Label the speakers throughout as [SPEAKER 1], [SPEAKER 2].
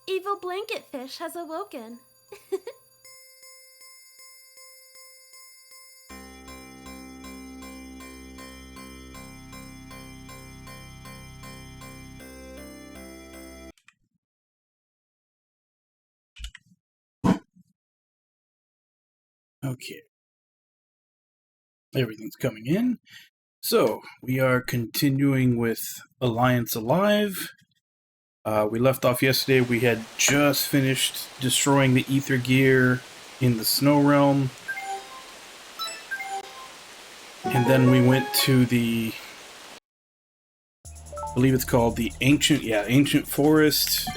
[SPEAKER 1] evil blanket fish has awoken.
[SPEAKER 2] Okay. Everything's coming in. So, we are continuing with Alliance Alive. We left off yesterday. We had just finished destroying the Ether Gear in the Snow Realm. And then we went to the... I believe it's called the Ancient Forest.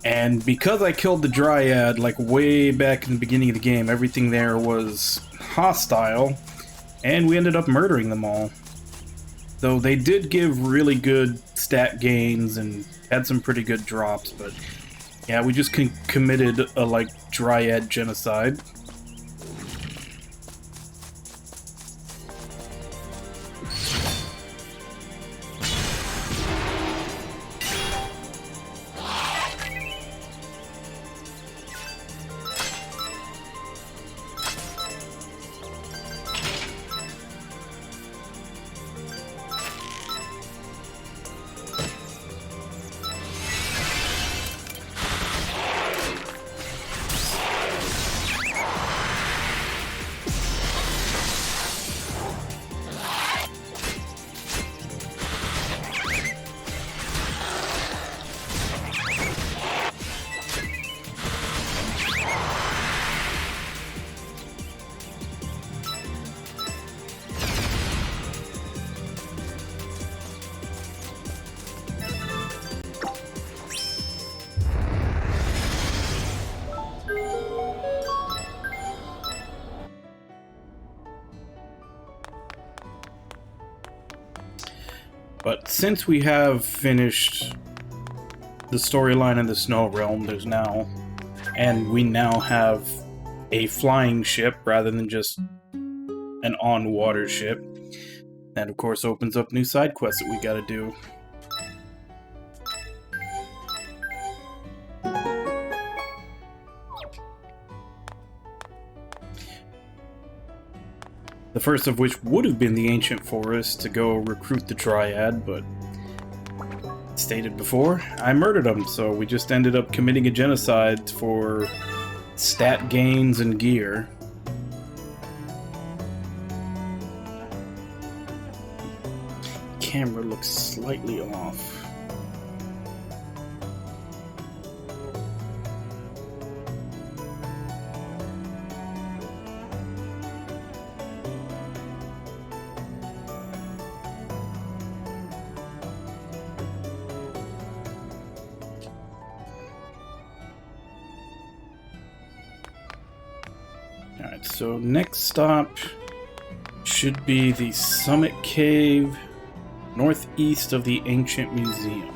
[SPEAKER 2] And because I killed the Dryad, like way back in the beginning of the game, everything there was hostile, and we ended up murdering them all. Though they did give really good stat gains and had some pretty good drops, but yeah, we just committed a, Dryad genocide. But since we have finished the storyline in the Snow Realm, we now have a flying ship rather than just an on-water ship. That, of course, opens up new side quests that we gotta do. The first of which would have been the Ancient Forest to go recruit the Dryad, but stated before, I murdered them, so we just ended up committing a genocide for stat gains and gear. Camera looks slightly off. Alright, so next stop should be the Summit Cave, northeast of the Ancient Museum.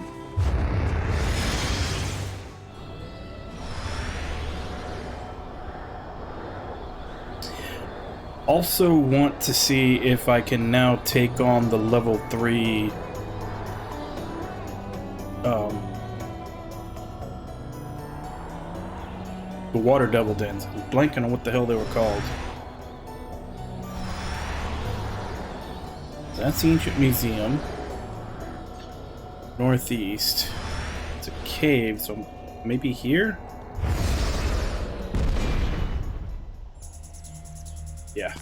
[SPEAKER 2] Also want to see if I can now take on the level 3 the Water Devil Dens. I'm blanking on what the hell they were called. That's the Ancient Museum. Northeast. It's a cave, so maybe here? Yeah.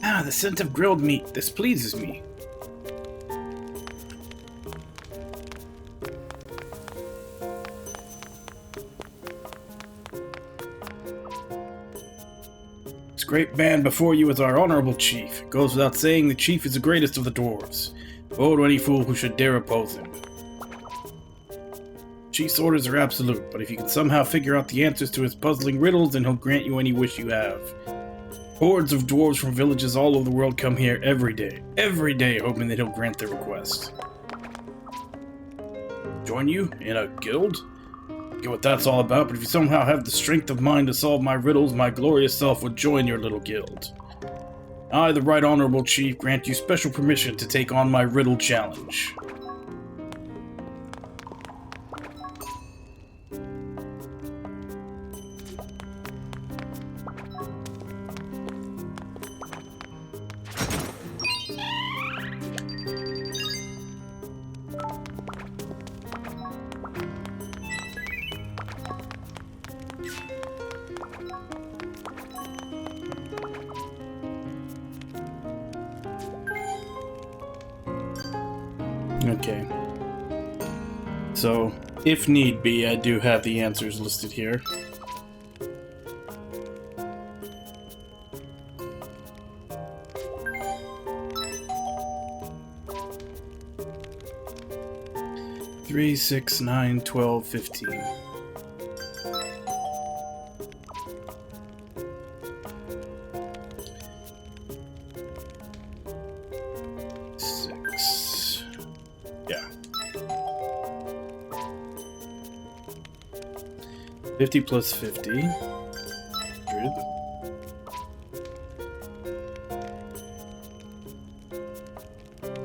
[SPEAKER 2] Ah, the scent of grilled meat. This pleases me. This great band before you is our honorable chief. It goes without saying the chief is the greatest of the dwarves. Woe to any fool who should dare oppose him. Chief's orders are absolute, but if you can somehow figure out the answers to his puzzling riddles, then he'll grant you any wish you have. Hordes of dwarves from villages all over the world come here every day, hoping that he'll grant their request. Join you in a guild? Get what that's all about, but if you somehow have the strength of mind to solve my riddles, my glorious self would join your little guild. I, the Right Honorable Chief, grant you special permission to take on my riddle challenge. Okay. So, if need be, I do have the answers listed here. Three, 6, 9, 12, 15. Yeah. 50 plus 50. 100.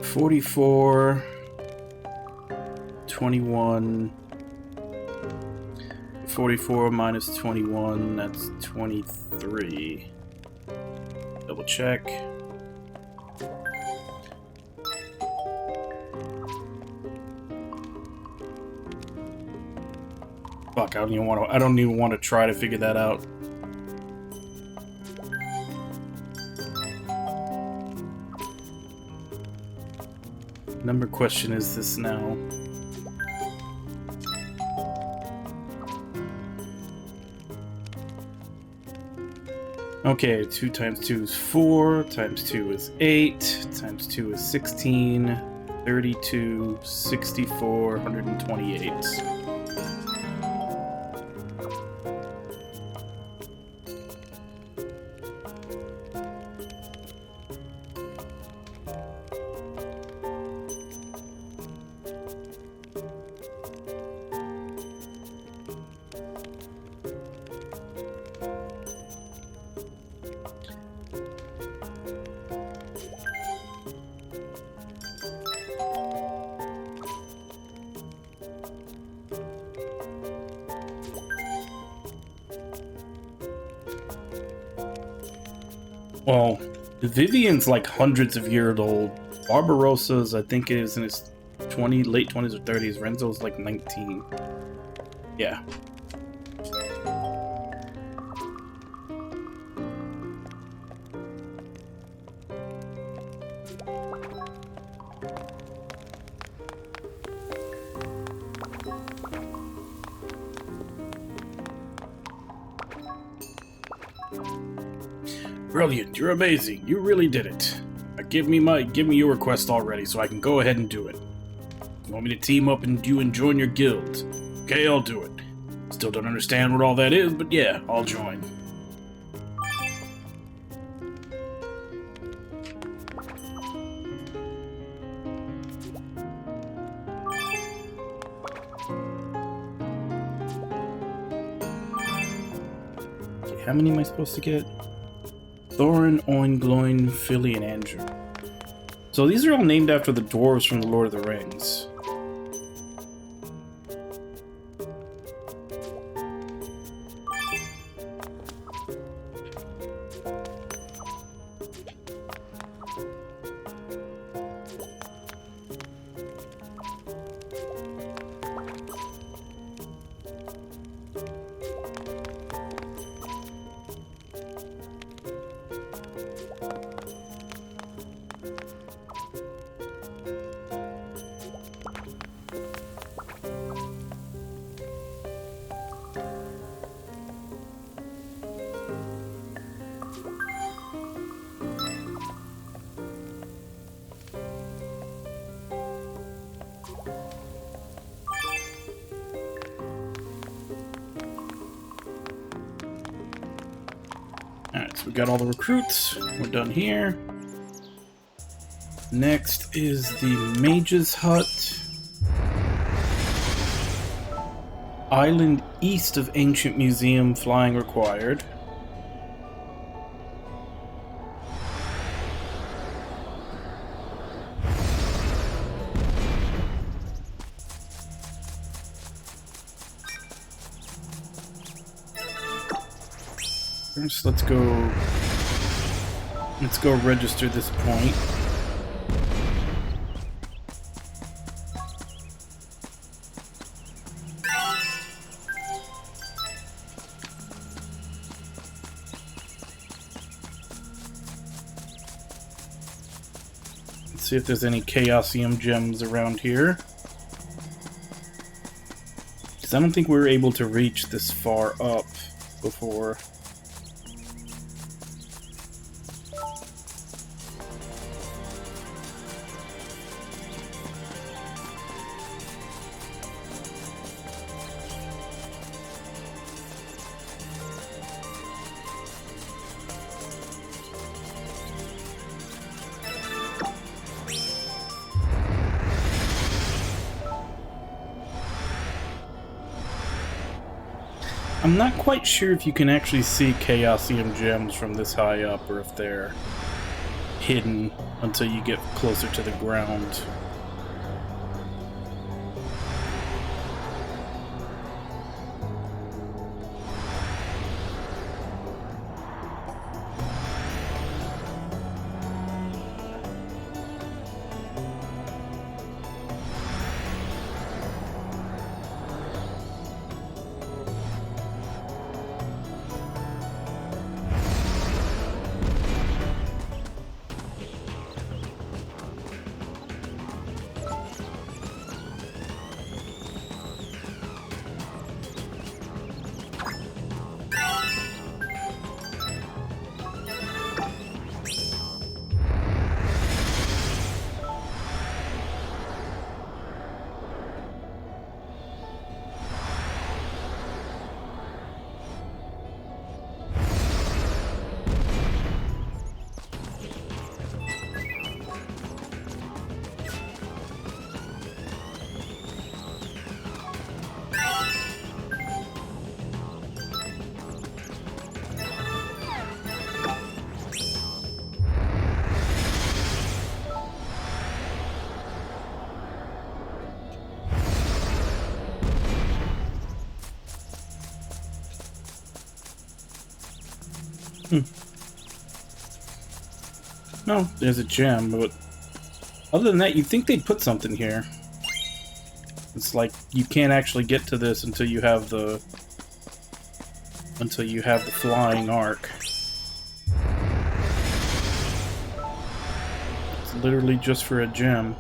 [SPEAKER 2] 44. 21. 44 minus 21, that's 23. Double check. Fuck, I don't even want to try to figure that out. Number question is this now? Okay, 2 times 2 is 4, times 2 is 8, times 2 is 16, 32, 64, 128. Well, Vivian's like hundreds of years old. Barbarossa's, I think, is in his late 20s or 30s. Renzo's like 19. Yeah. Brilliant, you're amazing. You really did it. Now give me your request already so I can go ahead and do it. You want me to team up and you and join your guild? Okay, I'll do it. Still don't understand what all that is, but yeah, I'll join. Okay, how many am I supposed to get? Thorin, Oingloin, Philly, and Andrew. So these are all named after the dwarves from the Lord of the Rings. Alright, so we got all the recruits. We're done here. Next is the Mage's Hut. Island east of Ancient Museum, flying required. First, let's go register this point. Let's see if there's any Chaosium gems around here. Because I don't think we were able to reach this far up before. I'm not quite sure if you can actually see Chaosium gems from this high up, or if they're hidden until you get closer to the ground. No, there's a gem, but other than that, you'd think they'd put something here. It's like you can't actually get to this until you have the flying arc. It's literally just for a gem.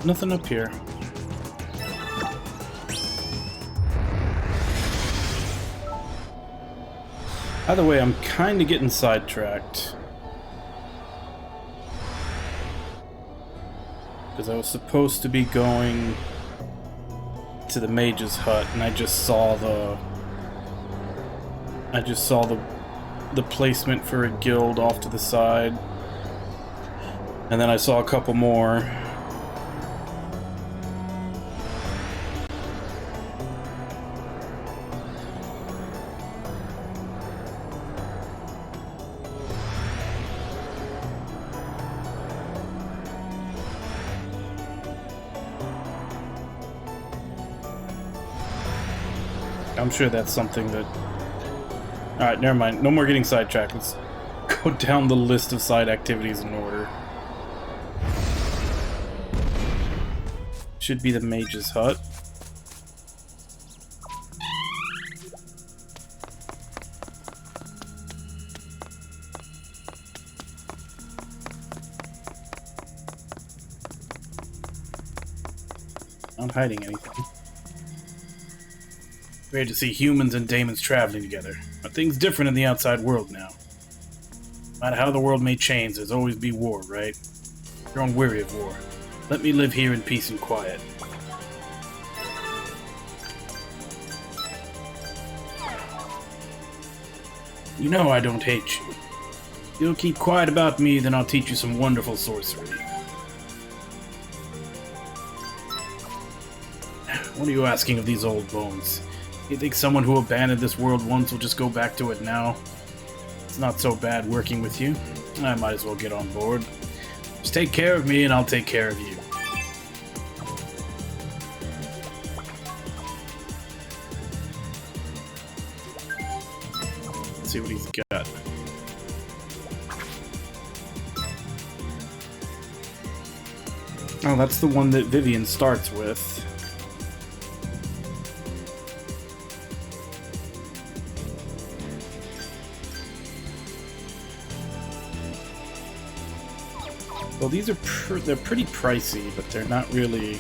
[SPEAKER 2] Nothing up here. Either way, I'm kind of getting sidetracked. Because I was supposed to be going to the mage's hut, and I just saw the placement for a guild off to the side. And then I saw a couple more. I'm sure that's something that... Alright, never mind. No more getting sidetracked. Let's go down the list of side activities in order. Should be the mage's hut. Not hiding anything. Great to see humans and daemons traveling together, but things different in the outside world now. No matter how the world may change, there's always be war, right? Grown weary of war. Let me live here in peace and quiet. You know I don't hate you. If you'll keep quiet about me, then I'll teach you some wonderful sorcery. What are you asking of these old bones? You think someone who abandoned this world once will just go back to it now? It's not so bad working with you. I might as well get on board. Just take care of me and I'll take care of you. Let's see what he's got. Oh, that's the one that Vivian starts with. Well, these are they're pretty pricey, but they're not really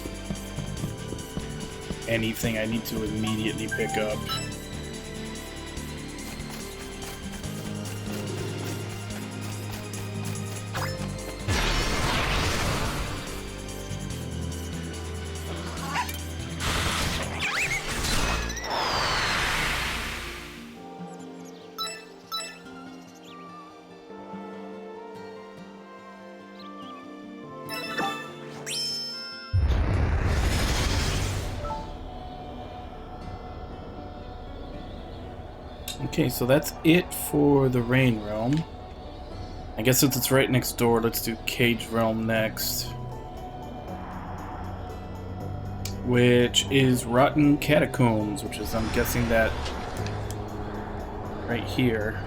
[SPEAKER 2] anything I need to immediately pick up. Okay, so that's it for the Rain Realm. I guess since it's right next door, let's do Cage Realm next. Which is Rotten Catacombs, which is, I'm guessing, that right here.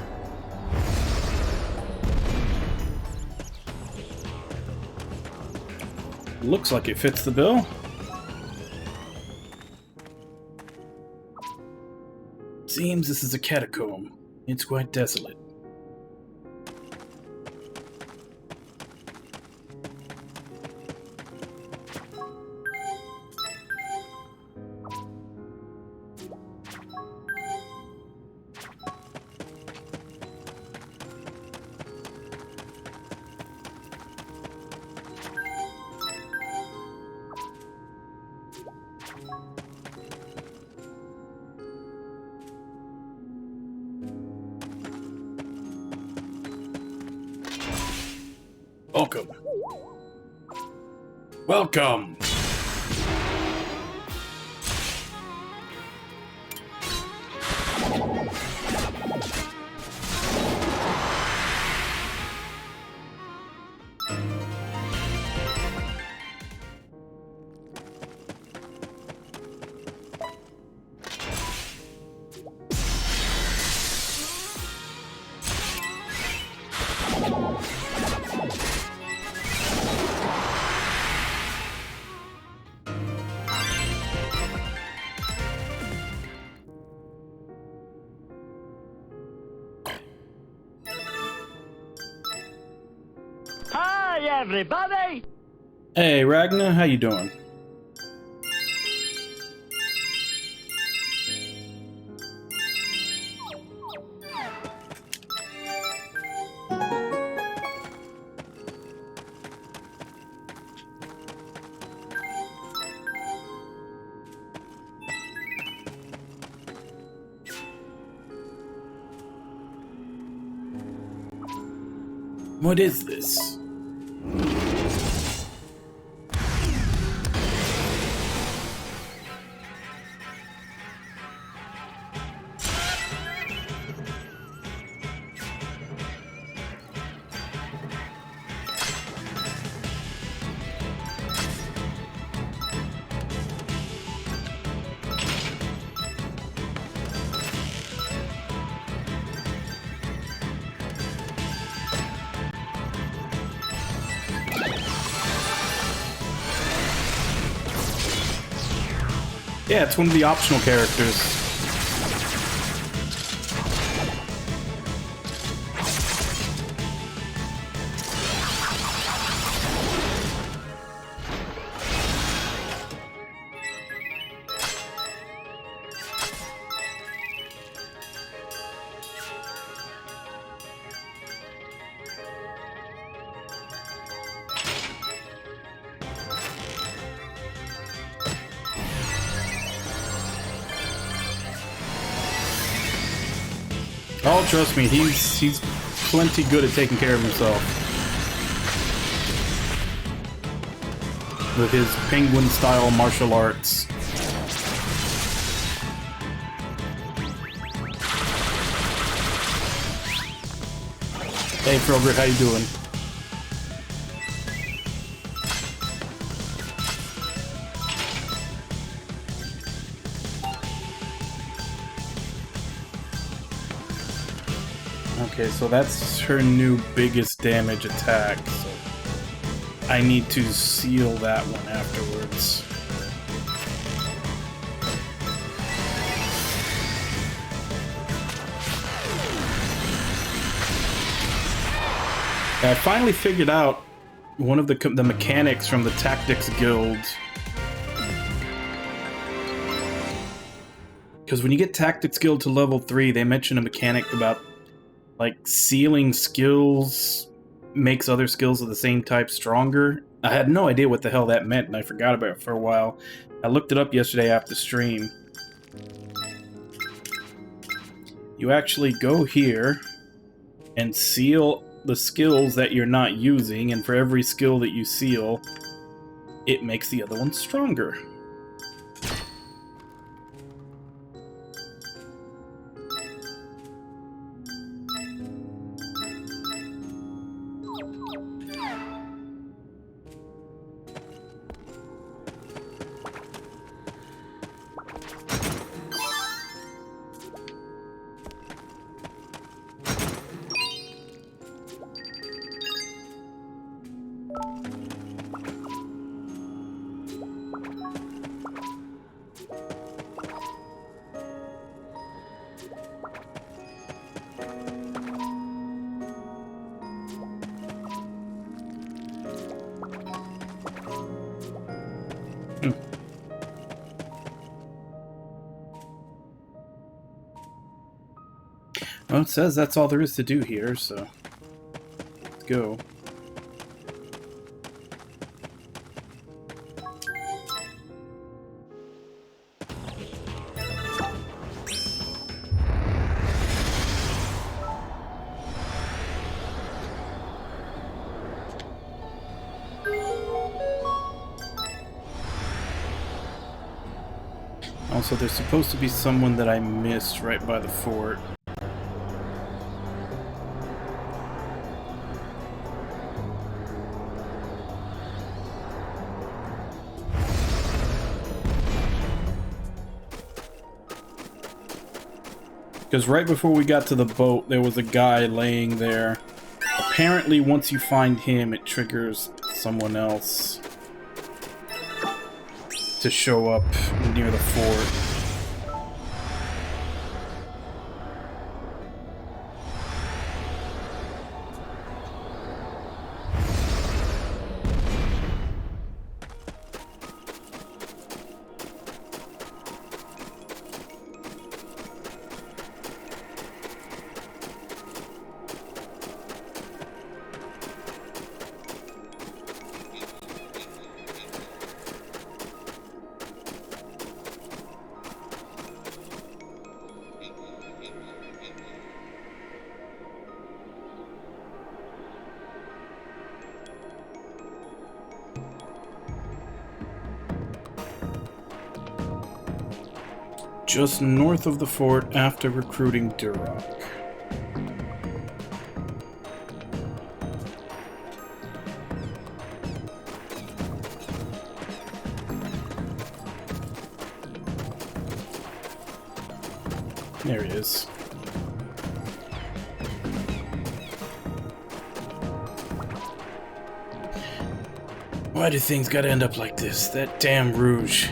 [SPEAKER 2] Looks like it fits the bill. Seems this is a catacomb. It's quite desolate. Welcome. Welcome.
[SPEAKER 3] Hi, everybody!
[SPEAKER 2] Hey, Ragnar, how you doing? What is this? Yeah, it's one of the optional characters. Oh, trust me, he's plenty good at taking care of himself. With his penguin-style martial arts. Hey, Frogger, how you doing? Okay, so that's her new biggest damage attack, so I need to seal that one afterwards. I finally figured out one of the mechanics from the Tactics Guild. Because when you get Tactics Guild to level 3, they mention a mechanic about like sealing skills makes other skills of the same type stronger. I had no idea what the hell that meant, and I forgot about it for a while. I looked it up yesterday after stream. You actually go here and seal the skills that you're not using, and for every skill that you seal, it makes the other one stronger. Well, it says that's all there is to do here, so let's go. Also, there's supposed to be someone that I missed right by the fort. Because right before we got to the boat, there was a guy laying there. Apparently, once you find him, it triggers someone else to show up near the fort. Just north of the fort after recruiting Duroc. There he is. Why do things gotta end up like this? That damn Rouge.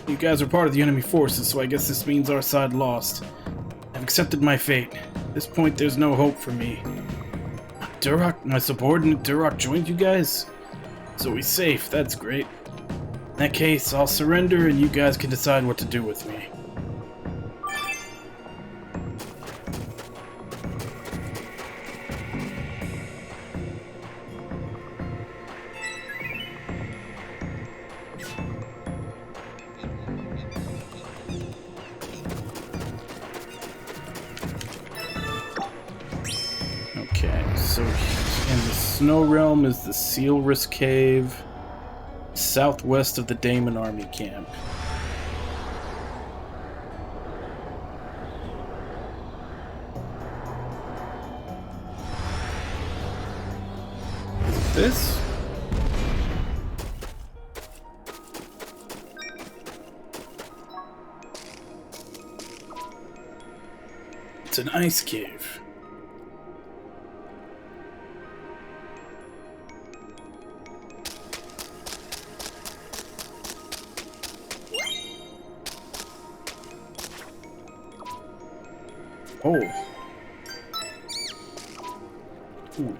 [SPEAKER 2] You guys are part of the enemy forces, so I guess this means our side lost. I've accepted my fate. At this point, there's no hope for me. Duroc, my subordinate Duroc joined you guys? So he's safe, that's great. In that case, I'll surrender and you guys can decide what to do with me. So, in the Snow Realm is the Sealris Cave, southwest of the Daemon Army Camp. This? It's an ice cave. Oh. Ooh.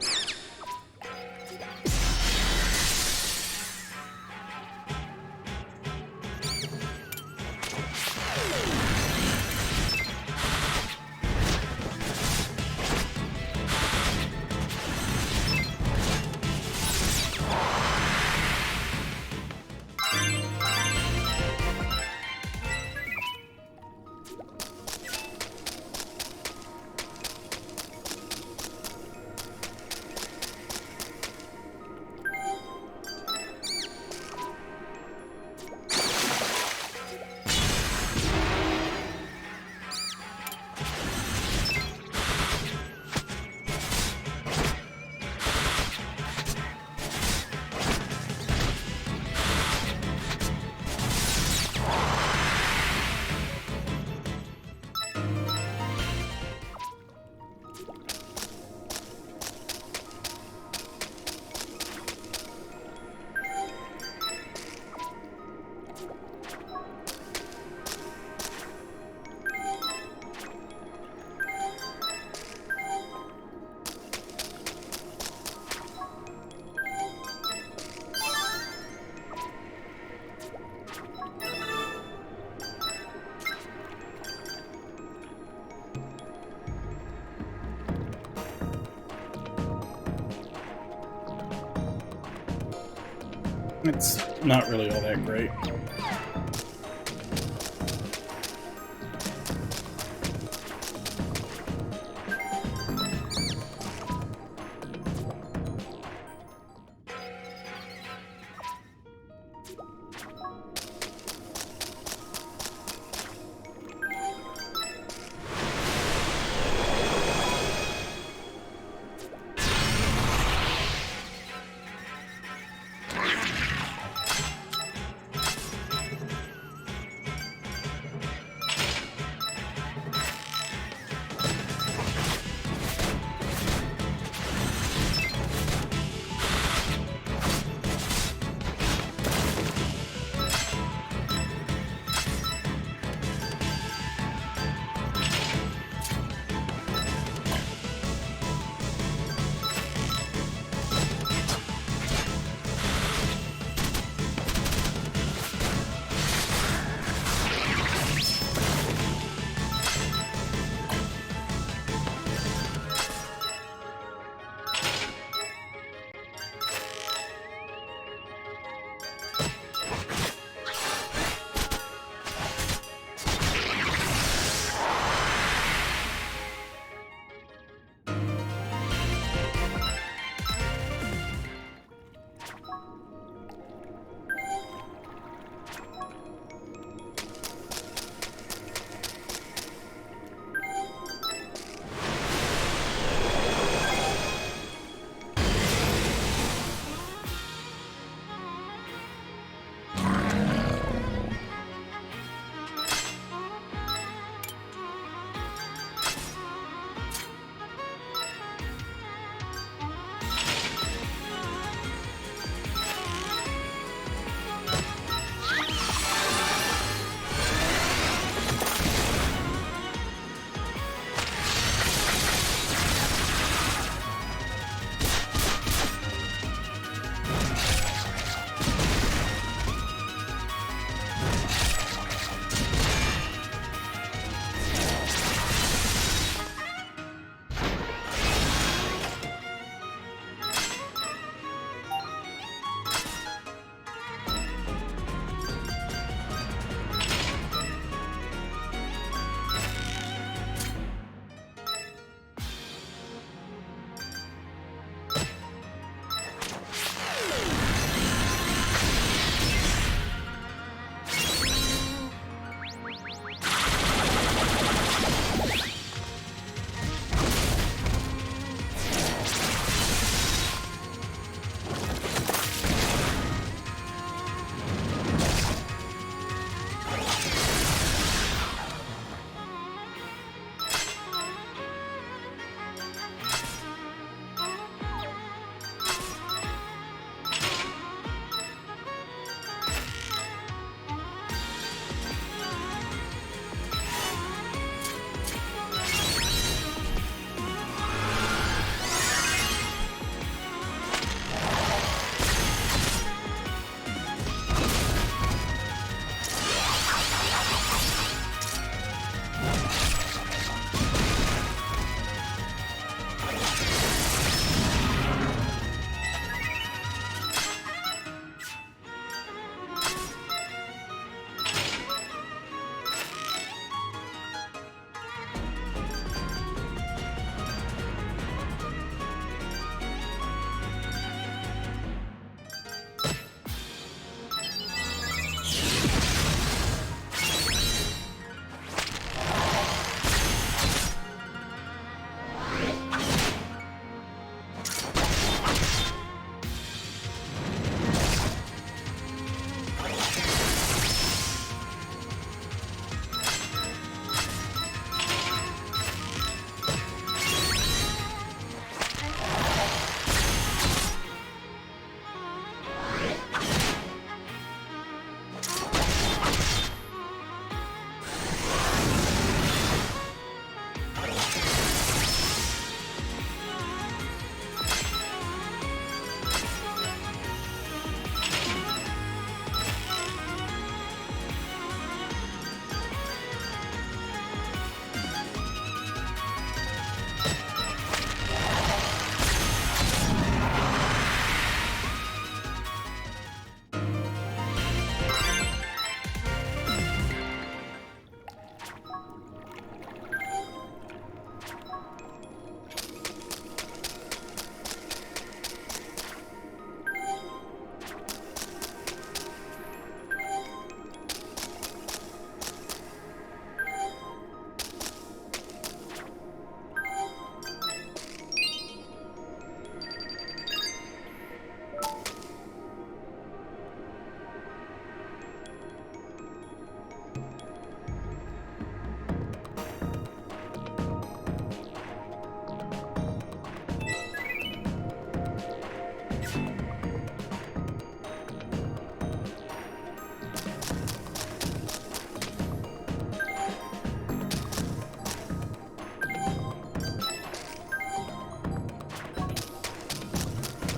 [SPEAKER 2] It's not really all that great.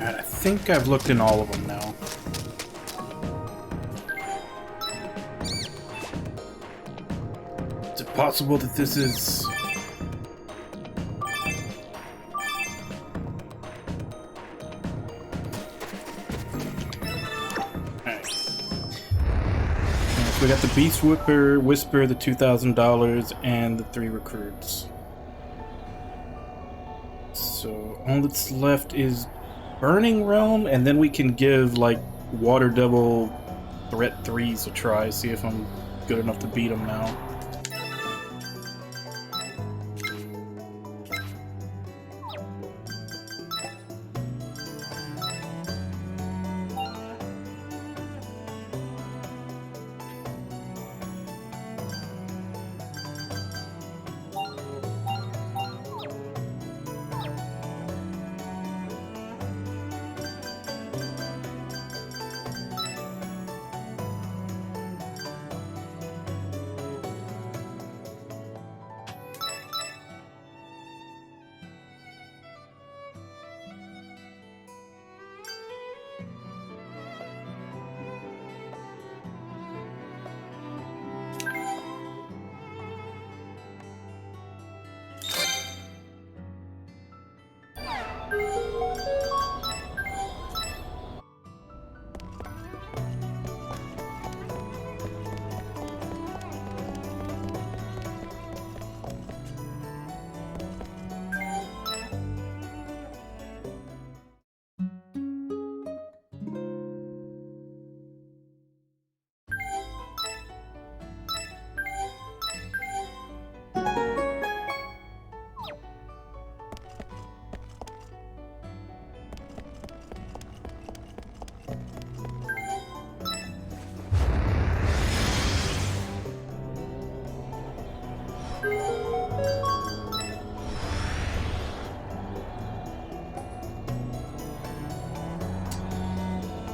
[SPEAKER 2] And I think I've looked in all of them now. Is it possible that this is... We got the Beast Whisper, the $2,000, and the 3 recruits. So all that's left is Burning Realm, and then we can give like Water Devil Threat 3s a try. See if I'm good enough to beat them now.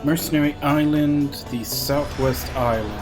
[SPEAKER 2] Mercenary Island, the Southwest Island.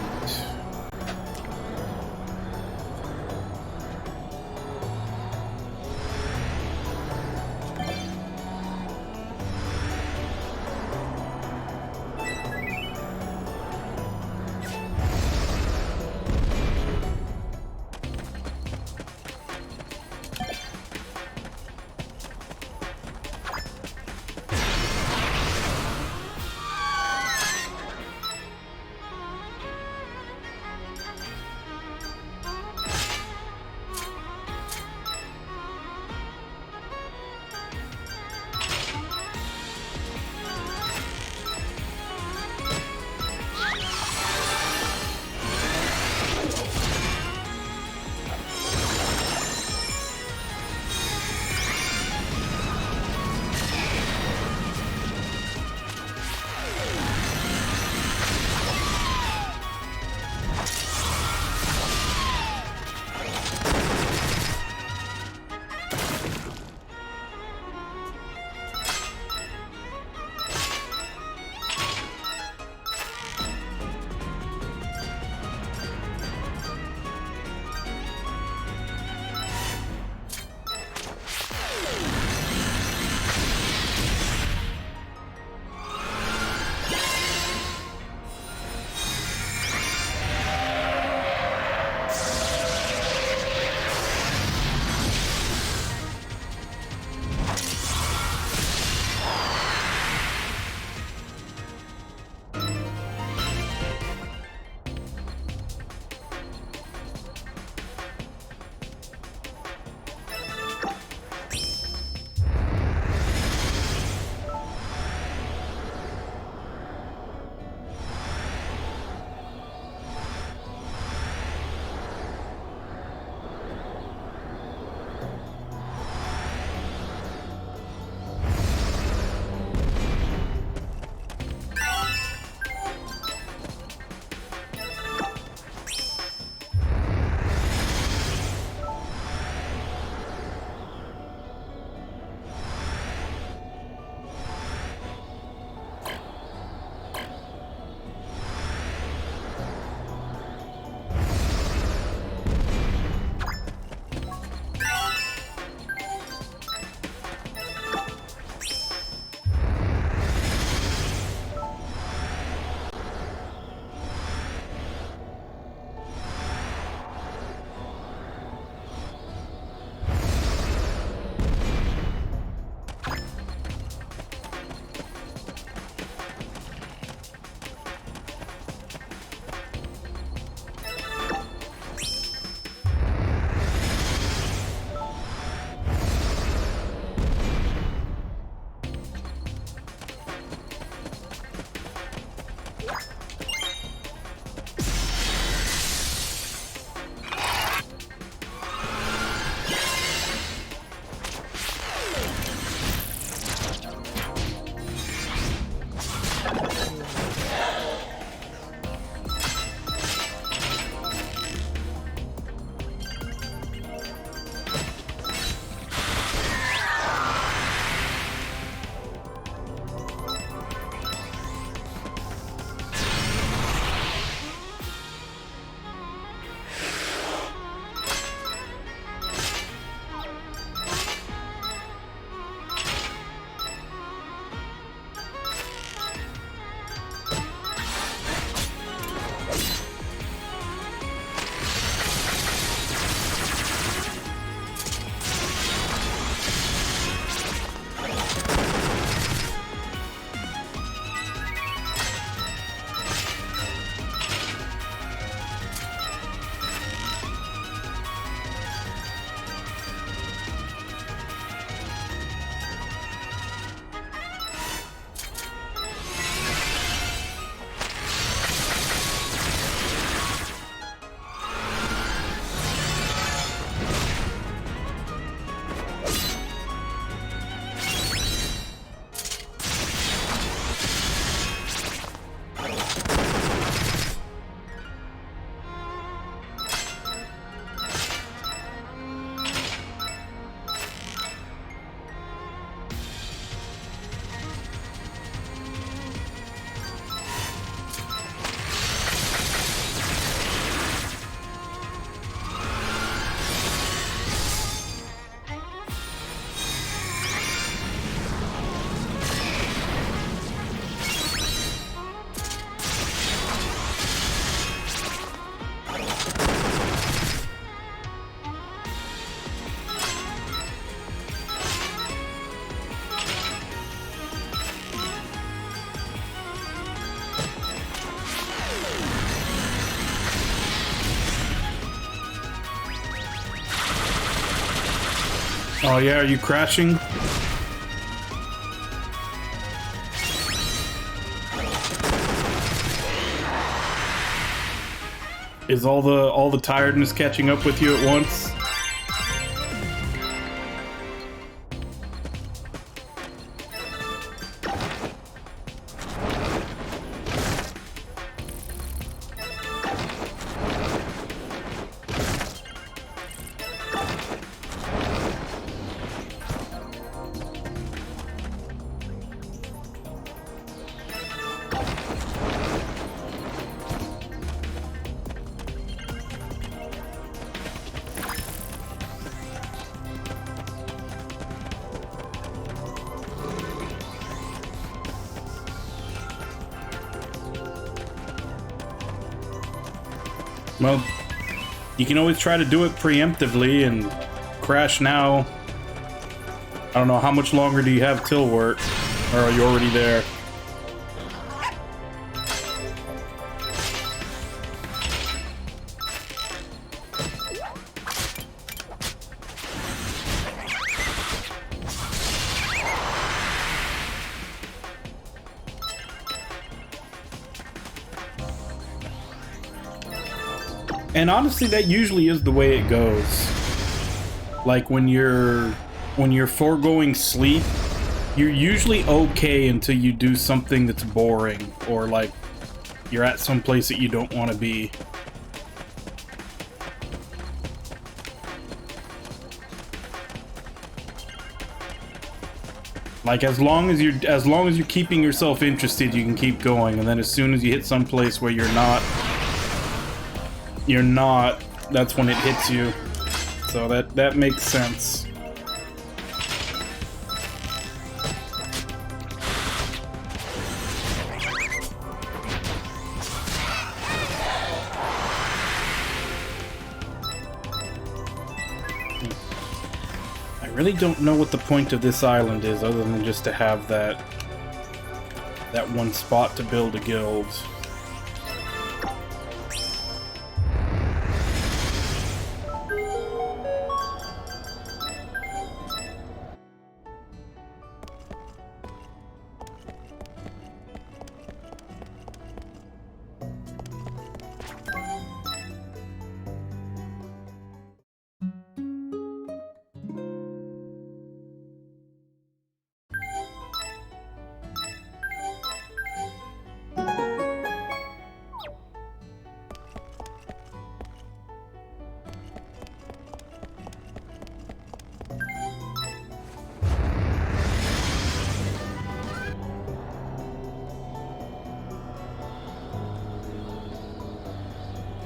[SPEAKER 2] Oh yeah, are you crashing? Is all the tiredness catching up with you at once? Well, you can always try to do it preemptively and crash now. I don't know, how much longer do you have till work? Or are you already there? And honestly, that usually is the way it goes. Like when you're foregoing sleep, you're usually okay until you do something that's boring, or like you're at some place that you don't want to be. Like as long as you're keeping yourself interested, you can keep going, and then as soon as you hit some place where you're not, that's when it hits you. So that makes sense. I really don't know what the point of this island is, other than just to have that one spot to build a guild.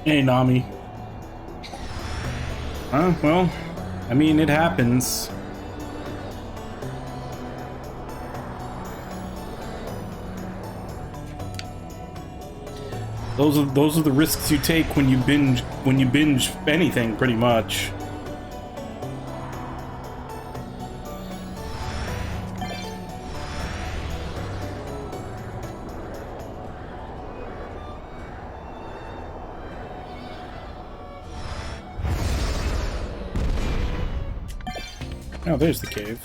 [SPEAKER 2] Hey, Nami. Well, I mean, it happens. Those are the risks you take when you binge anything, pretty much. Oh, there's the cave.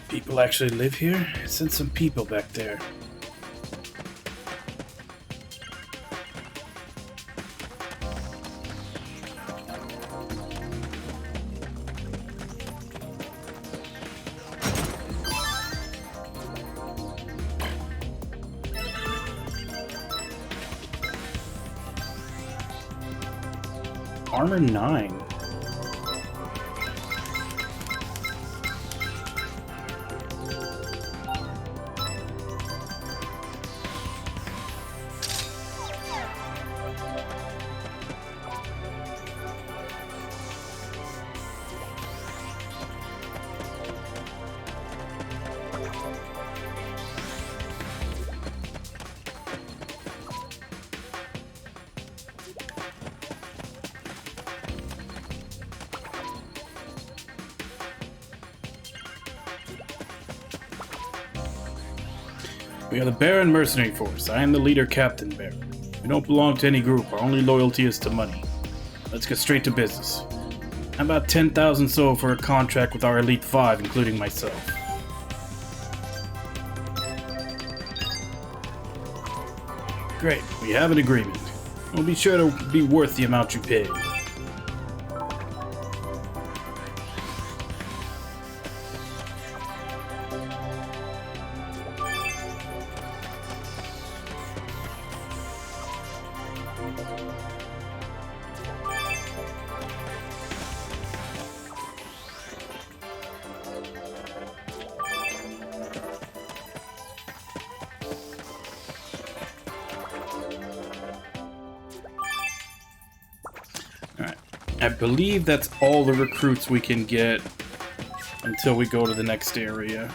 [SPEAKER 2] People actually live here? I sent some people back there. Armor 9. We are the Baron Mercenary Force. I am the leader, Captain Baron. We don't belong to any group. Our only loyalty is to money. let's get straight to business. How about 10,000 so for a contract with our Elite 5, including myself? Great, we have an agreement. We'll be sure to be worth the amount you paid. I believe that's all the recruits we can get until we go to the next area.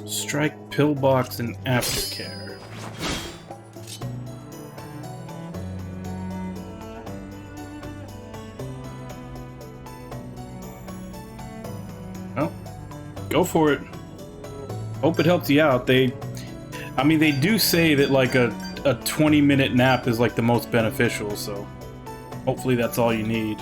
[SPEAKER 2] Strike, pillbox, and aftercare. Well, go for it. Hope it helps you out. They do say that like a 20-minute nap is like the most beneficial, so hopefully that's all you need.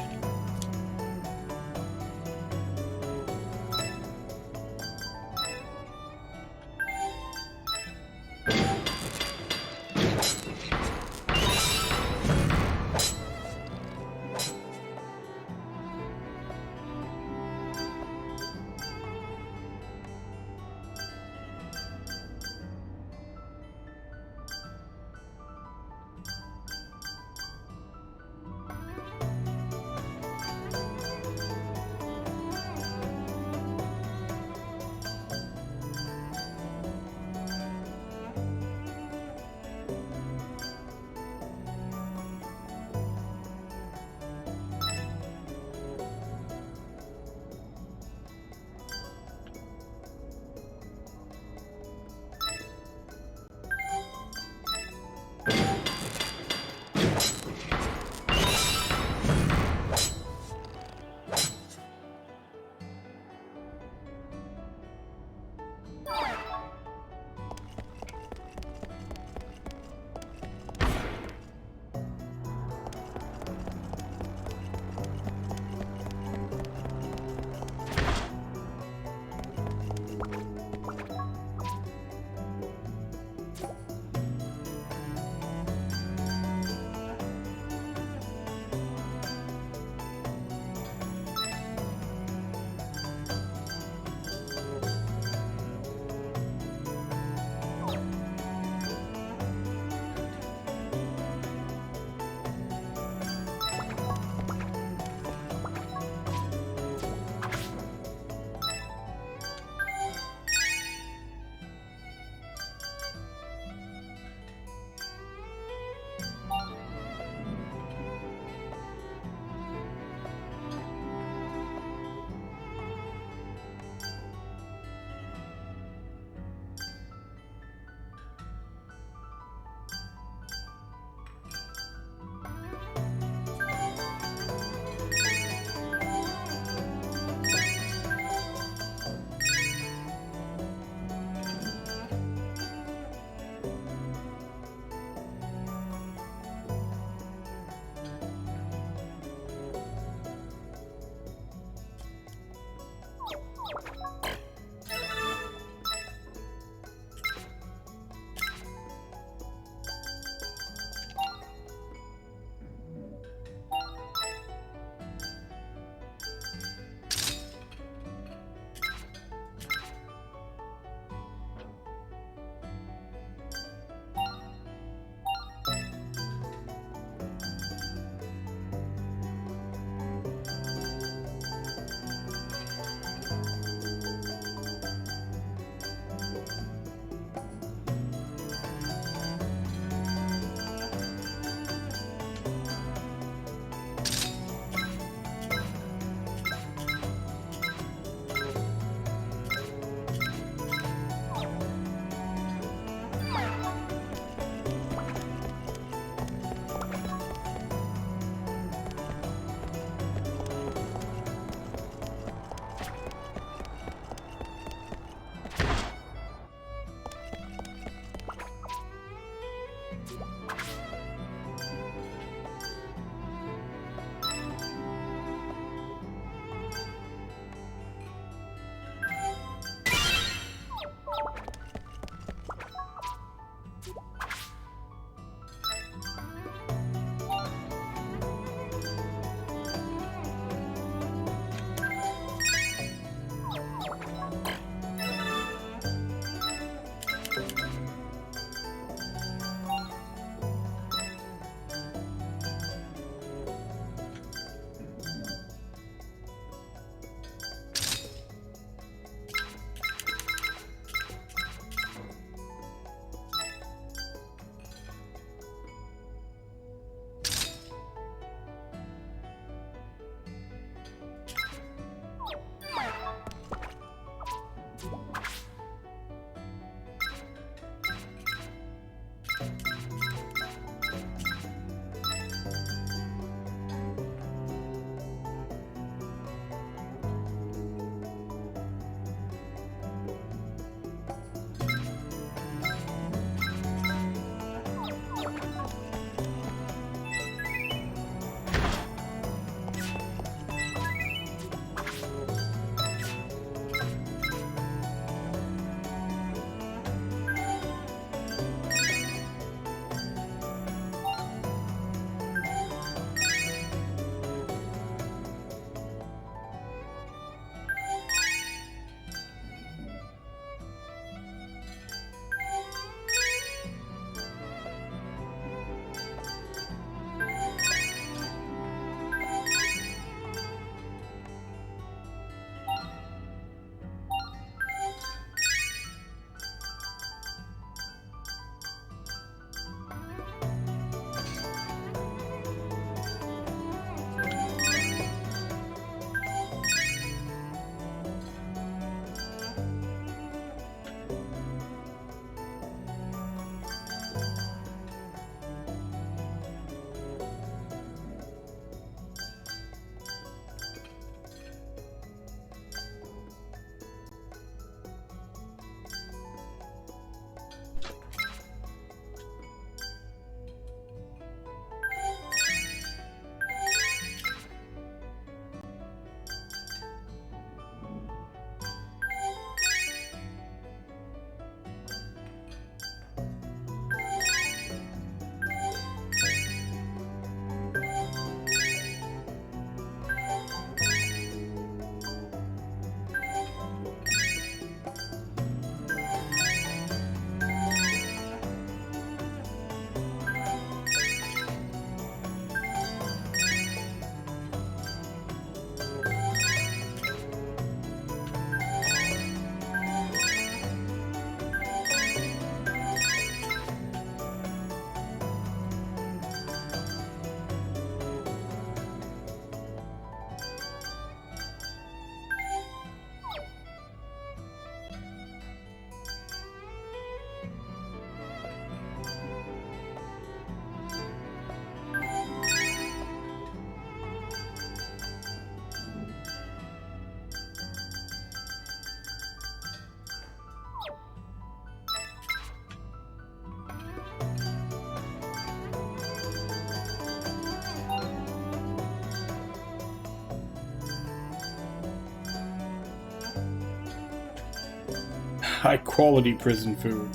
[SPEAKER 2] High quality prison food.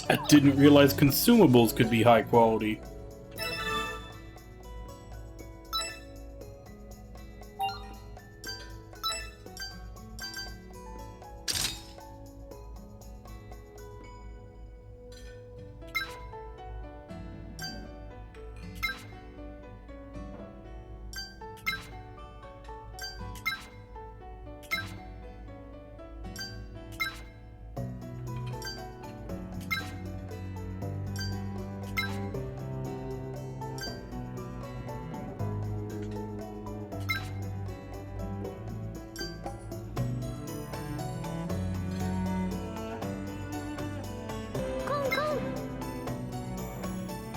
[SPEAKER 2] I didn't realize consumables could be high quality.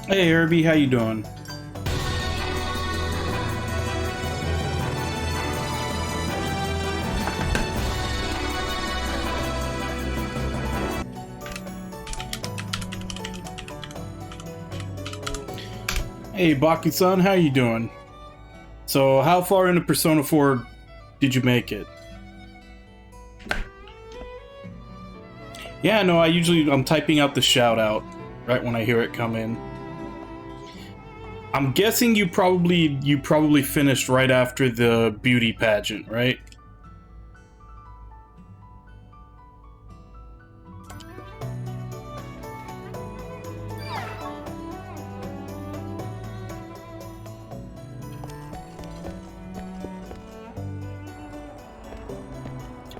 [SPEAKER 2] Hey Herbie, how you doing? Hey, Baki-san, how you doing? So, how far into Persona 4 did you make it? Yeah, no, I'm typing out the shout out right when I hear it come in. I'm guessing you probably finished right after the beauty pageant, right?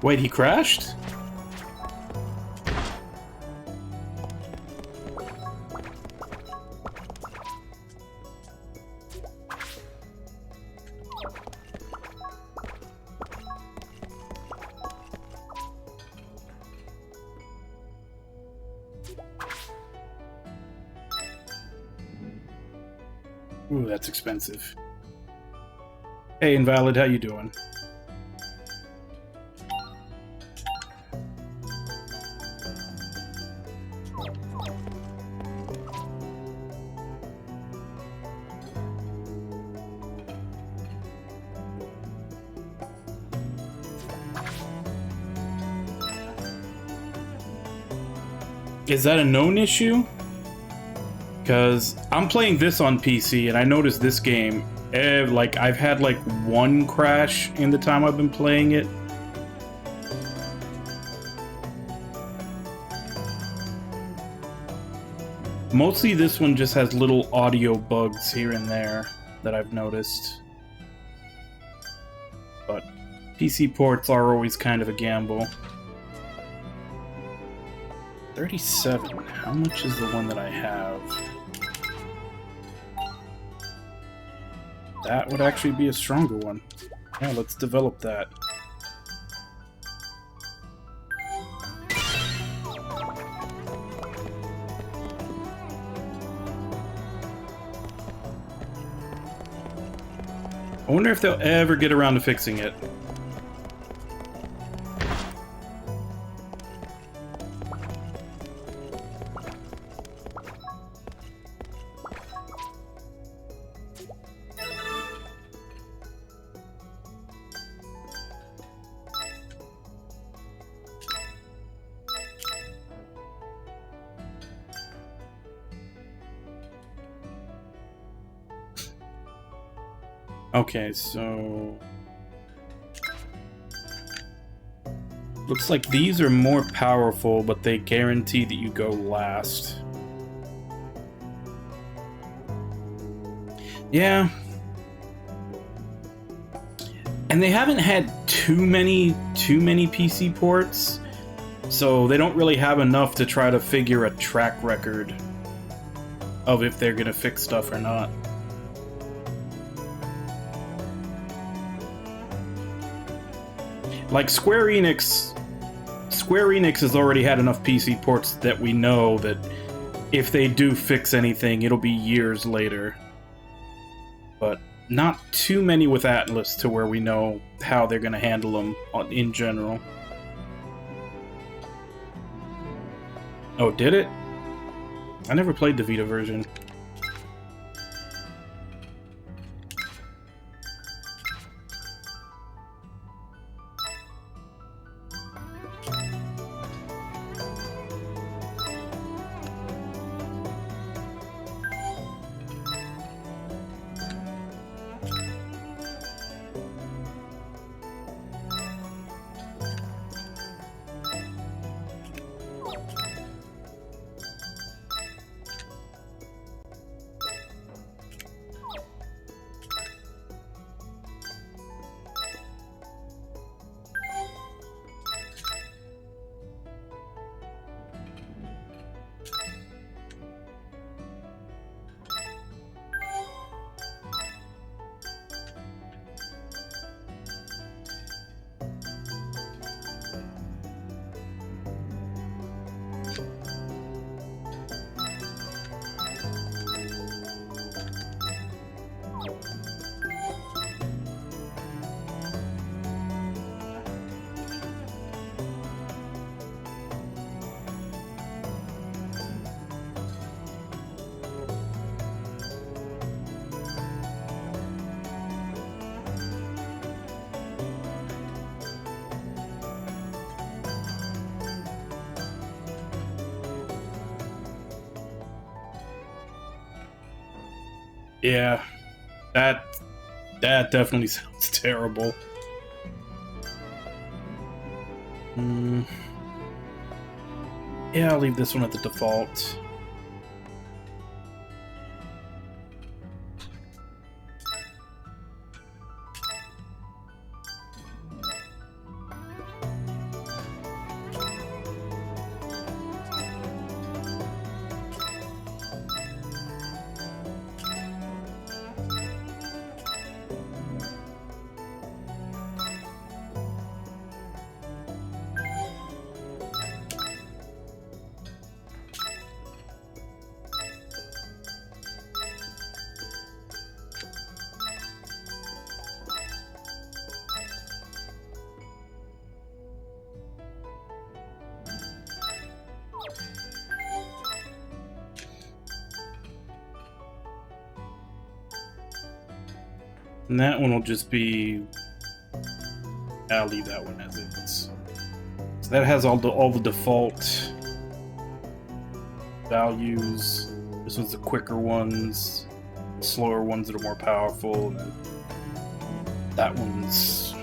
[SPEAKER 2] Wait, he crashed? Ooh, that's expensive. Hey, Invalid, how you doing? Is that a known issue? Because I'm playing this on PC, and I noticed this game, like, I've had, like, one crash in the time I've been playing it. Mostly this one just has little audio bugs here and there that I've noticed. But PC ports are always kind of a gamble. 37. How much is the one that I have? That would actually be a stronger one. Yeah, let's develop that. I wonder if they'll ever get around to fixing it. Okay, so... looks like these are more powerful, but they guarantee that you go last. Yeah. And they haven't had too many PC ports, so they don't really have enough to try to figure a track record of if they're gonna fix stuff or not. Like Square Enix has already had enough PC ports that we know that if they do fix anything, it'll be years later. But not too many with Atlas to where we know how they're going to handle them in general. Oh, did it? I never played the Vita version. Yeah, that definitely sounds terrible. Yeah, I'll leave this one at the default. And that one will just be... I'll leave that one as is. So that has all the default values. This one's the quicker ones, the slower ones that are more powerful, and that one's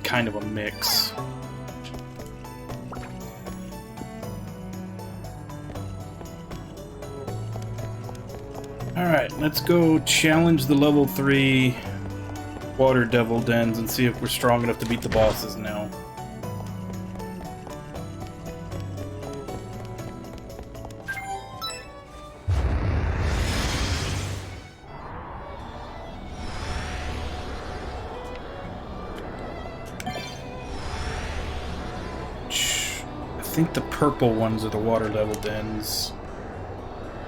[SPEAKER 2] kind of a mix. Alright, let's go challenge the level 3 water devil dens and see if we're strong enough to beat the bosses now. I think the purple ones are the water level dens.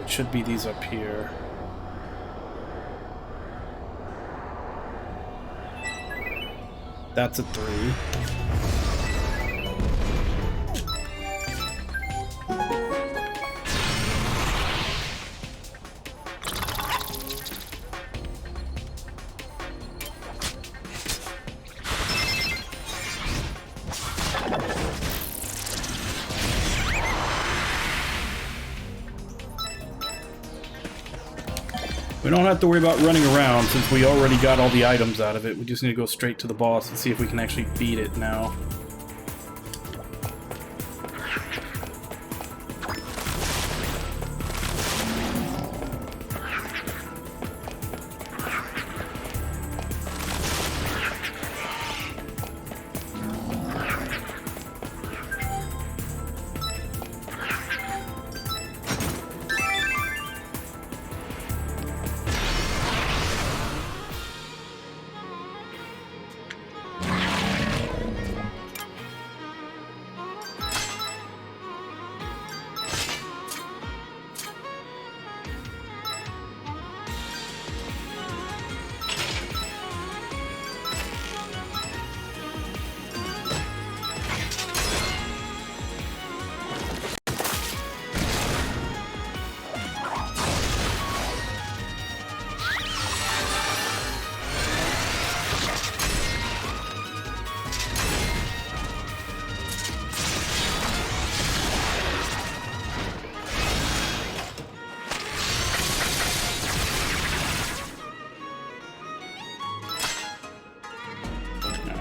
[SPEAKER 2] It should be these up here. That's a 3. We don't have to worry about running around since we already got all the items out of it. We just need to go straight to the boss and see if we can actually beat it now.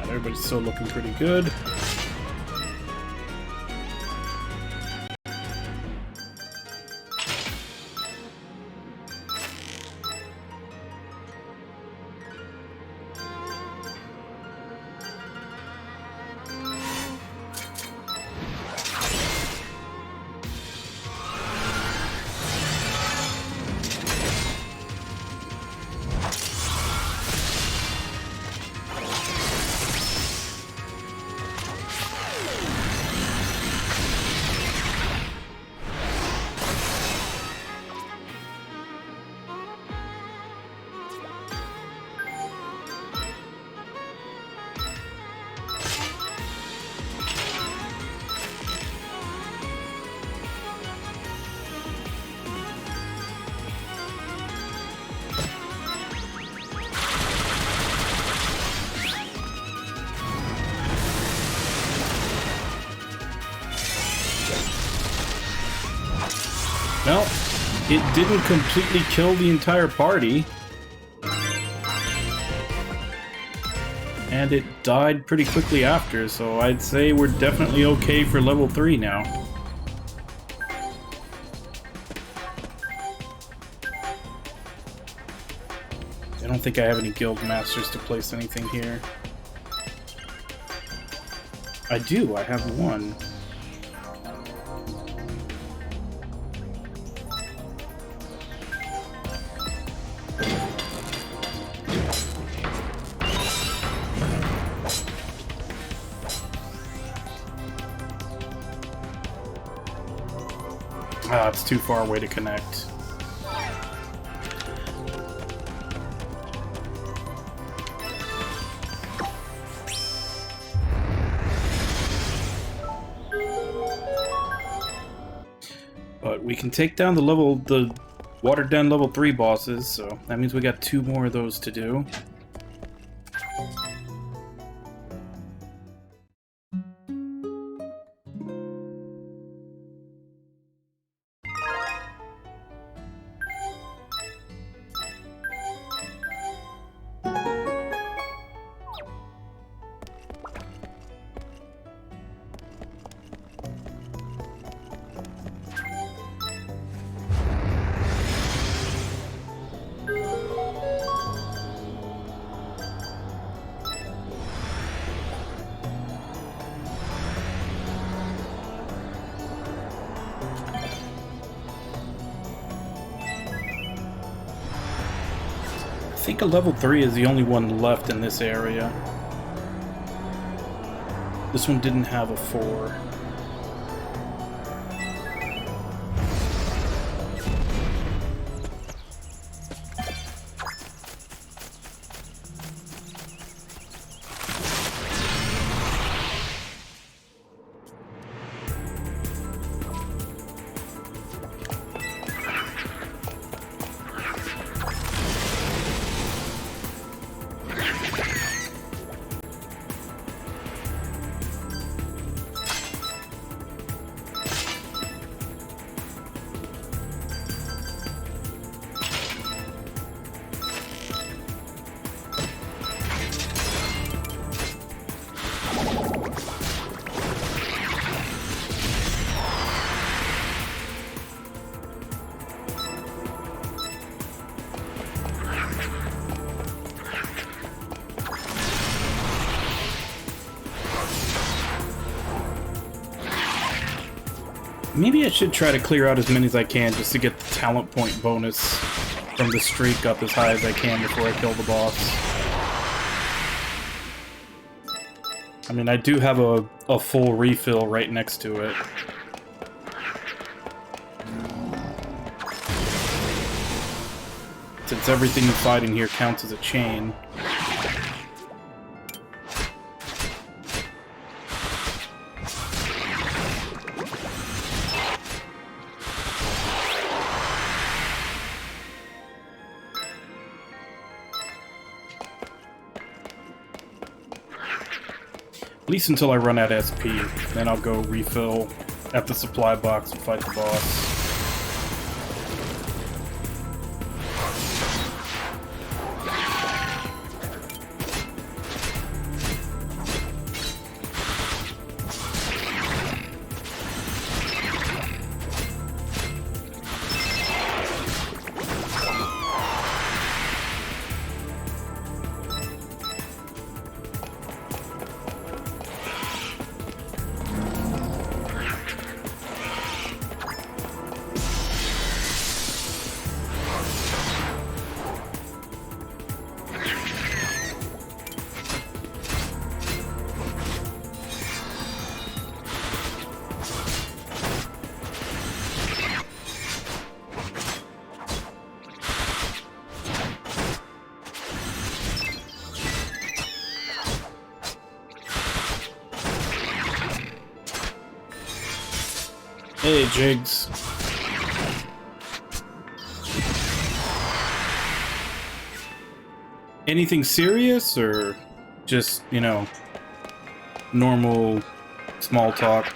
[SPEAKER 2] Everybody's still looking pretty good. Well, it didn't completely kill the entire party. And it died pretty quickly after, so I'd say we're definitely okay for level 3 now. I don't think I have any guild masters to place anything here. I do, I have one. Ah, it's too far away to connect. But we can take down the watered down level 3 bosses, so that means we got 2 more of those to do. I think a level 3 is the only one left in this area. This one didn't have a 4. Maybe I should try to clear out as many as I can just to get the talent point bonus from the streak up as high as I can before I kill the boss. I mean, I do have a full refill right next to it. Since everything you fight in here counts as a chain. At least until I run out of SP, then I'll go refill at the supply box and fight the boss. Hey, Jigs. Anything serious, or just, you know, normal small talk?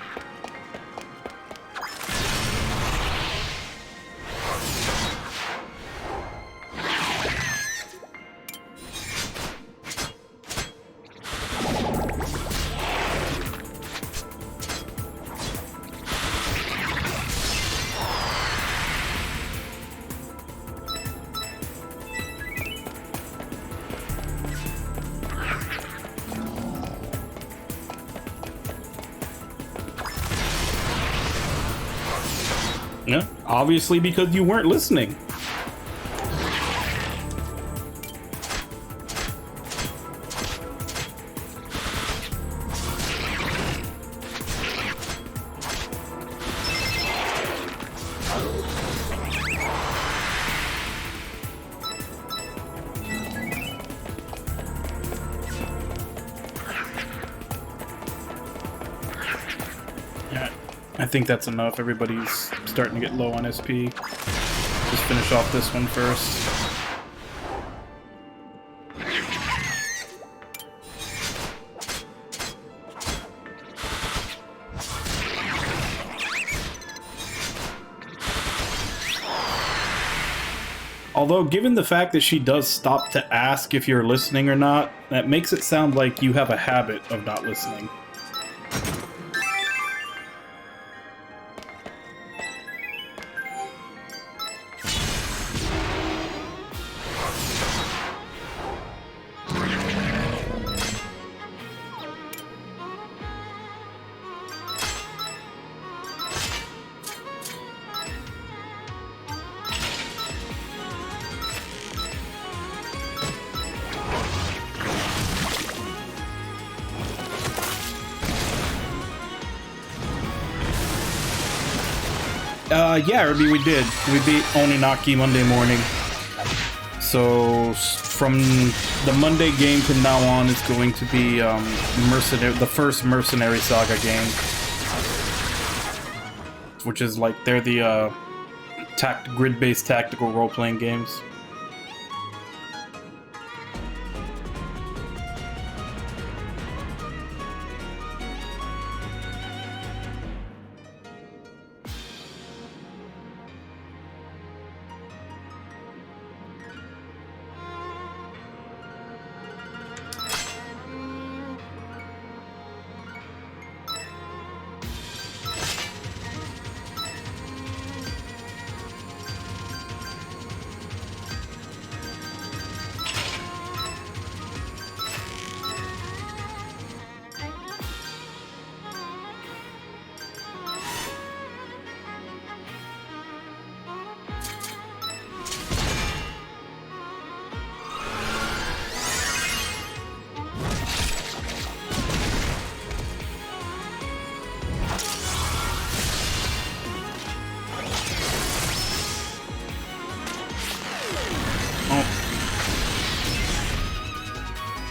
[SPEAKER 2] Yeah, obviously because you weren't listening. I think that's enough. Everybody's starting to get low on SP. Just finish off this one first. Although, given the fact that she does stop to ask if you're listening or not, that makes it sound like you have a habit of not listening. Yeah, Ruby, we did. We beat Oninaki Monday morning. So, from the Monday game from now on is going to be the first Mercenary Saga game. Which is like, they're the grid-based tactical role-playing games.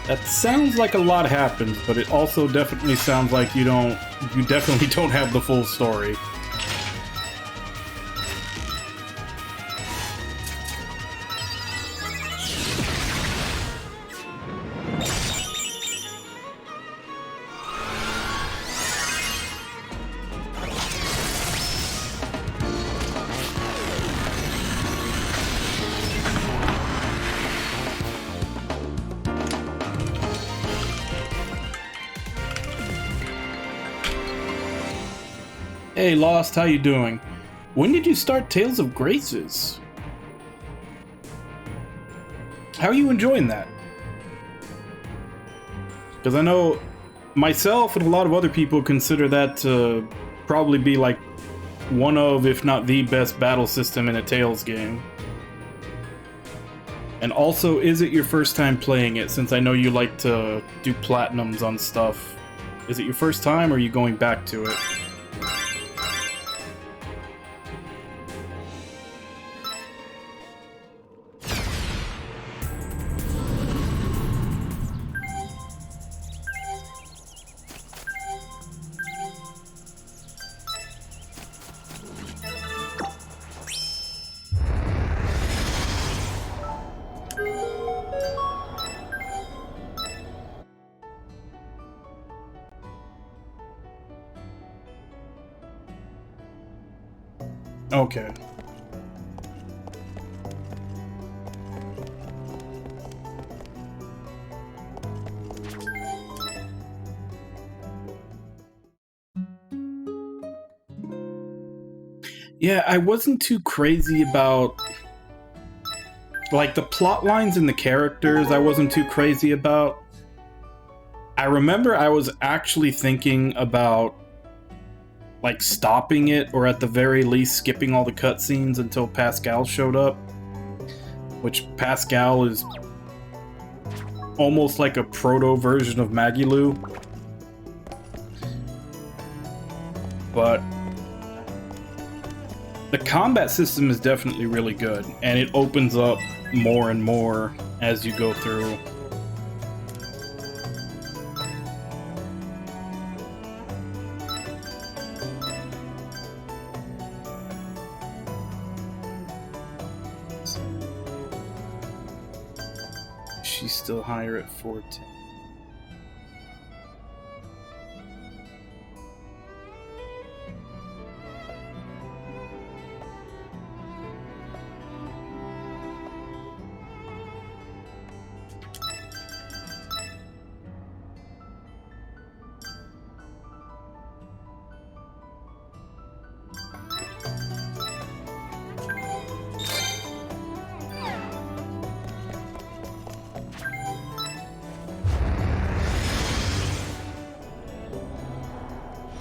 [SPEAKER 2] That sounds like a lot happens, but it also definitely sounds like you definitely don't have the full story. Hey Lost, how you doing? When did you start Tales of Graces? How are you enjoying that? Because I know myself and a lot of other people consider that to probably be like one of, if not the best battle system in a Tales game. And also, is it your first time playing it, since I know you like to do platinums on stuff? Is it your first time, or are you going back to it? Okay. Yeah, I wasn't too crazy about, like, the plot lines and the characters I wasn't too crazy about. I remember I was actually thinking about like stopping it, or at the very least skipping all the cutscenes until Pascal showed up. Which Pascal is almost like a proto version of Magilou. But the combat system is definitely really good, and it opens up more and more as you go through. She's still higher at 14.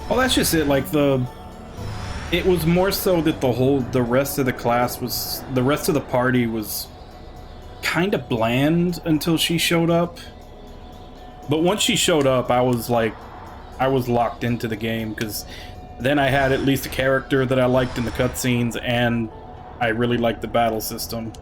[SPEAKER 2] Well, that's just it. Like it was more so that the rest of the party was kind of bland until she showed up. But once she showed up, I was locked into the game, because then I had at least a character that I liked in the cutscenes, and I really liked the battle system.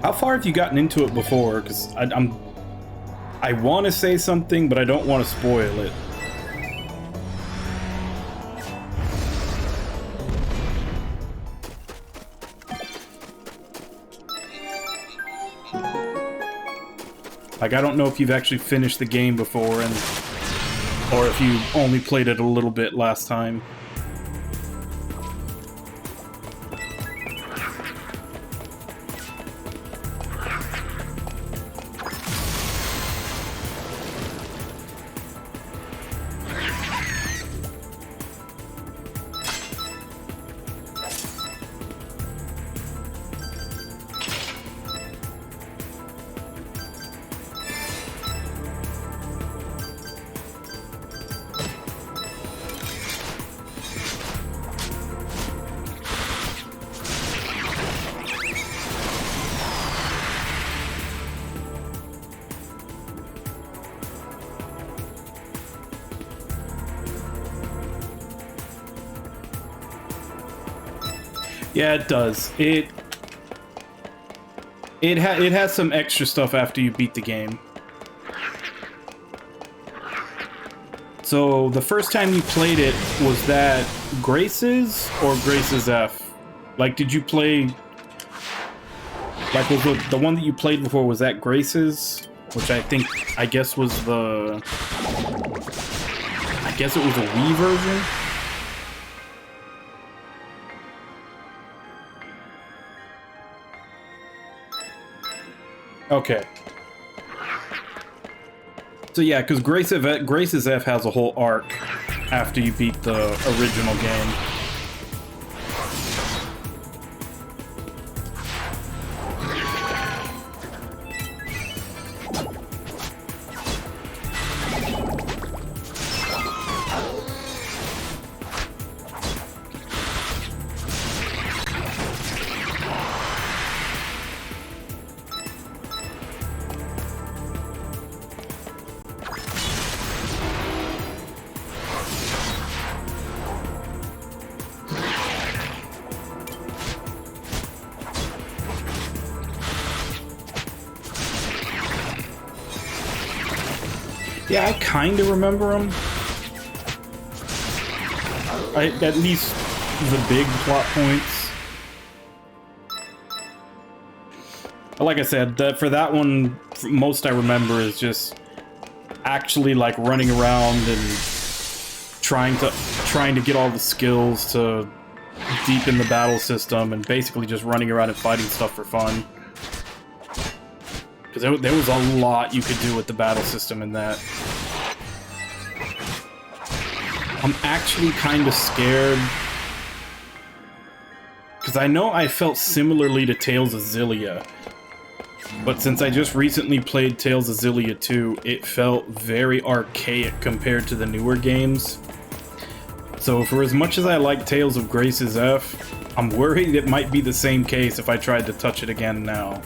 [SPEAKER 2] How far have you gotten into it before? Because I want to say something, but I don't want to spoil it. Like, I don't know if you've actually finished the game before, or if you only played it a little bit last time. Yeah, it does. It has some extra stuff after you beat the game. So the first time you played it, was that Grace's or Grace's F? Like, did you play... Like, was the one that you played before, was that Grace's? Which I guess was the... I guess it was a Wii version? Okay. So yeah, because Grace's F has a whole arc after you beat the original game. Yeah, I kind of remember them. At least the big plot points. But like I said, for that one, most I remember is just actually like running around and trying to get all the skills to deepen the battle system, and basically just running around and fighting stuff for fun. Because there was a lot you could do with the battle system in that. I'm actually kind of scared. Because I know I felt similarly to Tales of Xillia. But since I just recently played Tales of Xillia 2, it felt very archaic compared to the newer games. So for as much as I like Tales of Grace's F, I'm worried it might be the same case if I tried to touch it again now.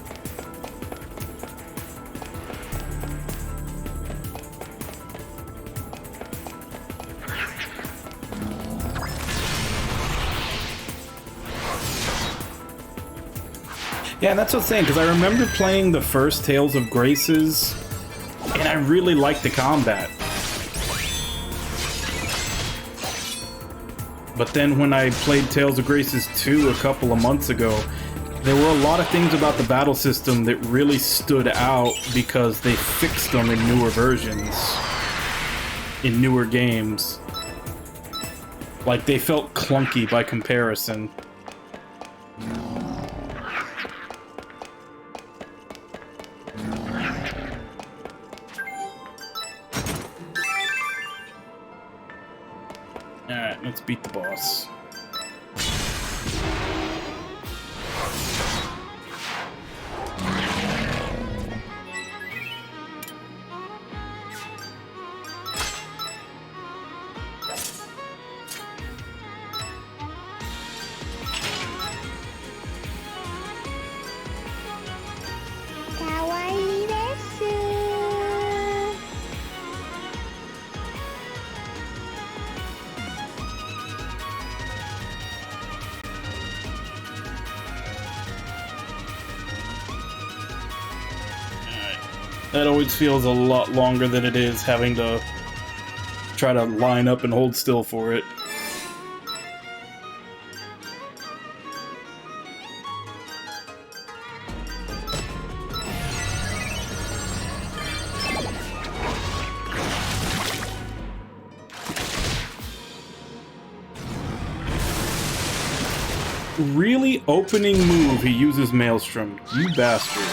[SPEAKER 2] Yeah, that's what I'm saying, because I remember playing the first Tales of Graces, and I really liked the combat. But then when I played Tales of Graces 2 a couple of months ago, there were a lot of things about the battle system that really stood out because they fixed them in newer versions, in newer games. Like, they felt clunky by comparison. Alright, let's beat the boss. That always feels a lot longer than it is having to try to line up and hold still for it. Really? Opening move, he uses Maelstrom. You bastard.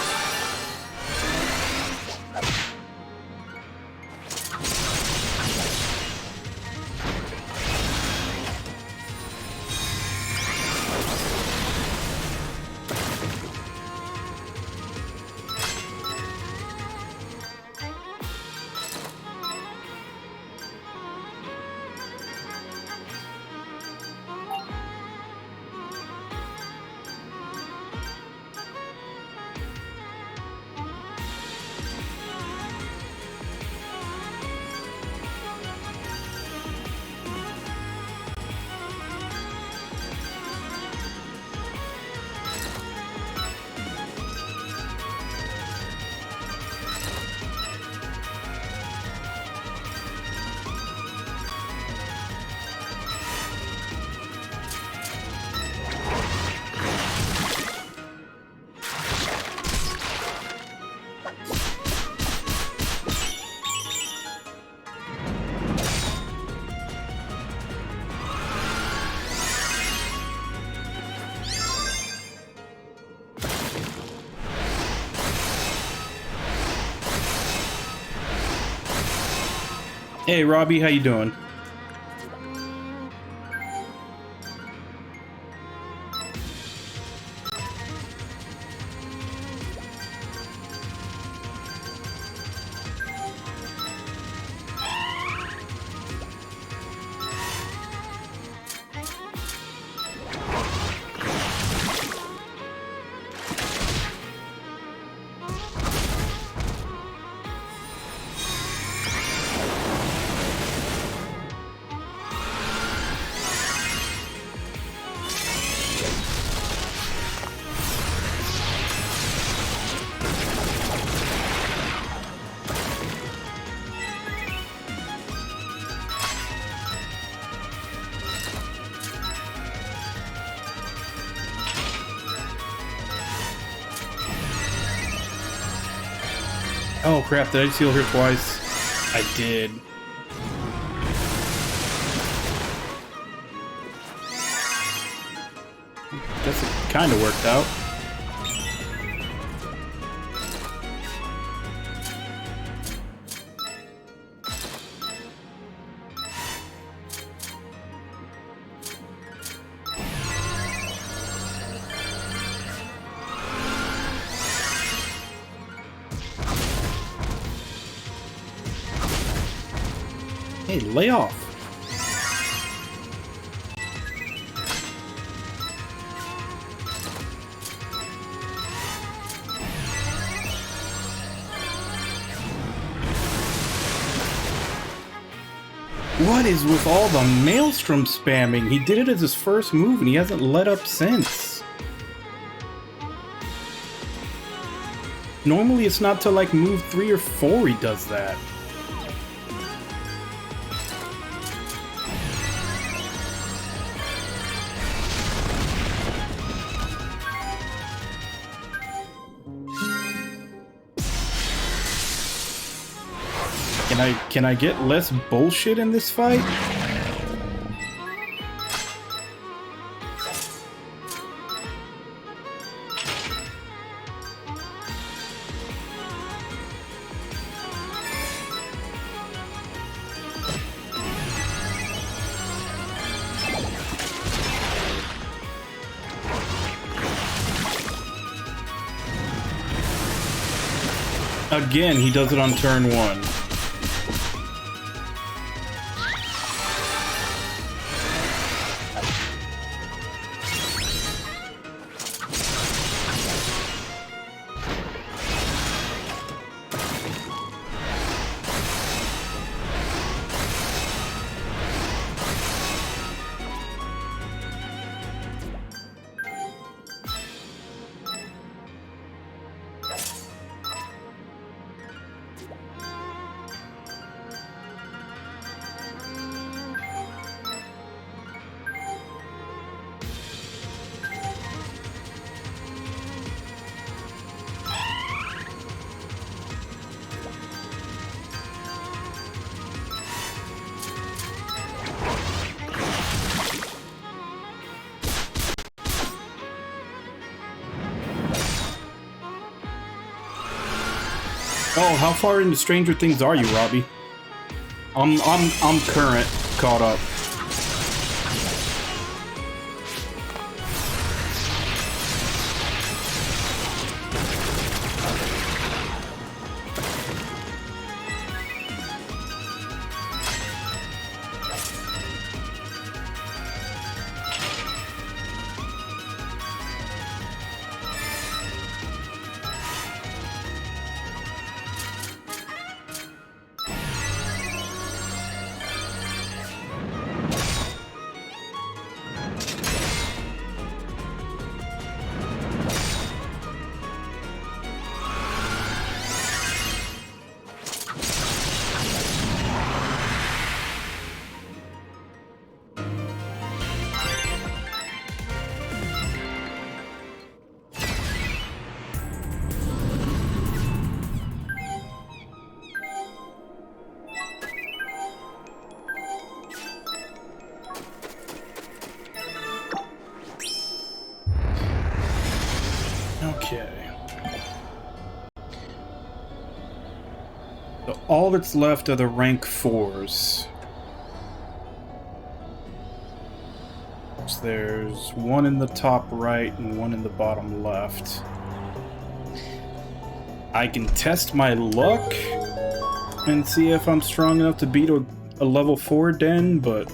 [SPEAKER 2] Hey, Robbie, how you doing? Oh crap, did I just heal her twice? I did. Guess it kinda worked out. Hey, lay off. What is with all the Maelstrom spamming? He did it as his first move and he hasn't let up since. Normally it's not till like move 3 or 4 he does that. Can I get less bullshit in this fight? Again, he does it on turn 1. Oh, how far into Stranger Things are you, Robbie? I'm current, caught up. Okay. So all that's left are the rank 4s. So there's one in the top right and one in the bottom left. I can test my luck and see if I'm strong enough to beat a level 4 den, but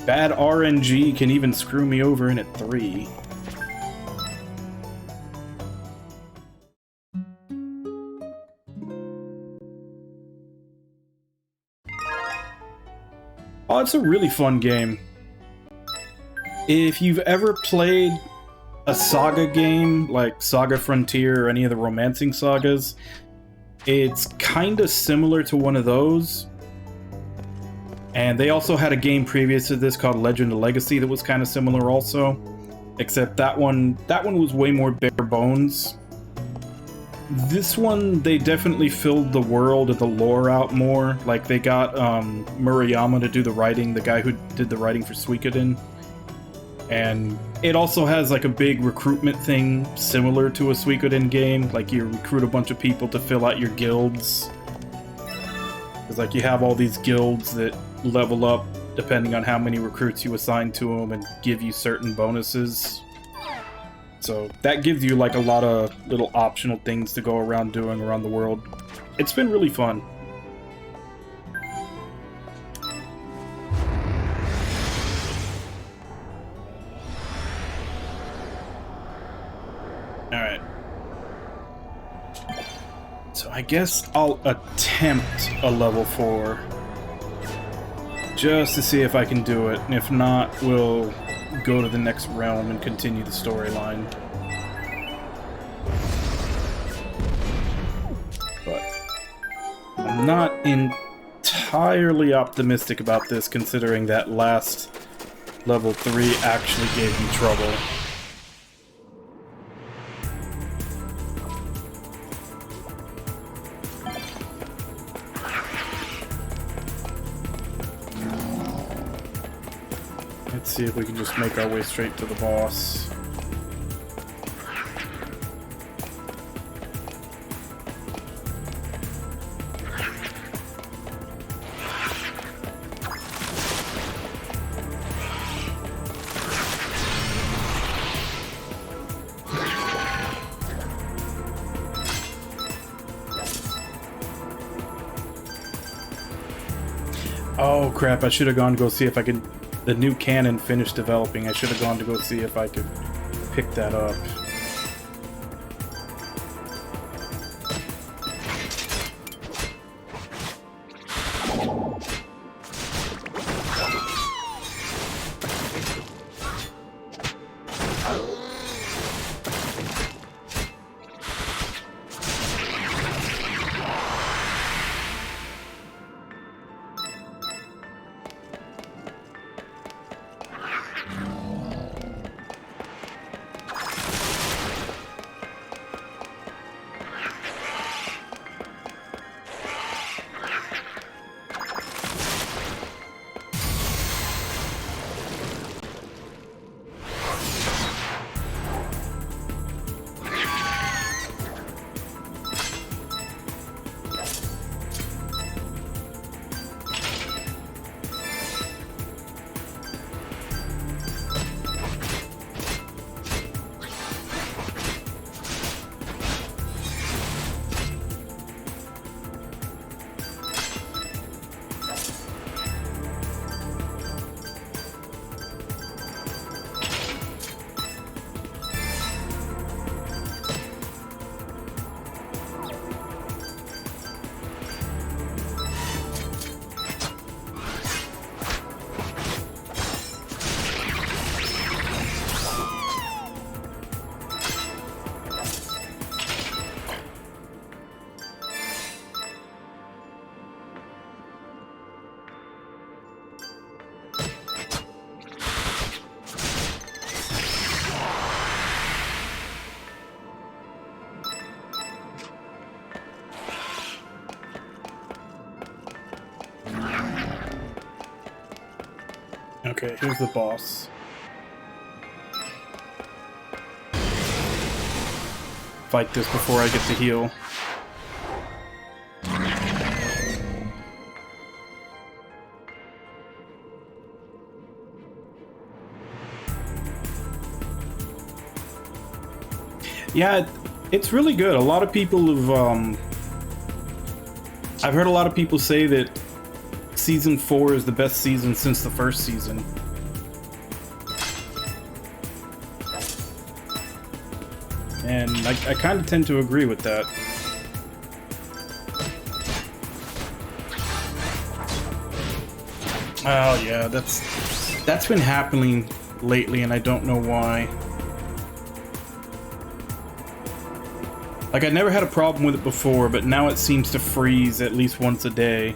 [SPEAKER 2] bad RNG can even screw me over in at 3. Oh, it's a really fun game. If you've ever played a saga game, like Saga Frontier or any of the romancing sagas, it's kinda similar to one of those. And they also had a game previous to this called Legend of Legacy that was kind of similar also. Except that one was way more bare bones. This one, they definitely filled the world and the lore out more. Like, they got Murayama to do the writing, the guy who did the writing for Suikoden. And it also has like a big recruitment thing similar to a Suikoden game. Like, you recruit a bunch of people to fill out your guilds. It's like you have all these guilds that level up depending on how many recruits you assign to them and give you certain bonuses. So that gives you like a lot of little optional things to go around doing around the world. It's been really fun. Alright. So I guess I'll attempt a level 4. Just to see if I can do it. And if not, we'll go to the next realm and continue the storyline. But I'm not entirely optimistic about this, considering that last level 3 actually gave me trouble. Let's see if we can just make our way straight to the boss. Oh crap, I should have gone to go see if I could... The new cannon finished developing. I should have gone to go see if I could pick that up. Okay, here's the boss. Fight this before I get the heal. Yeah, it's really good. A lot of people have, I've heard a lot of people say that Season 4 is the best season since the first season. And I kind of tend to agree with that. Oh yeah, that's been happening lately and I don't know why. Like, I never had a problem with it before, but now it seems to freeze at least once a day.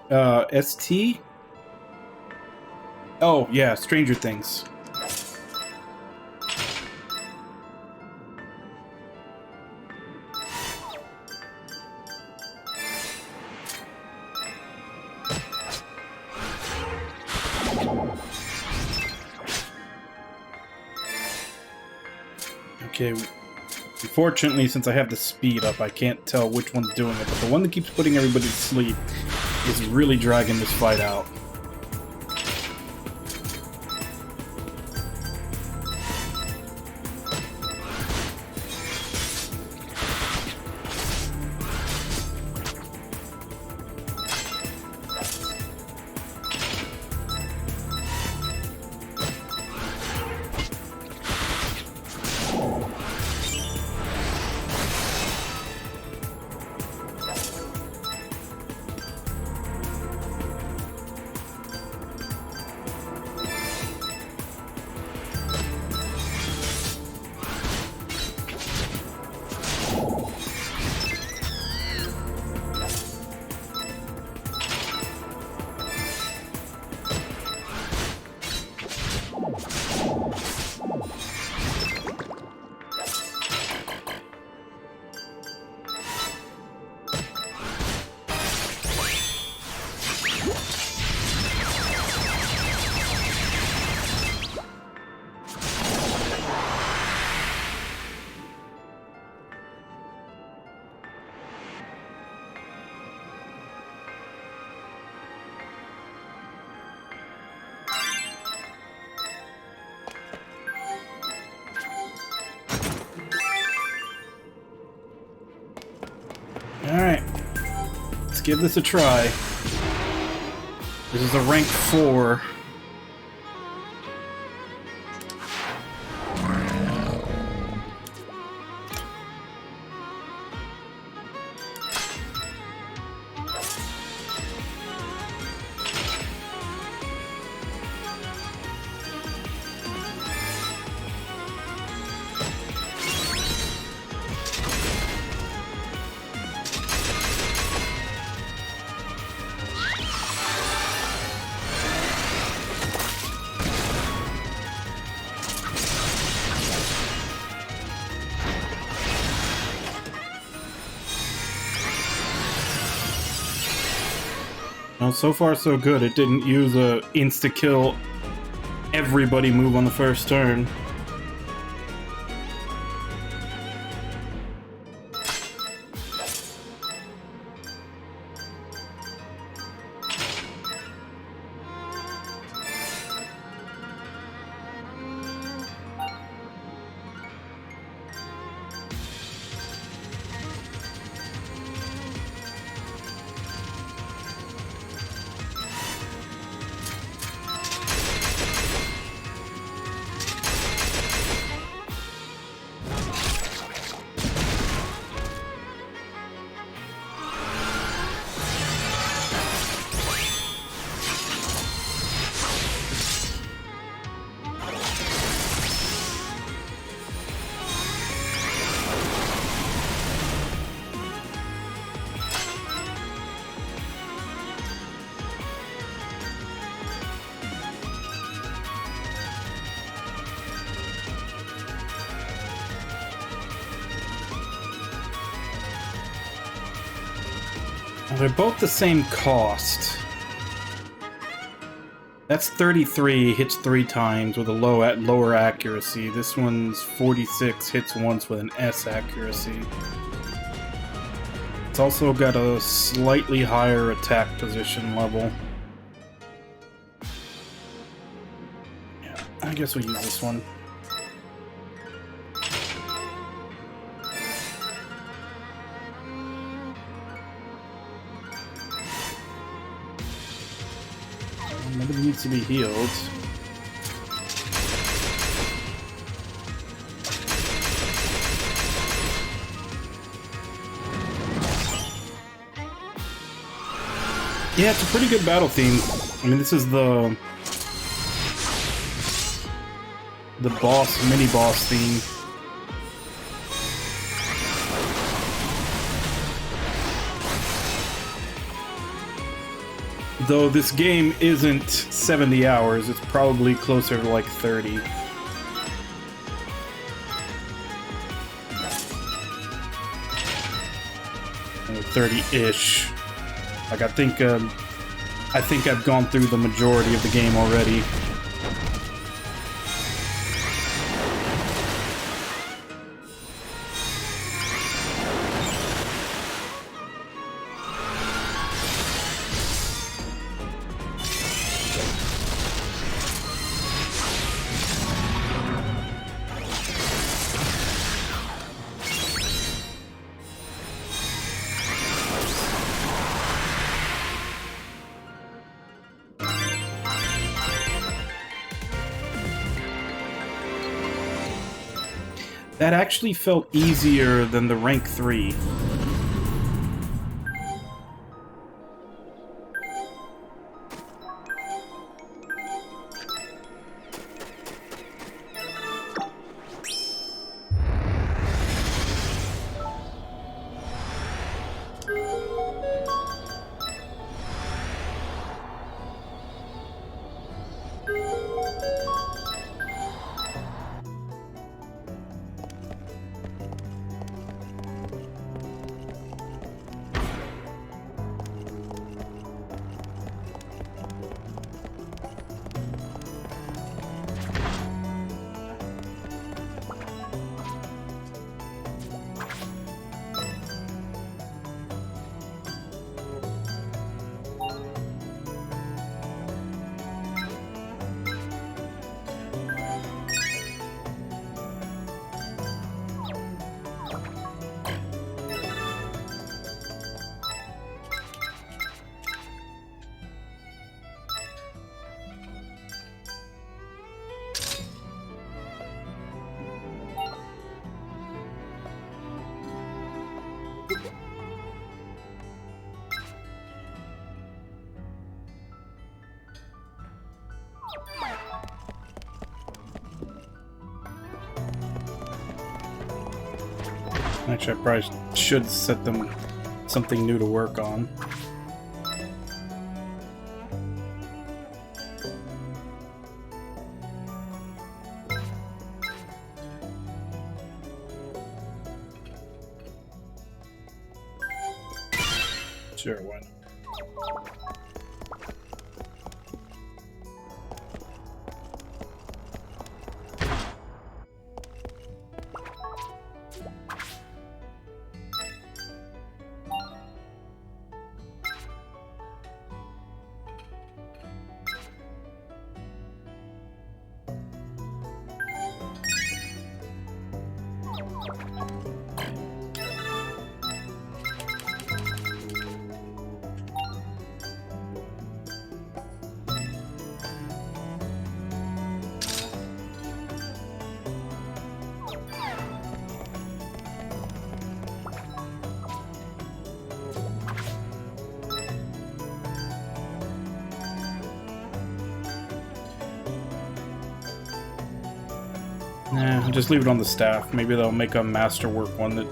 [SPEAKER 2] ST? Oh, yeah, Stranger Things. Okay, unfortunately, since I have the speed up, I can't tell which one's doing it, but the one that keeps putting everybody to sleep is really dragging this fight out. Alright, let's give this a try. This is a rank 4. Well, so far so good. It didn't use a insta-kill everybody move on the first turn. They're both the same cost. That's 33, hits 3 times with a lower accuracy. This one's 46, hits once with an S accuracy. It's also got a slightly higher attack position level. Yeah, I guess we'll use this one. Nobody needs to be healed. Yeah, it's a pretty good battle theme. I mean, this is the boss, mini-boss theme. Though this game isn't 70 hours, it's probably closer to like 30. 30-ish. Like I think I've gone through the majority of the game already. That actually felt easier than the rank 3. Actually, I probably should set them something new to work on. Sure, why not? Nah, I'll just leave it on the staff. Maybe they'll make a masterwork one that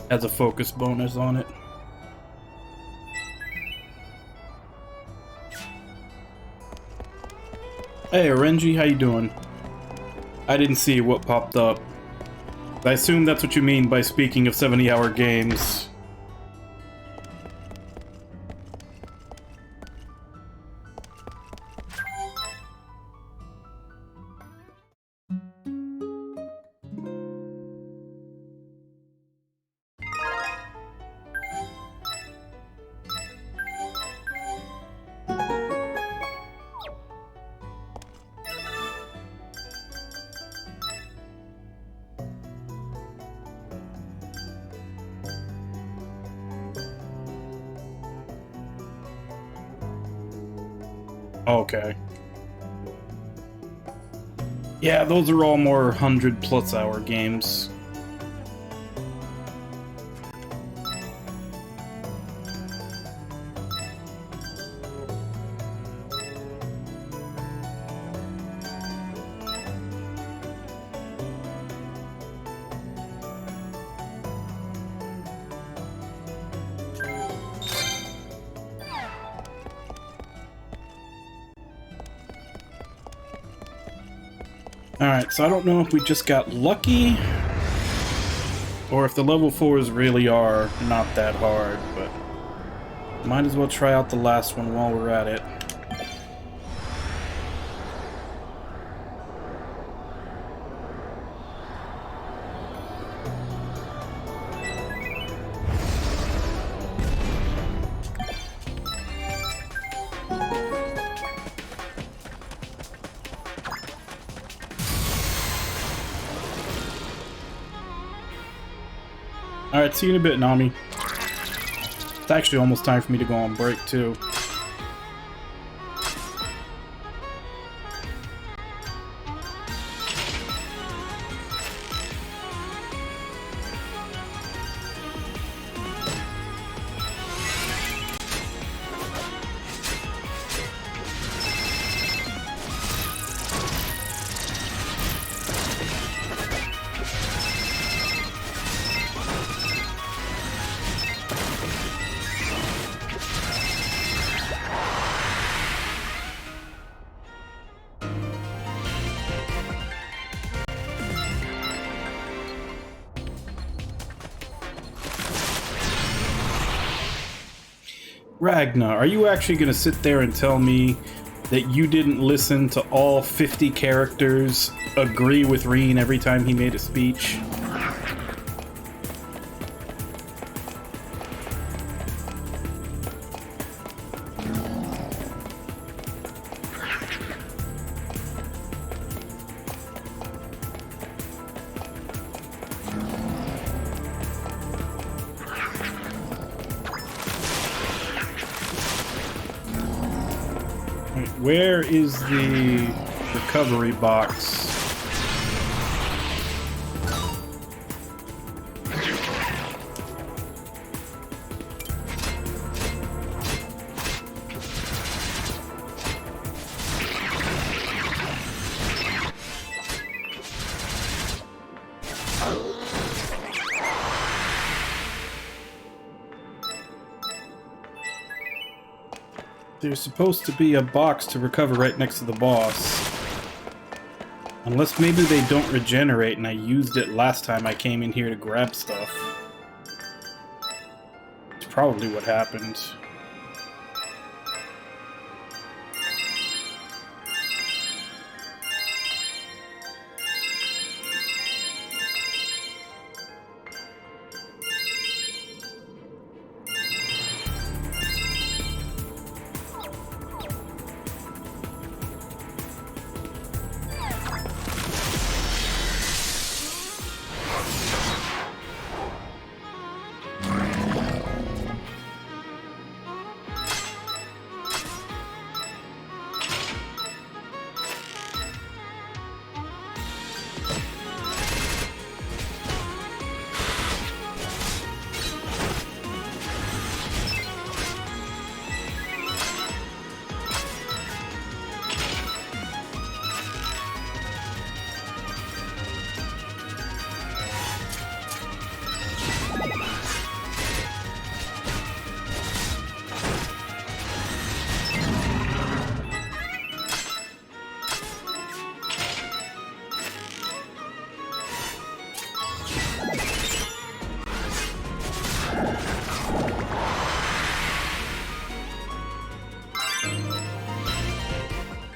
[SPEAKER 2] has a focus bonus on it. Hey, Renji, how you doing? I didn't see what popped up. I assume that's what you mean by speaking of 70-hour games. Okay. Yeah, those are all more 100+ hour games. Alright, so I don't know if we just got lucky or if the level 4s really are not that hard, but might as well try out the last one while we're at it. Alright, see you in a bit, Nami. It's actually almost time for me to go on break, too. Ragna, are you actually going to sit there and tell me that you didn't listen to all 50 characters agree with Reen every time he made a speech? Where is the recovery box? There's supposed to be a box to recover right next to the boss. Unless maybe they don't regenerate and I used it last time I came in here to grab stuff. It's probably what happened.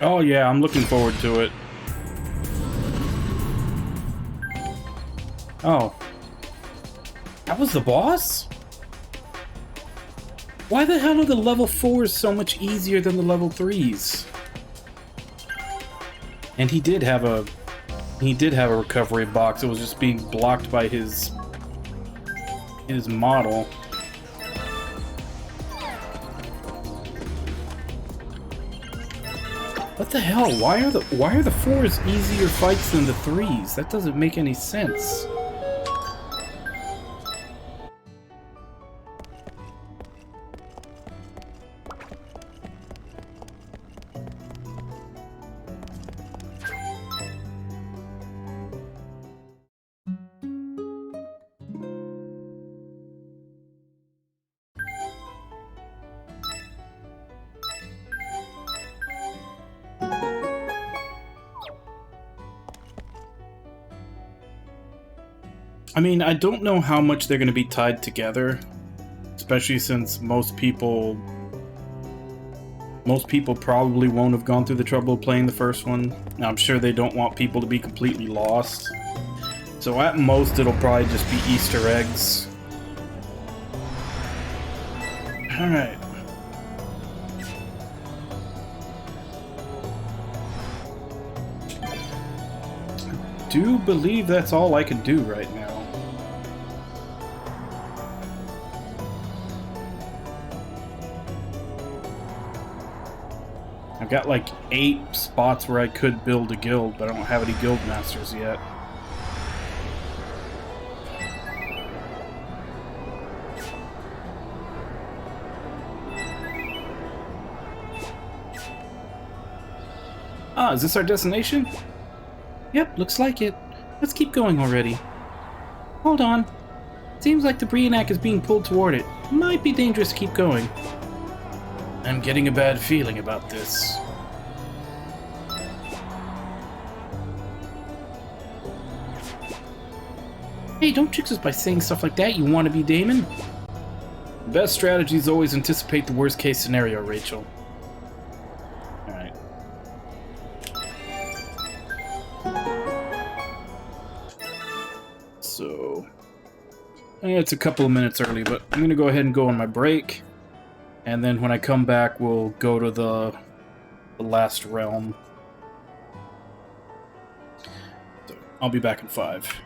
[SPEAKER 2] Oh yeah, I'm looking forward to it. Oh. That was the boss? Why the hell are the level 4s so much easier than the level 3s? And he did have a recovery box. It was just being blocked by his model. What the hell? Why are the 4s easier fights than the 3s? That doesn't make any sense. I mean, I don't know how much they're going to be tied together, especially since most people probably won't have gone through the trouble of playing the first one. Now, I'm sure they don't want people to be completely lost. So at most, it'll probably just be Easter eggs. Alright. I do believe that's all I can do right now. I've got like 8 spots where I could build a guild, but I don't have any guild masters yet. Ah, is this our destination? Yep, looks like it. Let's keep going already. Hold on. Seems like the Brionac is being pulled toward it. Might be dangerous to keep going. I'm getting a bad feeling about this. Hey, don't trick us by saying stuff like that, you wannabe Damon. The best strategy is always anticipate the worst case scenario, Rachel. Alright. So... it's a couple of minutes early, but I'm gonna go ahead and go on my break. And then when I come back, we'll go to the last realm. So I'll be back in 5.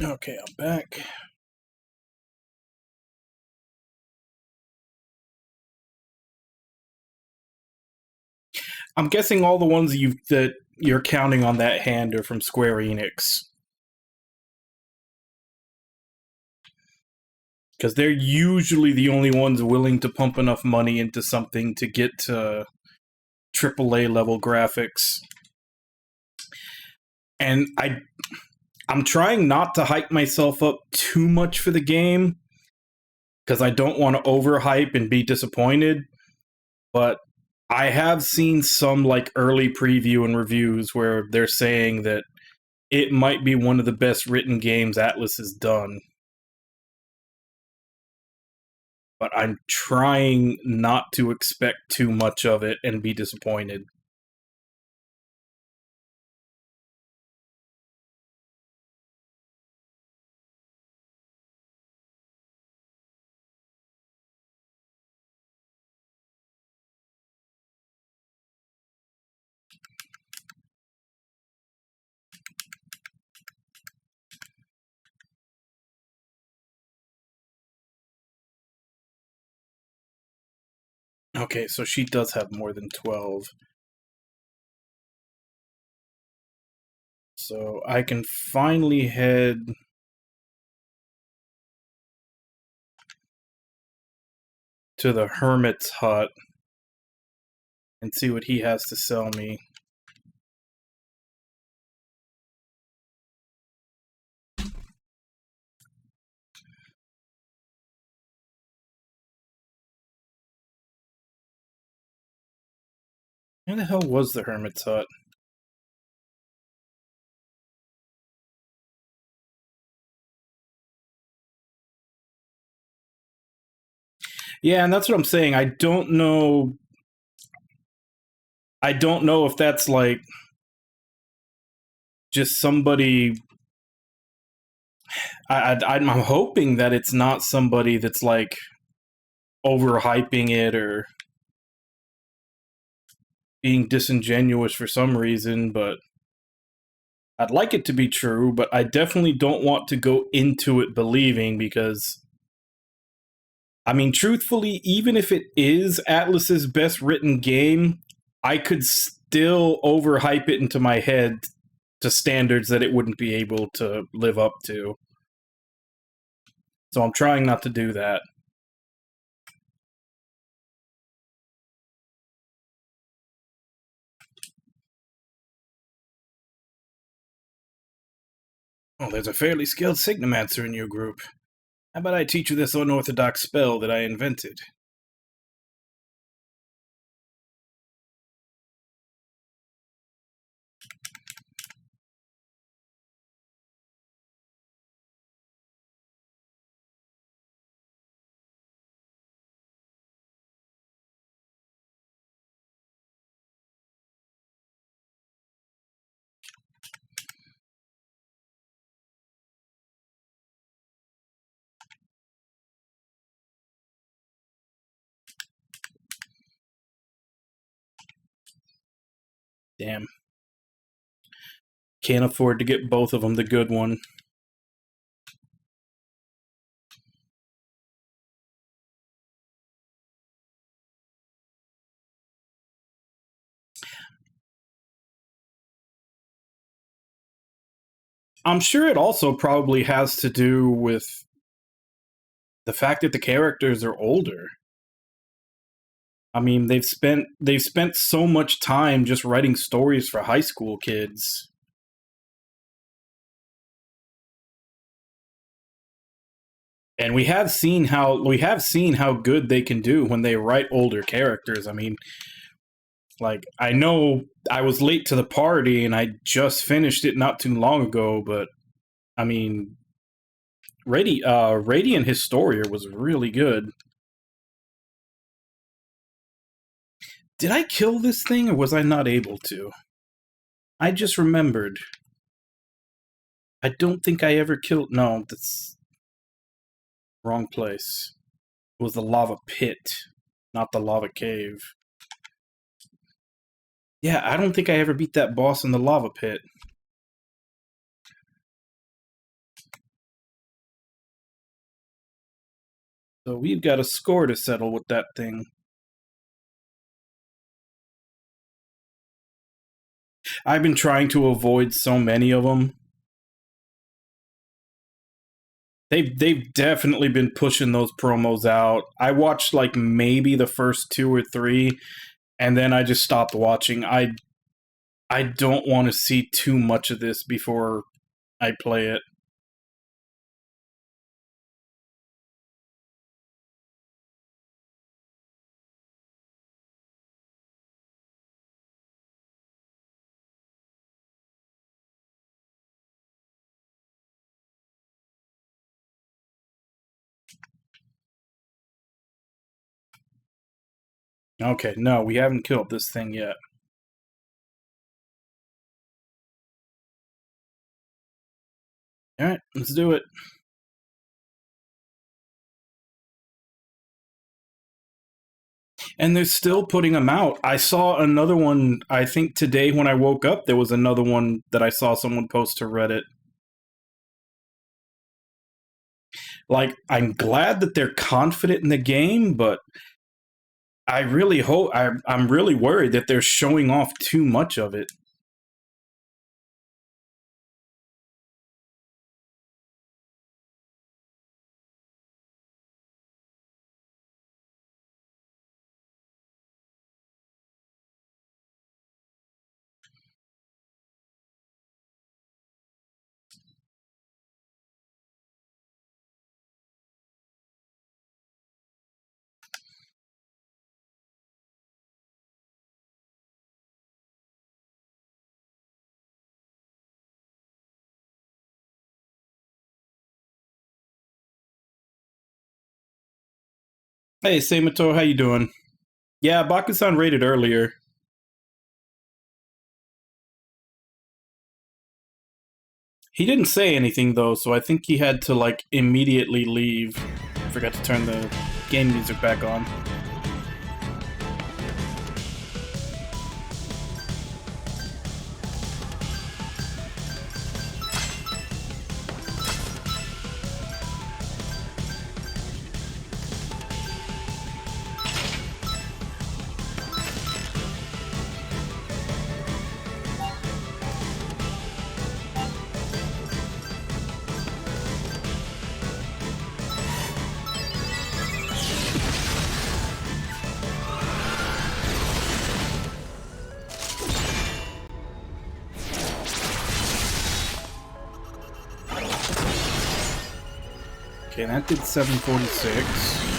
[SPEAKER 2] Okay, I'm back. I'm guessing all the ones that you're counting on that hand are from Square Enix. Because they're usually the only ones willing to pump enough money into something to get to AAA level graphics. And I'm trying not to hype myself up too much for the game, because I don't want to overhype and be disappointed. But I have seen some like early preview and reviews where they're saying that it might be one of the best written games Atlas has done. But I'm trying not to expect too much of it and be disappointed. Okay, so she does have more than 12. So I can finally head to the Hermit's hut and see what he has to sell me. Where the hell was the Hermit's hut? Yeah, and that's what I'm saying. I don't know if that's like just somebody. I'm hoping that it's not somebody that's like overhyping it or being disingenuous for some reason, but I'd like it to be true, but I definitely don't want to go into it believing, because I mean, truthfully, even if it is Atlas's best written game, I could still overhype it into my head to standards that it wouldn't be able to live up to. So I'm trying not to do that. Oh, there's a fairly skilled Signomancer in your group. How about I teach you this unorthodox spell that I invented? Damn. Can't afford to get both of them the good one. I'm sure it also probably has to do with the fact that the characters are older. I mean, they've spent so much time just writing stories for high school kids. And we have seen how good they can do when they write older characters. I mean, like, I know I was late to the party and I just finished it not too long ago, but I mean, Radiant Historia was really good. Did I kill this thing, or was I not able to? I just remembered. I don't think I ever killed... No, that's... wrong place. It was the lava pit, not the lava cave. Yeah, I don't think I ever beat that boss in the lava pit. So we've got a score to settle with that thing. I've been trying to avoid so many of them. They've definitely been pushing those promos out. I watched like maybe the first 2 or 3, and then I just stopped watching. I don't want to see too much of this before I play it. Okay, no, we haven't killed this thing yet. Alright, let's do it. And they're still putting them out. I saw another one, I think today when I woke up, there was another one that I saw someone post to Reddit. Like, I'm glad that they're confident in the game, but I really hope, I'm really worried that they're showing off too much of it. Hey, Samato, how you doing? Yeah, Bakusan rated earlier. He didn't say anything, though, so I think he had to, like, immediately leave. I forgot to turn the game music back on. Okay, that did 746.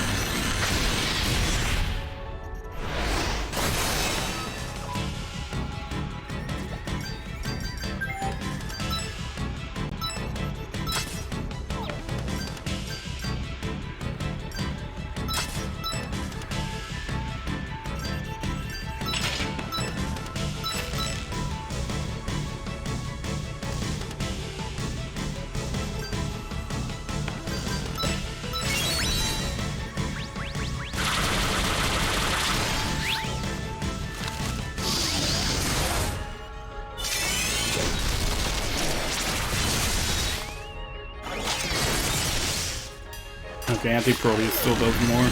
[SPEAKER 2] Okay, Anti-Proteus still does more.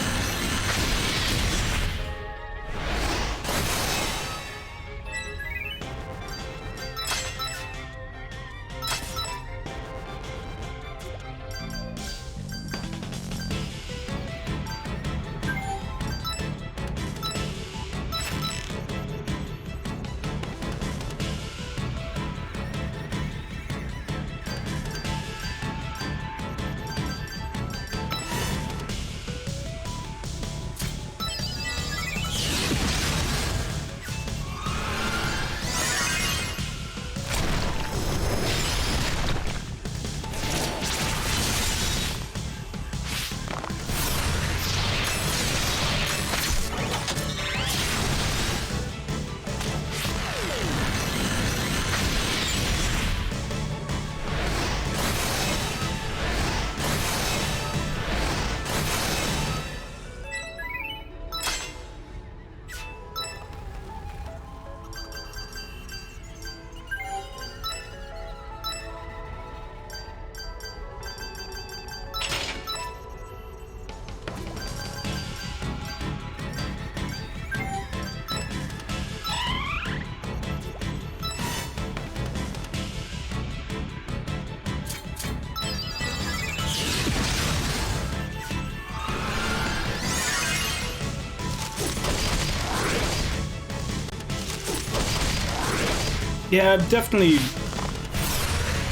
[SPEAKER 2] Yeah, I've definitely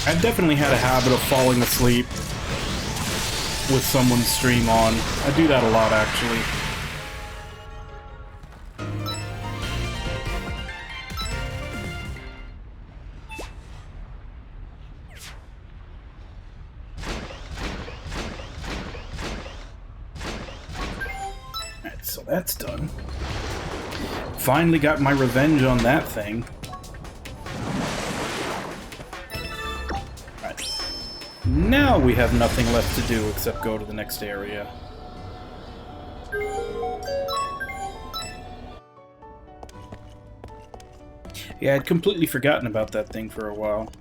[SPEAKER 2] had a habit of falling asleep with someone's stream on. I do that a lot, actually. Alright, so that's done. Finally got my revenge on that thing. Now we have nothing left to do except go to the next area. Yeah, I'd completely forgotten about that thing for a while.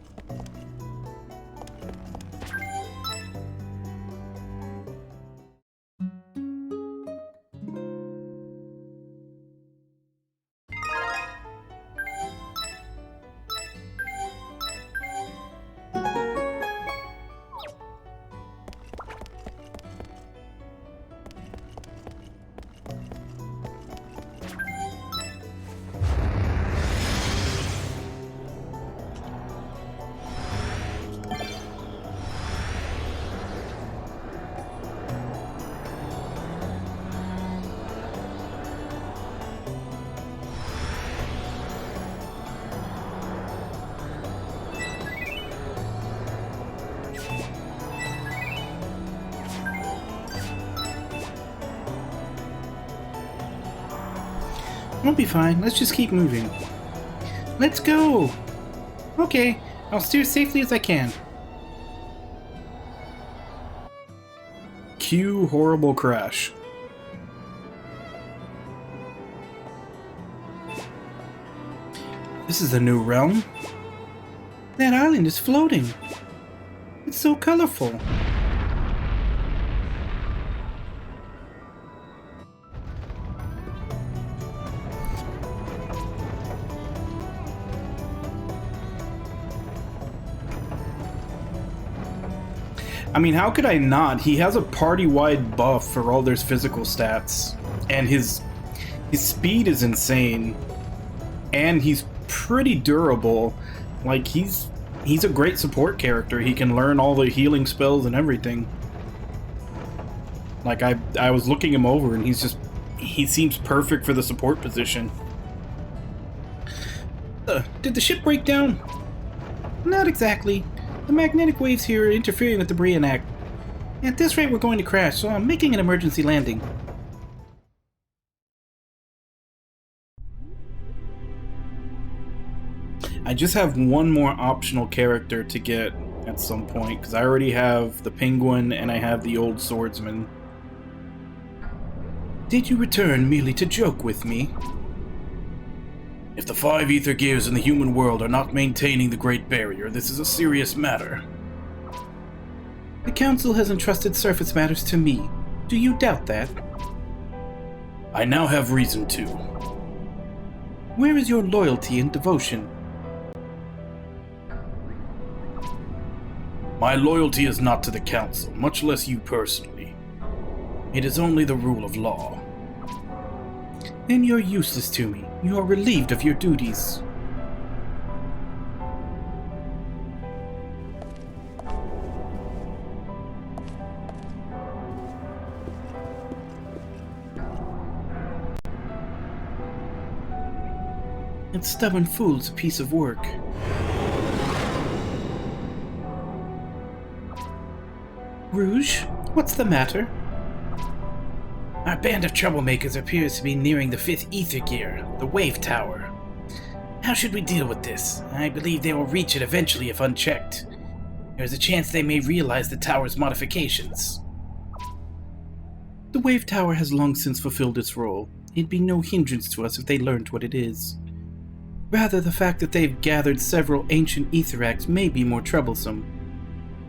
[SPEAKER 2] We'll be fine. Let's just keep moving. Let's go! Okay, I'll steer as safely as I can. Cue horrible crash. This is a new realm. That island is floating. It's so colorful. I mean, how could I not? He has a party-wide buff for all their physical stats. And his speed is insane. And he's pretty durable. Like, he's a great support character. He can learn all the healing spells and everything. Like, I was looking him over and he seems perfect for the support position. Did the ship break down? Not exactly. The magnetic waves here are interfering with the Brianac. At this rate, we're going to crash, so I'm making an emergency landing. I just have one more optional character to get at some point, because I already have the Penguin and I have the Old Swordsman. Did you return merely to joke with me? If the 5 ether gears in the human world are not maintaining the Great Barrier, this is a serious matter. The Council has entrusted surface matters to me. Do you doubt that? I now have reason to. Where is your loyalty and devotion? My loyalty is not to the Council, much less you personally. It is only the rule of law. Then you're useless to me. You are relieved of your duties. That stubborn fool's a piece of work. Rouge, what's the matter? Our band of troublemakers appears to be nearing the 5th ether gear, the Wave Tower. How should we deal with this? I believe they will reach it eventually if unchecked. There is a chance they may realize the tower's modifications. The Wave Tower has long since fulfilled its role. It'd be no hindrance to us if they learned what it is. Rather, the fact that they've gathered several ancient Etheracs may be more troublesome.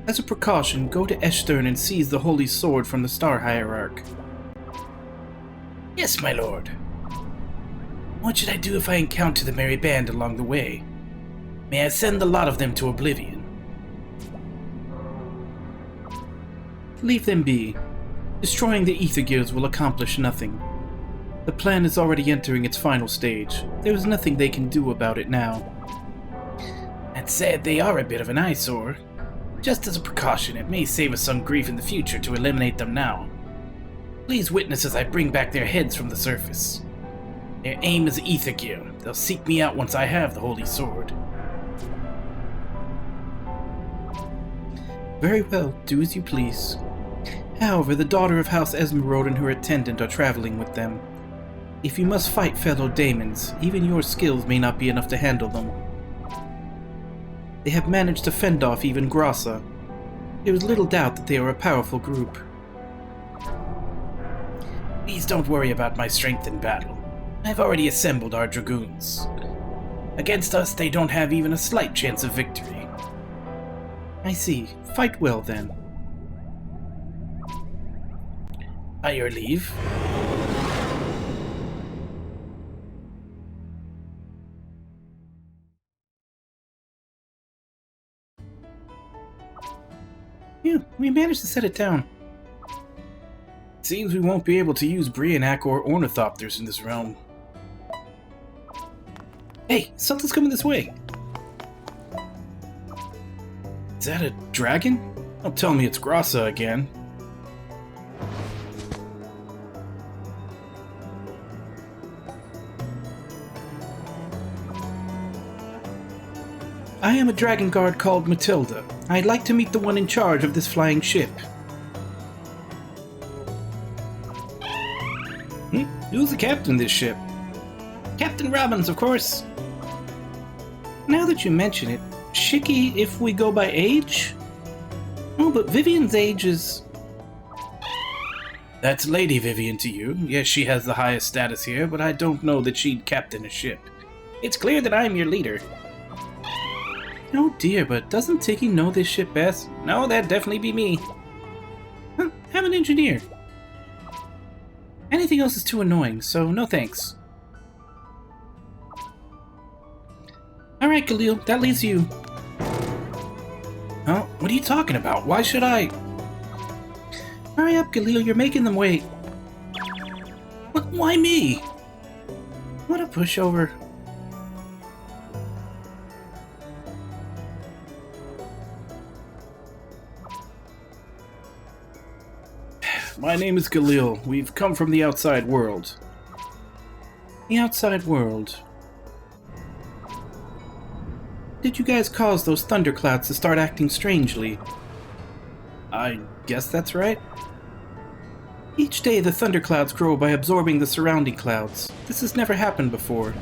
[SPEAKER 2] As a precaution, go to Eshtern and seize the Holy Sword from the Star Hierarch. Yes, my lord. What should I do if I encounter the merry band along the way? May I send the lot of them to oblivion? Leave them be. Destroying the ether gears will accomplish nothing. The plan is already entering its final stage. There is nothing they can do about it now. That said, they are a bit of an eyesore. Just as a precaution, it may save us some grief in the future to eliminate them now. Please witness as I bring back their heads from the surface. Their aim is ether gear. They'll seek me out once I have the holy sword. Very well, do as you please. However, the daughter of House Esmeralda and her attendant are traveling with them. If you must fight fellow daemons, even your skills may not be enough to handle them. They have managed to fend off even Grassa. There is little doubt that they are a powerful group. Please don't worry about my strength in battle. I've already assembled our dragoons. Against us, they don't have even a slight chance of victory. I see. Fight well, then. By your leave. Yeah, we managed to set it down. Seems we won't be able to use Brionac or Ornithopters in this realm. Hey, something's coming this way! Is that a dragon? Don't tell me it's Grassa again. I am a dragon guard called Matilda. I'd like to meet the one in charge of this flying ship. Who's the captain of this ship? Captain Robbins, of course. Now that you mention it, Shiki if we go by age? Oh, but Vivian's age is... That's Lady Vivian to you. Yes, she has the highest status here, but I don't know that she'd captain a ship. It's clear that I'm your leader. Oh dear, but doesn't Tiki know this ship best? No, that'd definitely be me. Huh, I'm an engineer. Anything else is too annoying, so no thanks. Alright, Khalil, that leaves you. Oh, what are you talking about? Why should I? Hurry up, Khalil, you're making them wait. What? Why me? What a pushover. My name is Khalil. We've come from the outside world. The outside world. Did you guys cause those thunderclouds to start acting strangely? I guess that's right. Each day the thunderclouds grow by absorbing the surrounding clouds. This has never happened before.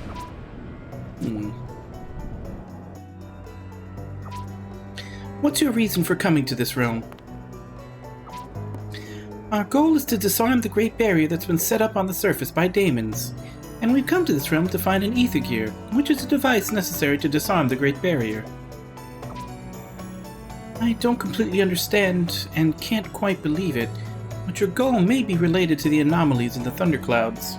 [SPEAKER 2] What's your reason for coming to this realm? Our goal is to disarm the Great Barrier that's been set up on the surface by daemons, and we've come to this realm to find an ether gear, which is a device necessary to disarm the Great Barrier. I don't completely understand and can't quite believe it, but your goal may be related to the anomalies in the thunderclouds.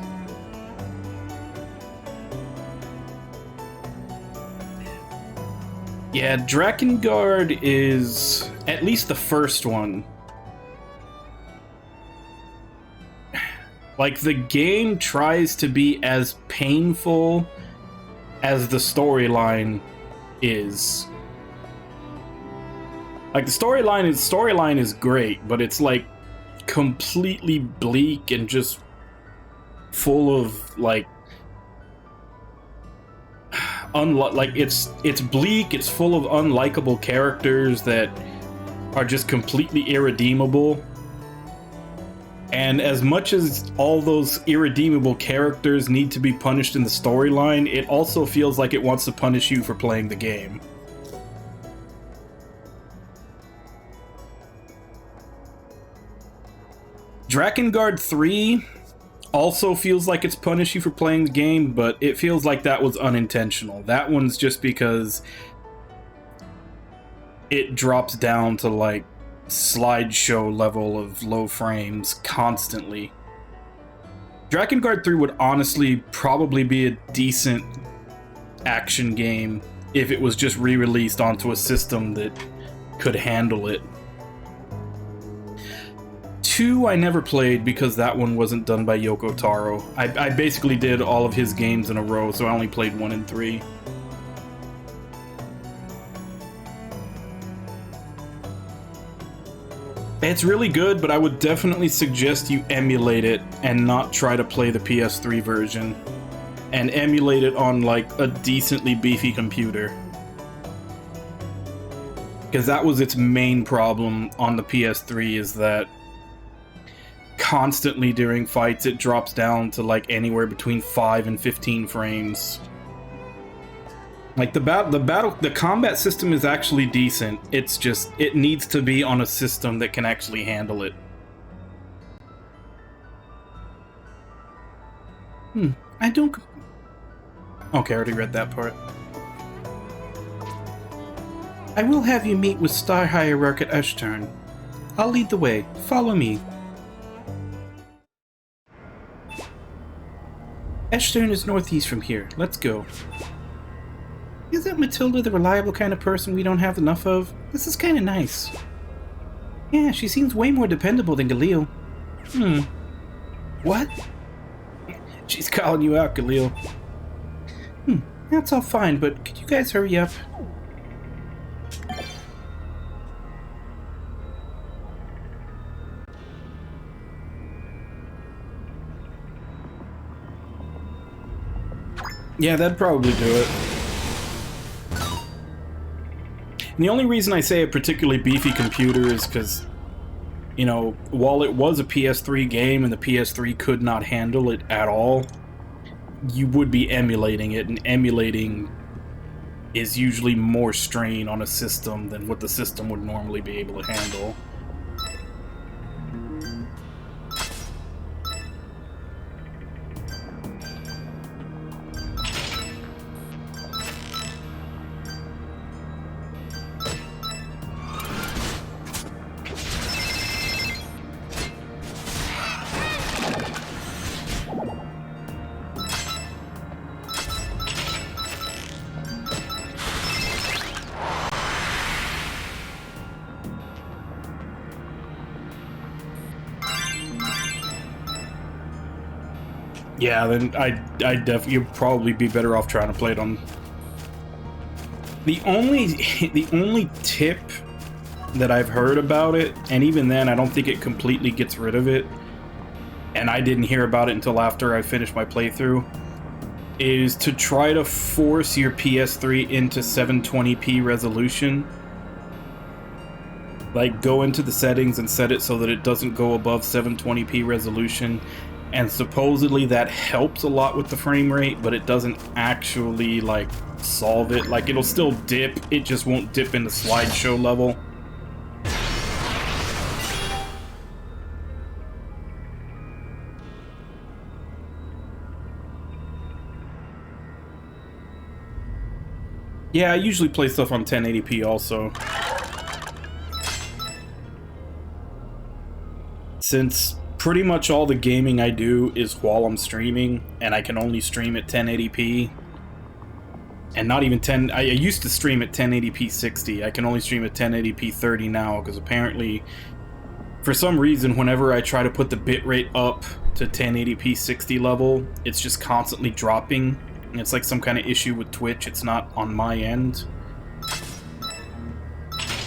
[SPEAKER 2] Yeah, Drakengard is at least the first one. Like, the game tries to be as painful as the storyline is. Like, the storyline is great, but it's like completely bleak and just full of like it's bleak, it's full of unlikable characters that are just completely irredeemable. And as much as all those irredeemable characters need to be punished in the storyline, it also feels like it wants to punish you for playing the game. Drakengard 3 also feels like it's punished you for playing the game, but it feels like that was unintentional. That one's just because it drops down to like slideshow level of low frames constantly. Drakengard 3 would honestly probably be a decent action game if it was just re-released onto a system that could handle it. 2 I never played because that one wasn't done by Yoko Taro. I basically did all of his games in a row, so I only played 1 and 3. It's really good, but I would definitely suggest you emulate it and not try to play the PS3 version. And emulate it on, like, a decently beefy computer. Because that was its main problem on the PS3, is that constantly during fights it drops down to, like, anywhere between 5 and 15 frames. Like, the combat system is actually decent. It's just, it needs to be on a system that can actually handle it. I don't... Okay, I already read that part. I will have you meet with Star Hierarch at Ashturn. I'll lead the way. Follow me. Ashturn is northeast from here. Let's go. Isn't Matilda the reliable kind of person we don't have enough of? This is kind of nice. Yeah, she seems way more dependable than Galil. What? She's calling you out, Galil. That's all fine, but could you guys hurry up? Yeah, that'd probably do it. And the only reason I say a particularly beefy computer is because, you know, while it was a PS3 game and the PS3 could not handle it at all, you would be emulating it, and emulating is usually more strain on a system than what the system would normally be able to handle. Yeah, then I definitely, you'd probably be better off trying to play it on. The only tip that I've heard about it, and even then I don't think it completely gets rid of it, and I didn't hear about it until after I finished my playthrough, is to try to force your PS3 into 720p resolution. Like, go into the settings and set it so that it doesn't go above 720p resolution. And supposedly that helps a lot with the frame rate, but it doesn't actually, like, solve it. Like, it'll still dip, it just won't dip into slideshow level. Yeah, I usually play stuff on 1080p also. Since pretty much all the gaming I do is while I'm streaming, and I can only stream at 1080p. And not even 10... I used to stream at 1080p 60. I can only stream at 1080p 30 now, because apparently, for some reason, whenever I try to put the bitrate up to 1080p 60 level, it's just constantly dropping. And it's like some kind of issue with Twitch. It's not on my end.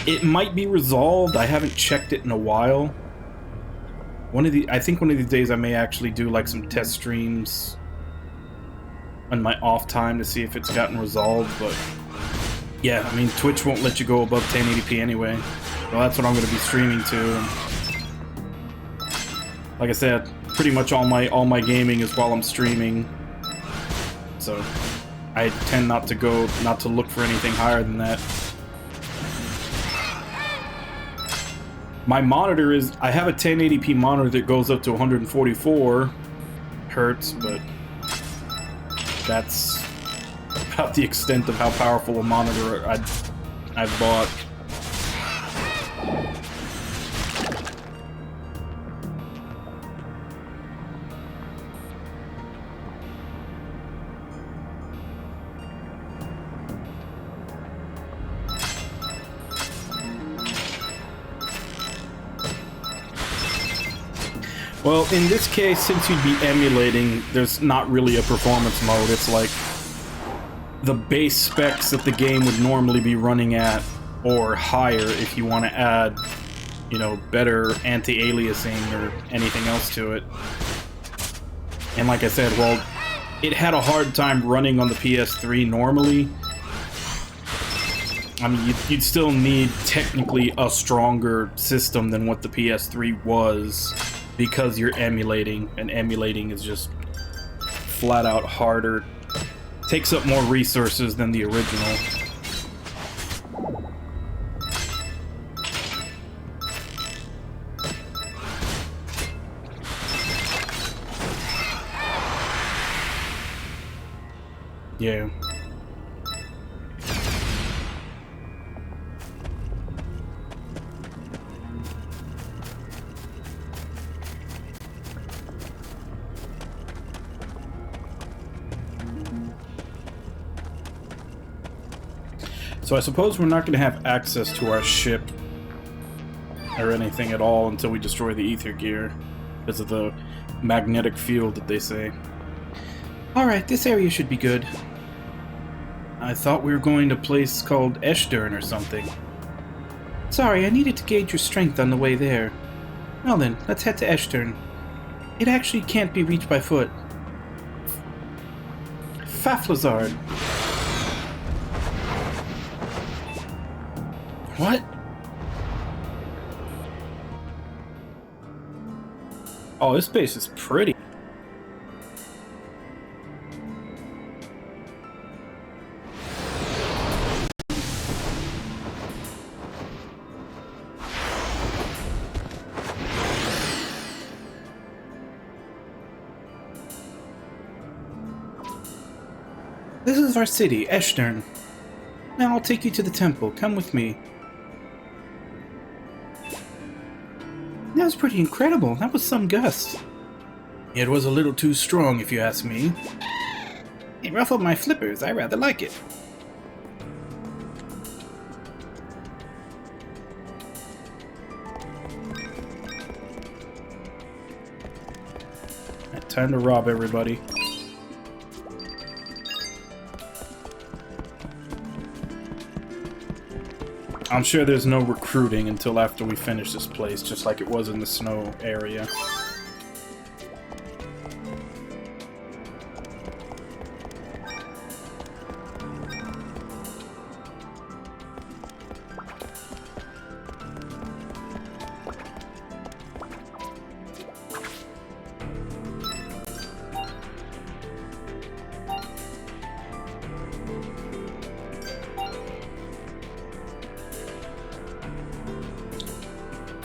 [SPEAKER 2] It might be resolved. I haven't checked it in a while. I think one of these days I may actually do like some test streams on my off time to see if it's gotten resolved, but yeah, I mean, Twitch won't let you go above 1080p anyway. Well, that's what I'm going to be streaming to. And like I said, pretty much all my gaming is while I'm streaming, so I tend not to look for anything higher than that. My monitor is... I have a 1080p monitor that goes up to 144 hertz, but that's about the extent of how powerful a monitor I've bought. Well, in this case, since you'd be emulating, there's not really a performance mode. It's like the base specs that the game would normally be running at, or higher if you want to add you know, better anti-aliasing or anything else to it. And like I said, well, it had a hard time running on the PS3 normally. I mean, you'd still need technically a stronger system than what the PS3 was because you're emulating, and emulating is just flat out harder. Takes up more resources than the original. Yeah. So I suppose we're not going to have access to our ship or anything at all until we destroy the ether gear because of the magnetic field that they say. Alright, this area should be good. I thought we were going to a place called Eshdurn or something. Sorry, I needed to gauge your strength on the way there. Well then, let's head to Eshdurn. It actually can't be reached by foot. Faflazard. What? Oh, this base is pretty. This is our city, Eshdurn. Now I'll take you to the temple. Come with me. That was pretty incredible. That was some gust. It was a little too strong, if you ask me. It ruffled my flippers. I rather like it. Right, time to rob everybody. I'm sure there's no recruiting until after we finish this place, just like it was in the snow area.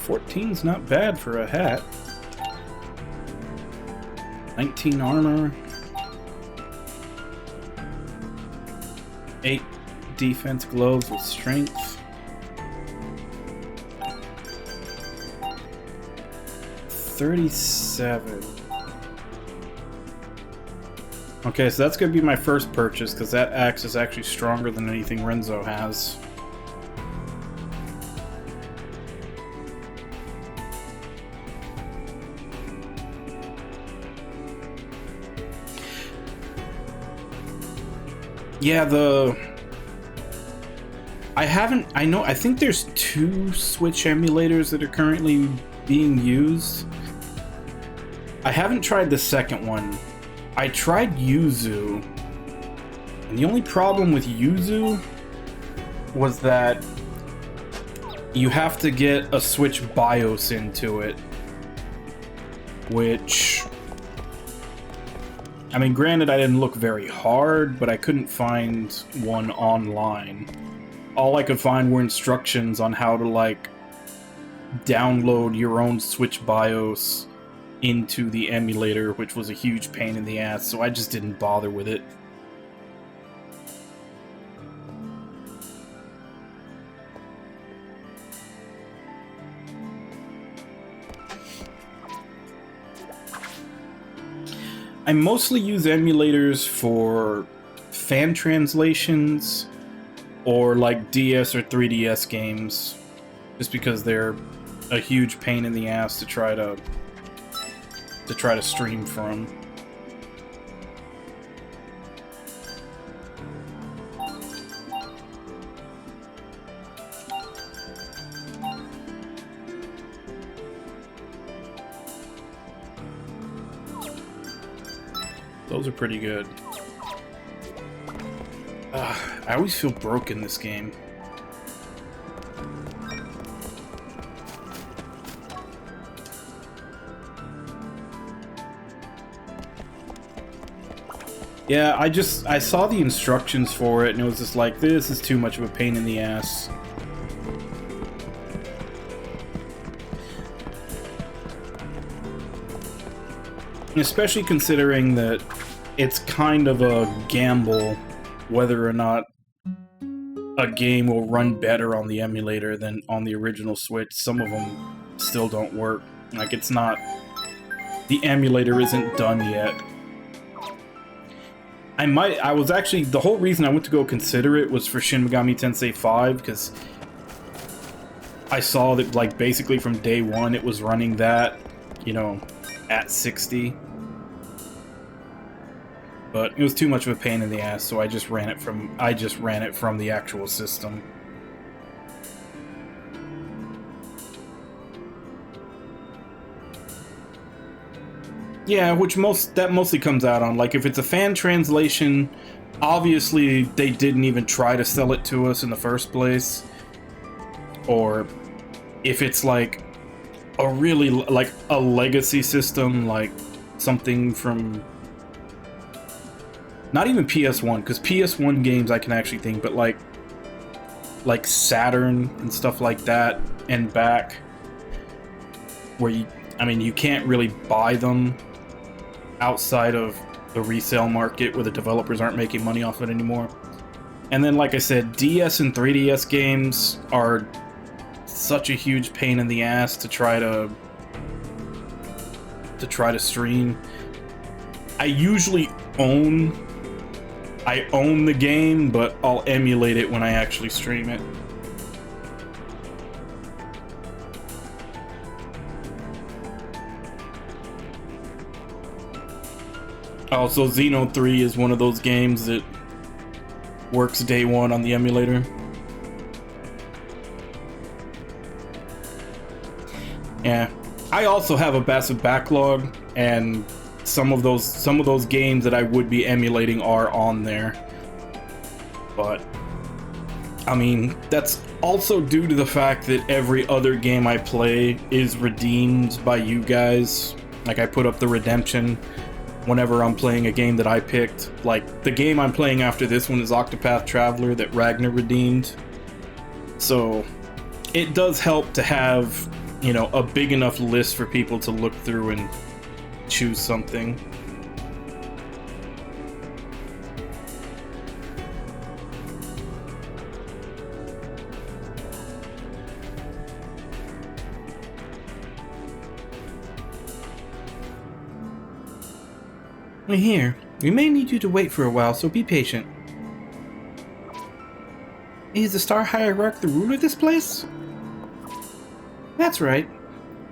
[SPEAKER 2] $14's not bad for a hat. 19 armor. 8 defense gloves with strength. 37. Okay, so that's gonna be my first purchase because that axe is actually stronger than anything Renzo has. Yeah, I think there's 2 Switch emulators that are currently being used. I haven't tried the second one. I tried Yuzu, and the only problem with Yuzu was that you have to get a Switch BIOS into it, which... I mean, granted, I didn't look very hard, but I couldn't find one online. All I could find were instructions on how to, like, download your own Switch BIOS into the emulator, which was a huge pain in the ass, so I just didn't bother with it. I mostly use emulators for fan translations or like DS or 3DS games, just because they're a huge pain in the ass to try to stream from. Those are pretty good. I always feel broke in this game. Yeah, I saw the instructions for it and it was just like, this is too much of a pain in the ass. Especially considering that it's kind of a gamble whether or not a game will run better on the emulator than on the original Switch. Some of them still don't work. Like, it's not... The emulator isn't done yet. I was actually... The whole reason I went to go consider it was for Shin Megami Tensei 5, because I saw that, like, basically from day one it was running that, you know, at 60. But it was too much of a pain in the ass, so I just ran it from the actual system. Yeah, that mostly comes out on, like, if it's a fan translation, obviously they didn't even try to sell it to us in the first place. Or if it's like a really, like, a legacy system, like something from... Not even PS1, because PS1 games I can actually think, but like Saturn and stuff like that, and back, where you can't really buy them outside of the resale market where the developers aren't making money off it anymore. And then, like I said, DS and 3DS games are such a huge pain in the ass to try to stream. I usually own the game, but I'll emulate it when I actually stream it. Also, Xeno 3 is one of those games that works day one on the emulator. Yeah, I also have a massive backlog, and some of those games that I would be emulating are on there. But I mean, that's also due to the fact that every other game I play is redeemed by you guys. Like, I put up the redemption whenever I'm playing a game that I picked. Like, the game I'm playing after this one is Octopath Traveler that Ragnar redeemed. So it does help to have, you know, a big enough list for people to look through and choose something. We're here. We may need you to wait for a while, so be patient. Is the Star Hierarch the ruler of this place? That's right.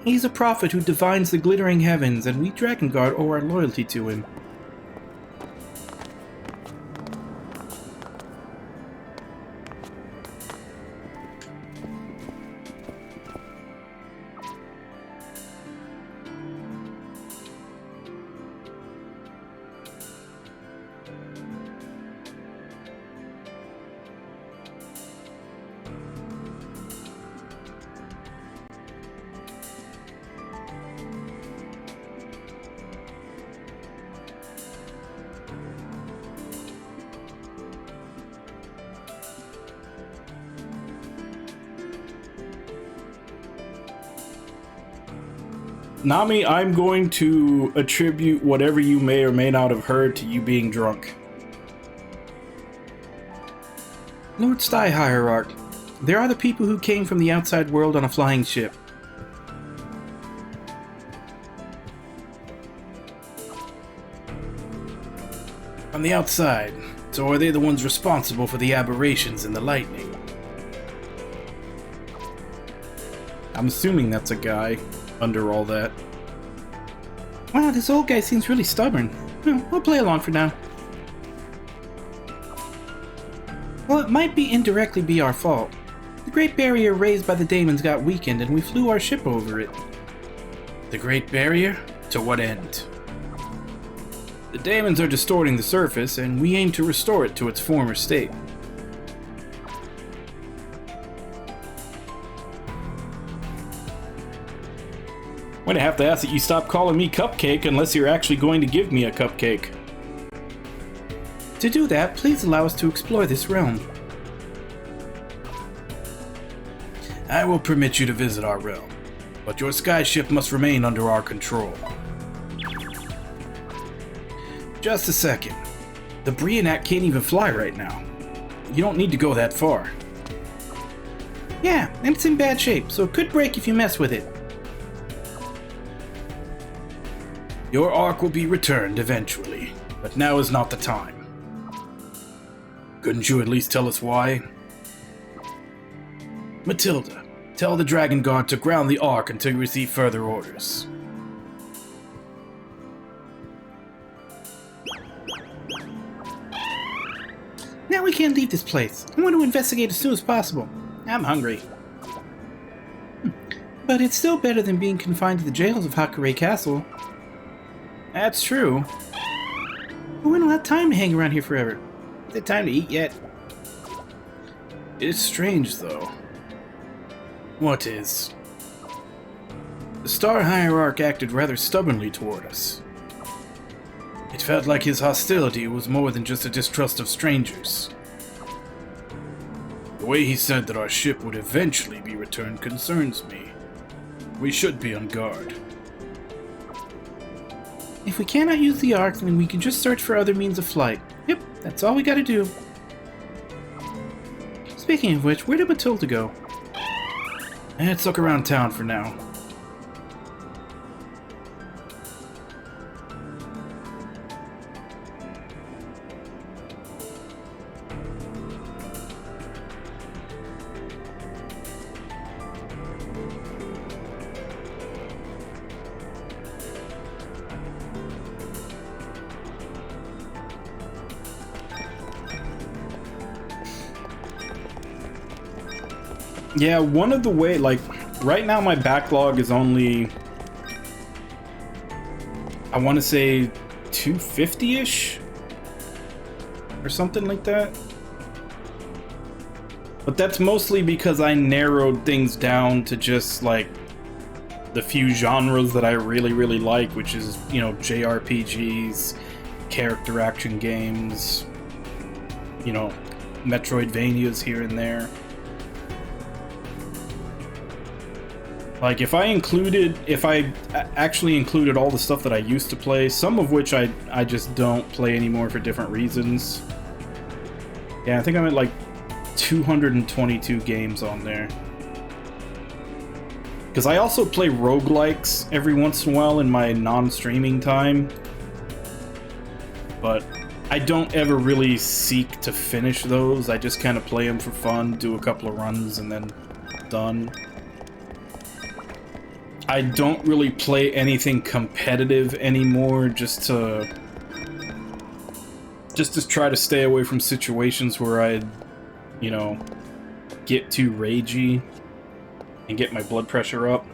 [SPEAKER 2] He's a prophet who divines the glittering heavens, and we Dragon Guard owe our loyalty to him. Nami, I'm going to attribute whatever you may or may not have heard to you being drunk. Lord Sty Hierarch, there are the people who came from the outside world on a flying ship. On the outside, so are they the ones responsible for the aberrations and the lightning? I'm assuming that's a guy. Under all that. Wow, this old guy seems really stubborn. We'll play along for now. Well, it might be indirectly be our fault. The Great Barrier raised by the Daemons got weakened and we flew our ship over it. The Great Barrier? To what end? The daemons are distorting the surface, and we aim to restore it to its former state. I'm gonna have to ask that you stop calling me Cupcake unless you're actually going to give me a cupcake. To do that, please allow us to explore this realm. I will permit you to visit our realm, but your skyship must remain under our control. Just a second. The Brionac can't even fly right now. You don't need to go that far. Yeah, and it's in bad shape, so it could break if you mess with it. Your ark will be returned eventually, but now is not the time. Couldn't you at least tell us why? Matilda, tell the Dragon Guard to ground the ark until you receive further orders. Now we can't leave this place. I want to investigate as soon as possible. I'm hungry. But it's still better than being confined to the jails of Hakurei Castle. That's true. But we don't have time to hang around here forever. Is it time to eat yet? It's strange, though. What is? The Star Hierarch acted rather stubbornly toward us. It felt like his hostility was more than just a distrust of strangers. The way he said that our ship would eventually be returned concerns me. We should be on guard. If we cannot use the Ark, then we can just search for other means of flight. Yep, that's all we gotta do. Speaking of which, where did Matilda go? Let's look around town for now. Yeah, one of the way, like, right now my backlog is only, I want to say 250-ish? Or something like that. But that's mostly because I narrowed things down to just, like, the few genres that I really like, which is, you know, JRPGs, character action games, you know, Metroidvanias here and there. Like, if I actually included all the stuff that I used to play, some of which I just don't play anymore for different reasons. Yeah, I think I'm at like 222 games on there. Because I also play roguelikes every once in a while in my non-streaming time. But I don't ever really seek to finish those. I just kind of play them for fun, do a couple of runs, and then done. I don't really play anything competitive anymore, just to try to stay away from situations where I'd, you know, get too ragey and get my blood pressure up.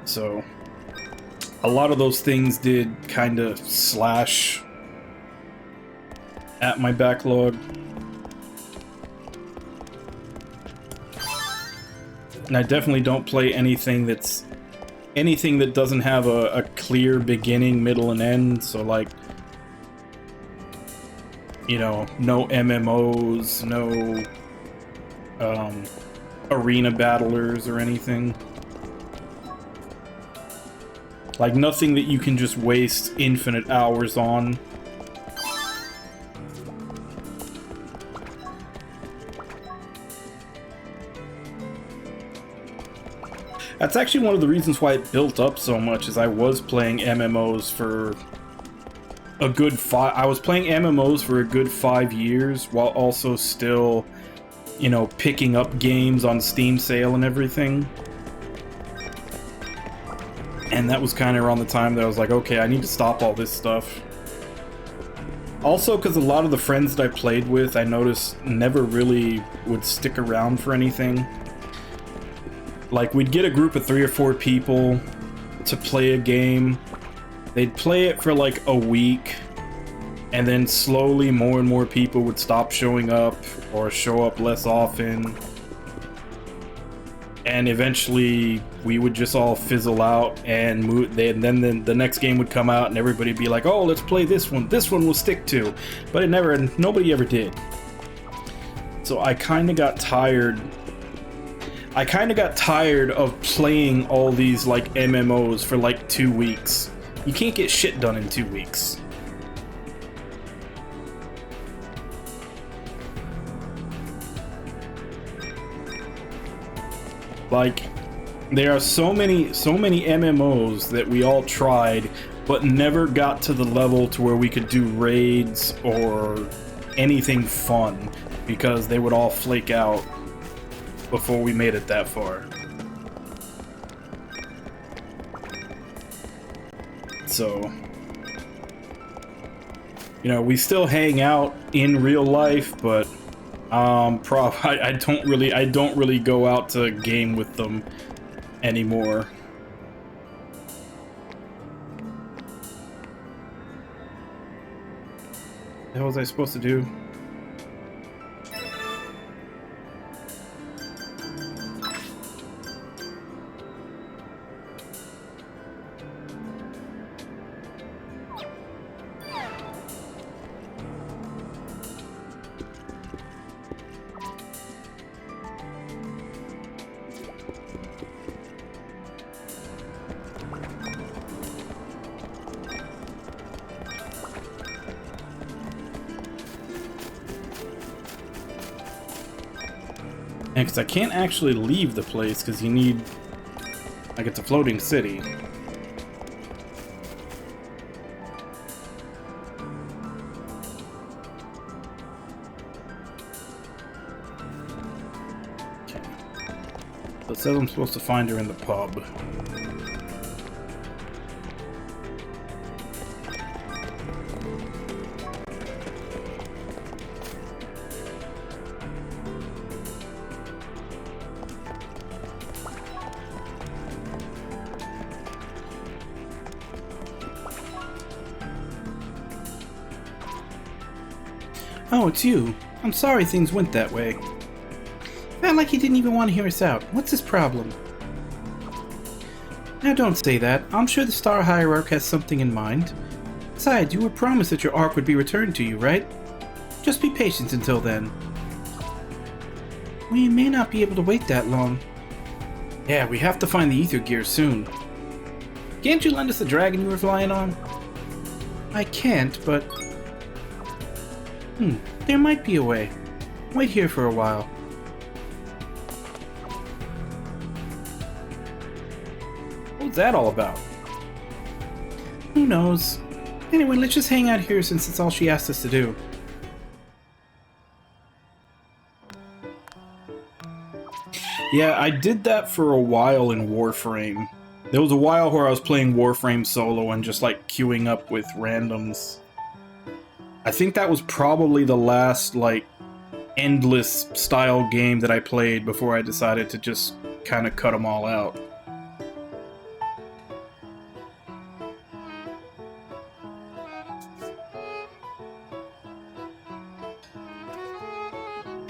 [SPEAKER 2] So a lot of those things did kind of slash at my backlog. And I definitely don't play anything that doesn't have a clear beginning, middle, and end. So, like, you know, no MMOs, no arena battlers or anything. Like, nothing that you can just waste infinite hours on. That's actually one of the reasons why it built up so much, is I was playing MMOs for a good I was playing MMOs for a good 5 years, while also still, you know, picking up games on Steam sale and everything. And that was kind of around the time that I was like, okay, I need to stop all this stuff. Also, because a lot of the friends that I played with, I noticed never really would stick around for anything. Like, we'd get a group of 3 or 4 people to play a game, they'd play it for like a week, and then slowly more and more people would stop showing up or show up less often. And eventually we would just all fizzle out and move. And then the next game would come out and everybody would be like, oh, let's play this one. This one we'll stick to. But nobody ever did. So I kind of got tired. I kind of got tired of playing all these like MMOs for like 2 weeks. You can't get shit done in 2 weeks. Like, there are so many MMOs that we all tried, but never got to the level to where we could do raids or anything fun, because they would all flake out before we made it that far. So, you know, we still hang out in real life, but I don't really go out to game with them anymore. What the hell was I supposed to do? Because I can't actually leave the place because you need, like, it's a floating city. Okay. So it says I'm supposed to find her in the pub. Oh, it's you. I'm sorry things went that way. Felt like you didn't even want to hear us out. What's his problem? Now don't say that. I'm sure the Star Hierarch has something in mind. Besides, you were promised that your arc would be returned to you, right? Just be patient until then. We may not be able to wait that long. Yeah, we have to find the ether gear soon. Can't you lend us the dragon you were flying on? I can't, but... there might be a way. Wait here for a while. What's that all about? Who knows? Anyway, let's just hang out here since it's all she asked us to do. Yeah, I did that for a while in Warframe. There was a while where I was playing Warframe solo and just like queuing up with randoms. I think that was probably the last, like, endless style game that I played before I decided to just kind of cut them all out.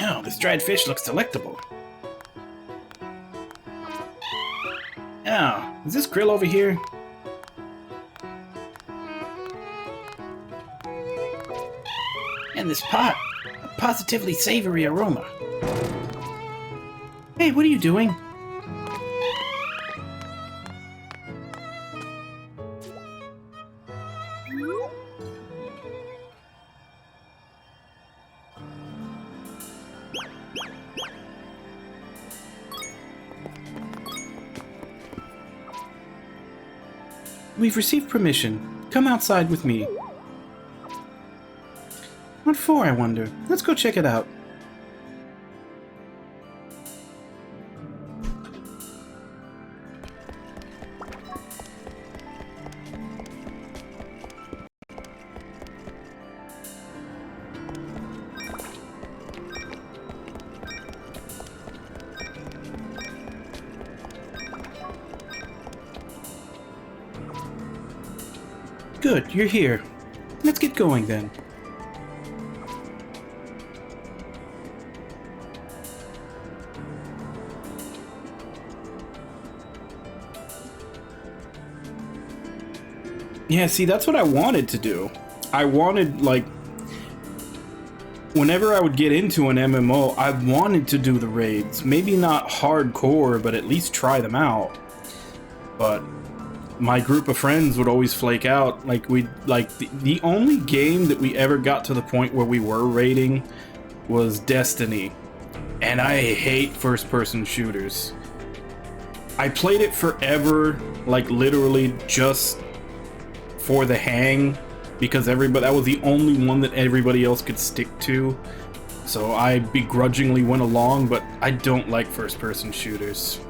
[SPEAKER 2] Oh, this dried fish looks delectable. Oh, is this grill over here? And this pot, a positively savory aroma. Hey, what are you doing? We've received permission. Come outside with me. What for, I wonder? Let's go check it out. Good, you're here. Let's get going then. Yeah, see, that's what I wanted to do. I wanted, like, whenever I would get into an MMO, I wanted to do the raids. Maybe not hardcore, but at least try them out. But my group of friends would always flake out. Like, the only game that we ever got to the point where we were raiding was Destiny. And I hate first-person shooters. I played it forever, like, literally just for the hang, because that was the only one that everybody else could stick to. So I begrudgingly went along, but I don't like first-person shooters.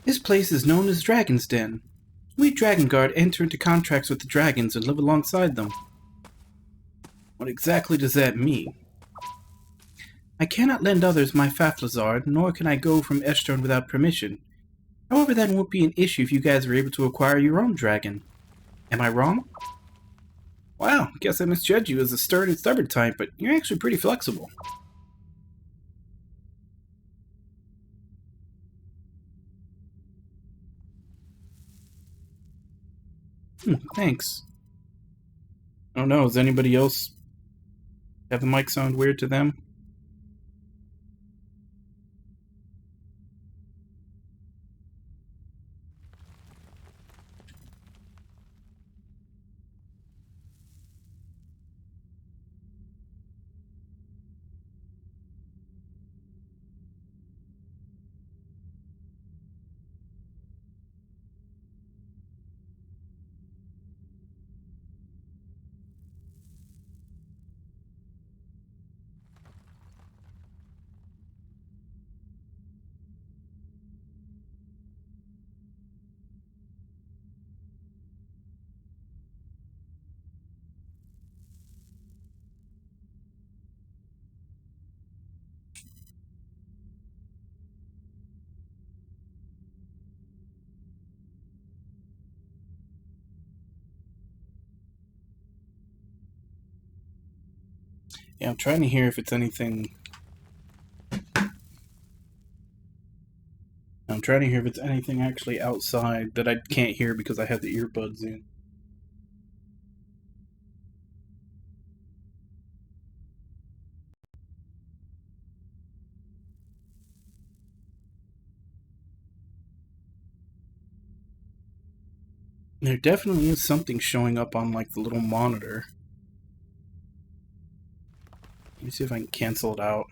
[SPEAKER 2] This place is known as Dragon's Den. We Dragon Guard enter into contracts with the dragons and live alongside them. What exactly does that mean? I cannot lend others my Faflazard, nor can I go from Eshtern without permission. However, that won't be an issue if you guys are able to acquire your own dragon. Am I wrong? Wow, guess I misjudged you as a stern and stubborn type, but you're actually pretty flexible. Thanks. I don't know, does anybody else have the mic sound weird to them? Yeah, I'm trying to hear if it's anything... I'm trying to hear if it's anything actually outside that I can't hear because I have the earbuds in. There definitely is something showing up on, like, the little monitor. Let me see if I can cancel it out.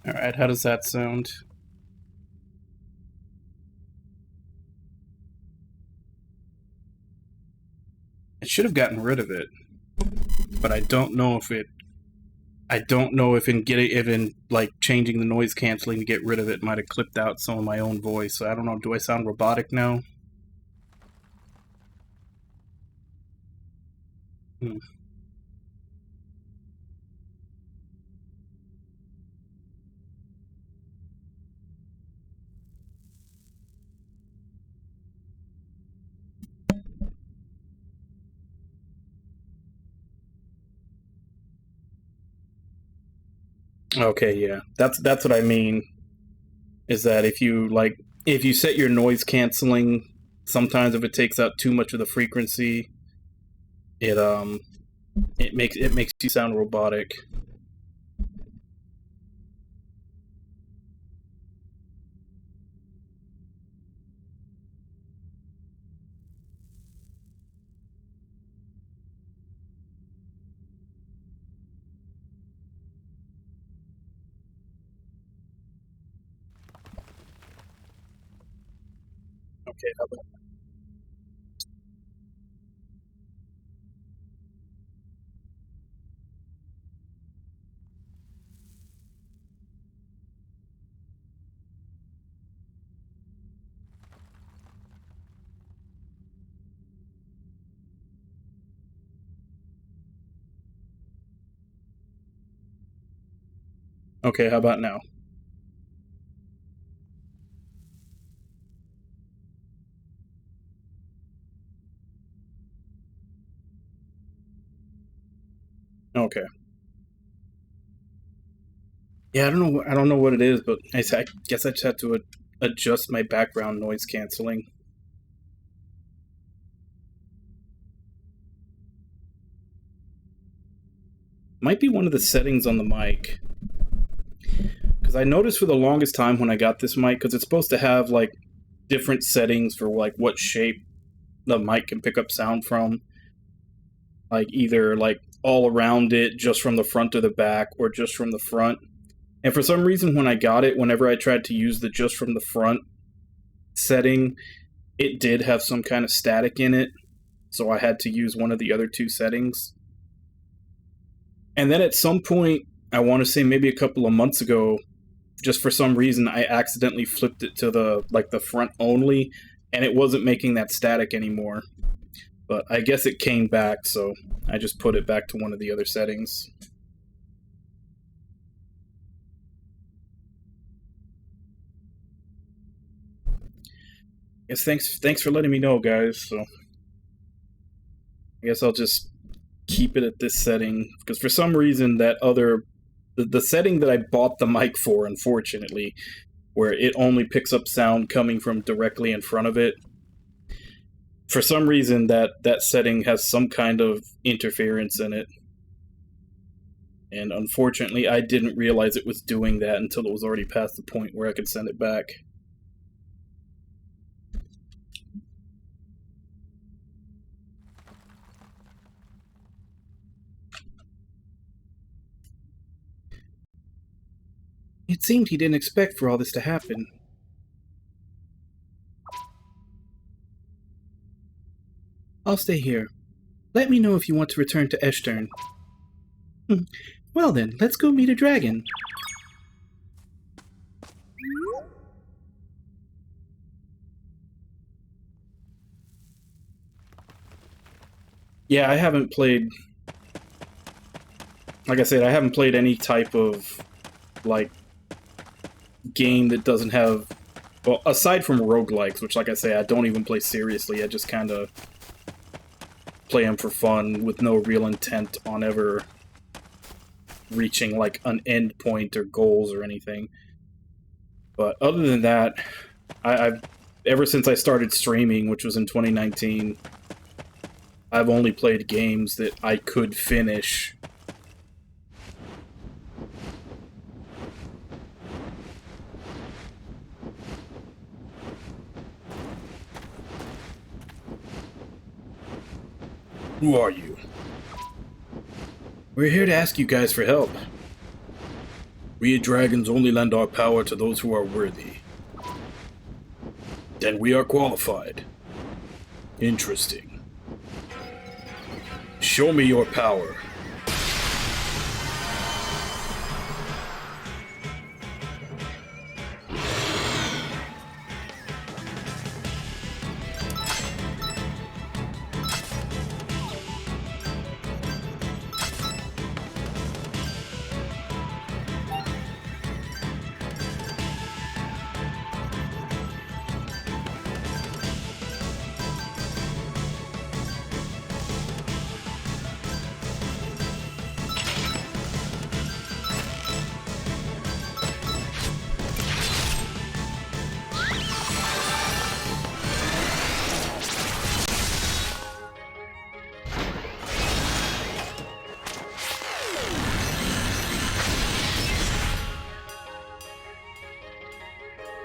[SPEAKER 2] Alright, how does that sound? I should have gotten rid of it, but I don't know if it I don't know if in like changing the noise canceling to get rid of it might have clipped out some of my own voice. So I don't know. Do I sound robotic now? Okay, yeah. That's what I mean. Is that if you set your noise canceling, sometimes if it takes out too much of the frequency, it makes you sound robotic. Okay, how about okay, how about now? Okay. Yeah, I don't know what it is, but I guess I just have to adjust my background noise canceling. Might be one of the settings on the mic. Because I noticed for the longest time when I got this mic, because it's supposed to have like different settings for like what shape the mic can pick up sound from. Like either like all around it, just from the front to the back, or just from the front. And for some reason, when I got it, whenever I tried to use the just from the front setting, it did have some kind of static in it. So I had to use one of the other two settings. And then at some point, I want to say maybe a couple of months ago, just for some reason, I accidentally flipped it to the front only, and it wasn't making that static anymore. But I guess it came back, so I just put it back to one of the other settings. Yes, thanks for letting me know, guys. So I guess I'll just keep it at this setting, because for some reason the setting that I bought the mic for, unfortunately, where it only picks up sound coming from directly in front of it, for some reason that setting has some kind of interference in it. And unfortunately, I didn't realize it was doing that until it was already past the point where I could send it back. It seemed he didn't expect for all this to happen. I'll stay here. Let me know if you want to return to Eshtern. Well then, let's go meet a dragon. Yeah, I haven't played... Like I said, I haven't played any type of, like, game that doesn't have... Well, aside from roguelikes, which, like I say, I don't even play seriously, I just kind of play them for fun with no real intent on ever reaching, like, an end point or goals or anything. But other than that, I've ever since I started streaming, which was in 2019, I've only played games that I could finish. Who are you? We're here to ask you guys for help. We dragons only lend our power to those who are worthy. Then we are qualified. Interesting. Show me your power.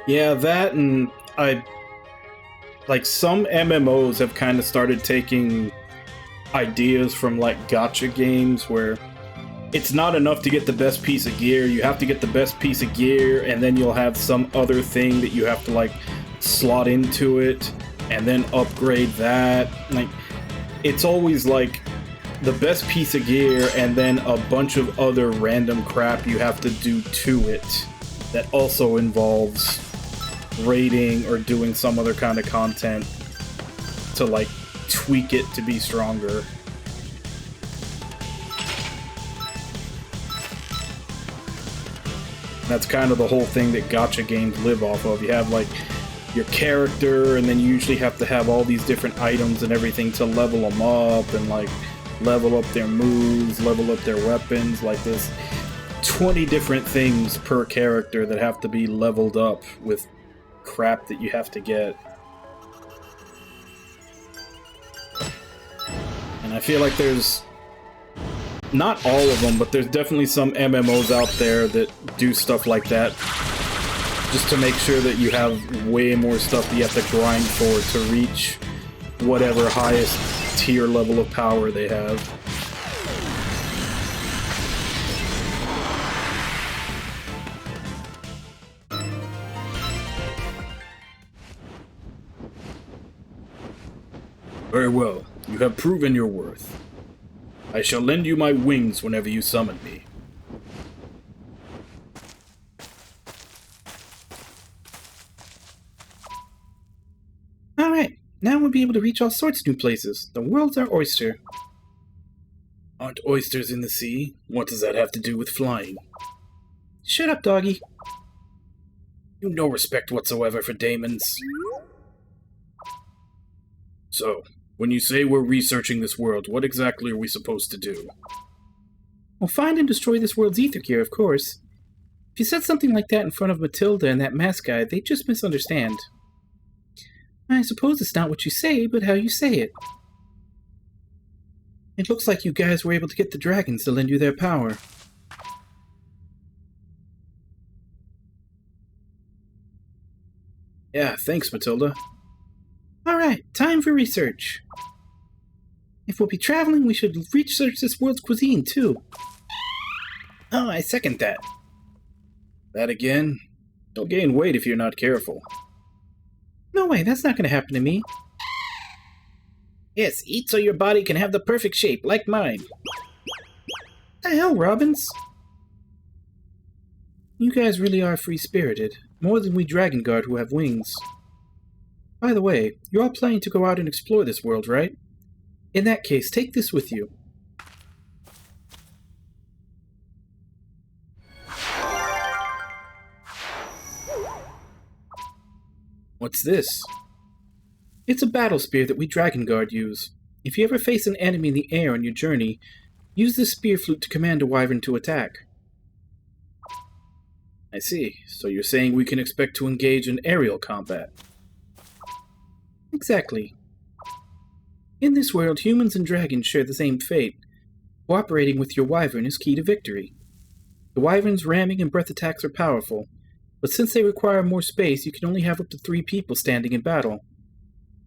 [SPEAKER 2] Yeah, that and like some MMOs have kind of started taking ideas from like gacha games where it's not enough to get the best piece of gear. You have to get the best piece of gear, and then you'll have some other thing that you have to like slot into it, and then upgrade that. Like, it's always like the best piece of gear, and then a bunch of other random crap you have to do to it that also involves raiding or doing some other kind of content to like tweak it to be stronger. That's kind of the whole thing that gacha games live off of. You have like your character, and then you usually have to have all these different items and everything to level them up, and like level up their moves, level up their weapons. Like there's 20 different things per character that have to be leveled up with crap that you have to get. And I feel like there's not all of them, but there's definitely some MMOs out there that do stuff like that, just to make sure that you have way more stuff that you have to grind for to reach whatever highest tier level of power they have. Very well. You have proven your worth. I shall lend you my wings whenever you summon me. Alright, now we'll be able to reach all sorts of new places. The world's our oyster. Aren't oysters in the sea? What does that have to do with flying? Shut up, doggy. You no respect whatsoever for daemons. So, when you say we're researching this world, what exactly are we supposed to do? Well, find and destroy this world's ether gear, of course. If you said something like that in front of Matilda and that mask guy, they'd just misunderstand. I suppose it's not what you say, but how you say it. It looks like you guys were able to get the dragons to lend you their power. Yeah, thanks, Matilda. Alright, time for research. If we'll be traveling, we should research this world's cuisine, too. Oh, I second that. That again? You'll gain weight if you're not careful. No way, that's not going to happen to me. Yes, eat so your body can have the perfect shape, like mine. The hell, Robbins? You guys really are free-spirited. More than we Dragon Guard who have wings. By the way, you're all planning to go out and explore this world, right? In that case, take this with you. What's this? It's a battle spear that we Dragon Guard use. If you ever face an enemy in the air on your journey, use this spear flute to command a wyvern to attack. I see. So you're saying we can expect to engage in aerial combat? Exactly. In this world, humans and dragons share the same fate. Cooperating with your wyvern is key to victory. The wyvern's ramming and breath attacks are powerful, but since they require more space, you can only have up to 3 people standing in battle.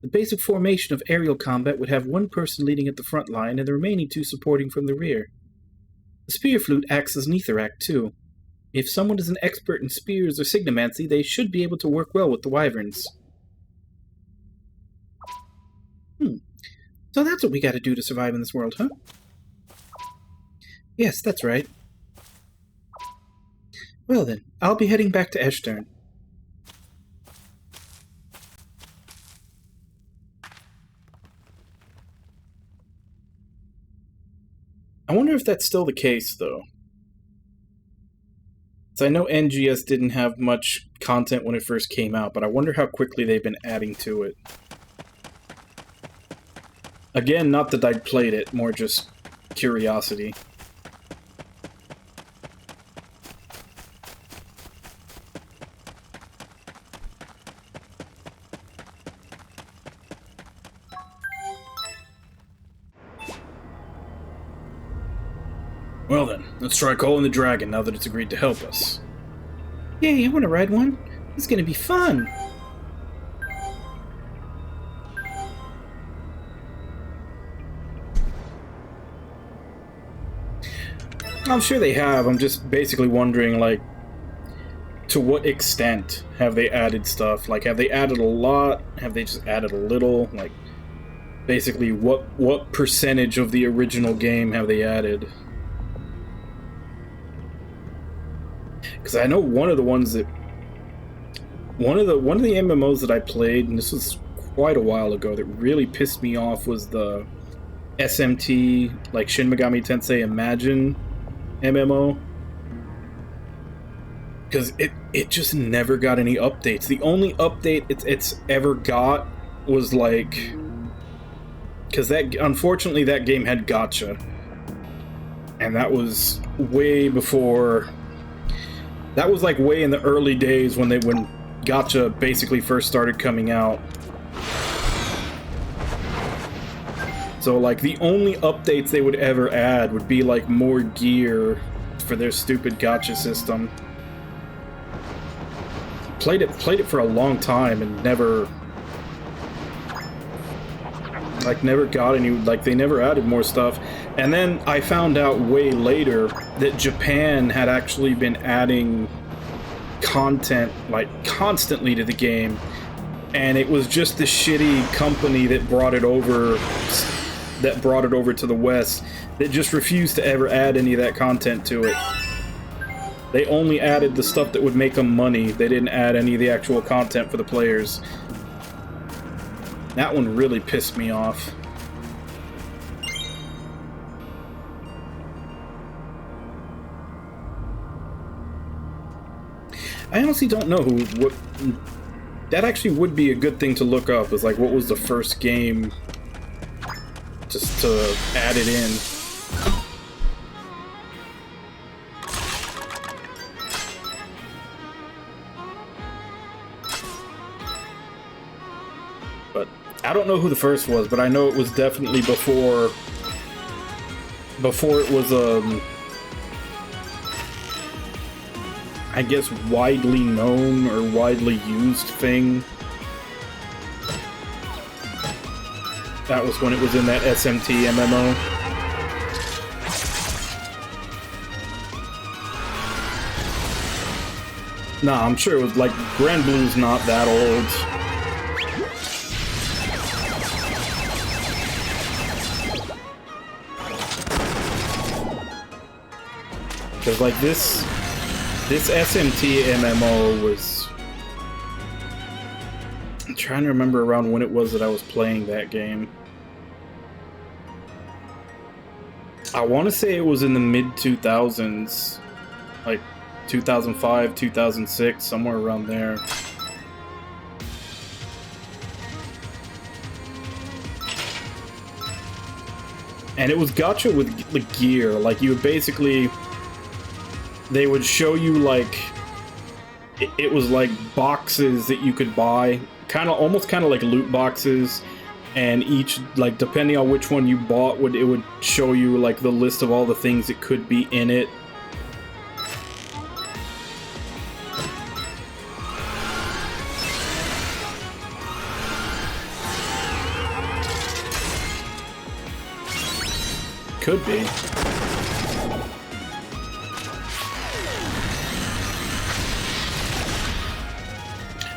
[SPEAKER 2] The basic formation of aerial combat would have 1 person leading at the front line and the remaining 2 supporting from the rear. The spear flute acts as an ether-act, too. If someone is an expert in spears or signomancy, they should be able to work well with the wyverns. So that's what we gotta do to survive in this world, huh? Yes, that's right. Well then, I'll be heading back to Eshtern. I wonder if that's still the case, though. So I know NGS didn't have much content when it first came out, but I wonder how quickly they've been adding to it. Again, not that I'd played it, more just curiosity. Well then, let's try calling the dragon now that it's agreed to help us. Yay, I want to ride one. It's gonna be fun. I'm sure they have. I'm just basically wondering, like, to what extent have they added stuff? Like, have they added a lot? Have they just added a little? Like, basically, what percentage of the original game have they added? Because I know one of the ones that one of the MMOs that I played, and this was quite a while ago, that really pissed me off was the SMT, like Shin Megami Tensei Imagine MMO. Because it just never got any updates. The only update it's ever got was like, because that, unfortunately, that game had gacha, and that was way before. That was like way in the early days when gacha basically first started coming out. So like the only updates they would ever add would be like more gear for their stupid gacha system. Played it for a long time and never got any, like, they never added more stuff. And then I found out way later that Japan had actually been adding content like constantly to the game, and it was just the shitty company that brought it over to the West that just refused to ever add any of that content to it. They only added the stuff that would make them money. They didn't add any of the actual content for the players. That one really pissed me off. I honestly don't know what... That actually would be a good thing to look up, is like, what was the first game just to add it in. But I don't know who the first was, but I know it was definitely before it was I guess widely known or widely used thing. That was when it was in that SMT MMO. Nah, I'm sure it was like Grand Blue's not that old. Because like this SMT MMO was... I'm trying to remember around when it was that I was playing that game. I want to say it was in the mid-2000s. Like 2005, 2006, somewhere around there. And it was gacha with the gear. Like, you would basically... They would show you, like... It was like boxes that you could buy. Almost kind of like loot boxes. And each, like, depending on which one you bought, it would show you, like, the list of all the things that could be in it. Could be.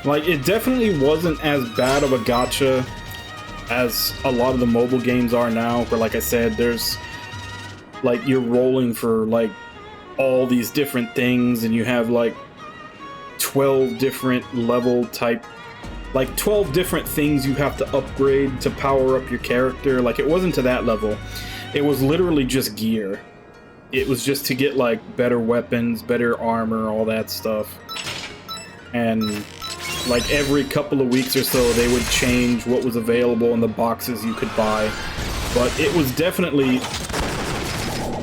[SPEAKER 2] Like, it definitely wasn't as bad of a gacha as a lot of the mobile games are now, where, like I said, there's, like, you're rolling for, like, all these different things, and you have, like, 12 different level type, like, 12 different things you have to upgrade to power up your character. Like, it wasn't to that level. It was literally just gear. It was just to get, like, better weapons, better armor, all that stuff. And... like every couple of weeks or so, they would change what was available in the boxes you could buy. But it was definitely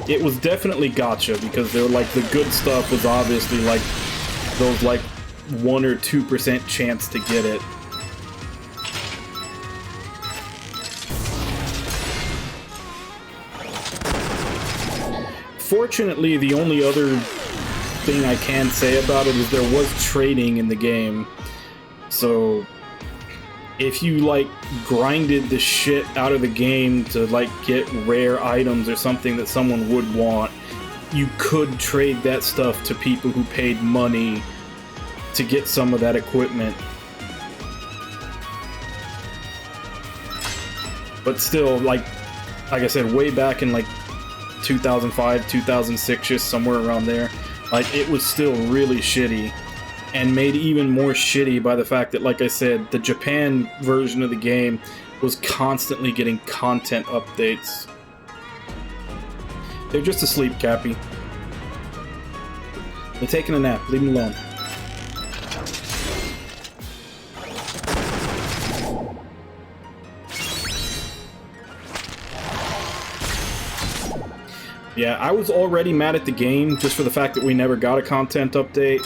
[SPEAKER 2] gacha, because they were like, the good stuff was obviously like those like 1 or 2% chance to get it. Fortunately, the only other thing I can say about it is there was trading in the game. So if you like grinded the shit out of the game to like get rare items or something that someone would want, you could trade that stuff to people who paid money to get some of that equipment. But still, like I said, way back in like 2005, 2006, just somewhere around there, like it was still really shitty, and made even more shitty by the fact that, like I said, the Japan version of the game was constantly getting content updates. They're just asleep, Cappy. They're taking a nap. Leave them alone. Yeah, I was already mad at the game just for the fact that we never got a content update.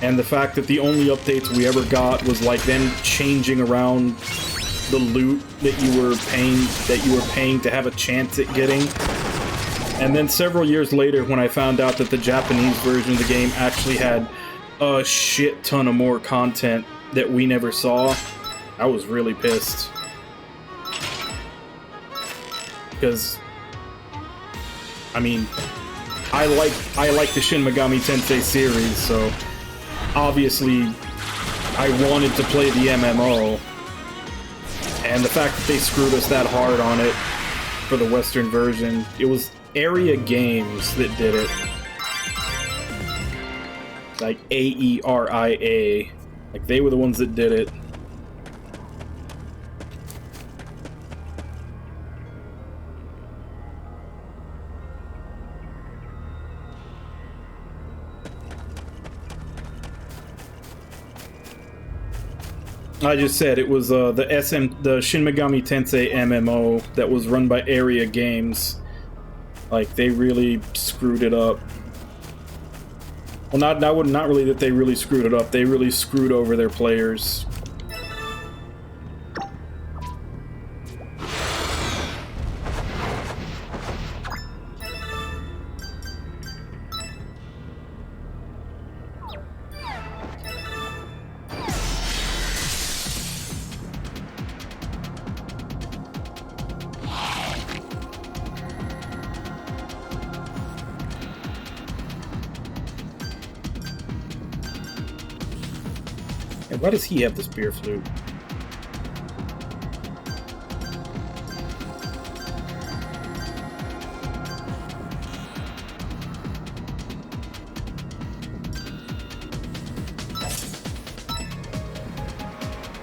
[SPEAKER 2] And the fact that the only updates we ever got was like them changing around the loot that you were paying to have a chance at getting. And then several years later, when I found out that the Japanese version of the game actually had a shit ton of more content that we never saw, I was really pissed. Because I mean, I like the Shin Megami Tensei series, so obviously I wanted to play the MMO, and the fact that they screwed us that hard on it for the Western version, it was Area Games that did it. Like AERIA. Like they were the ones that did it. I just said it was the Shin Megami Tensei MMO that was run by Area Games. Like they really screwed it up. Well, not really that they really screwed it up. They really screwed over their players. Why does he have the spear flute?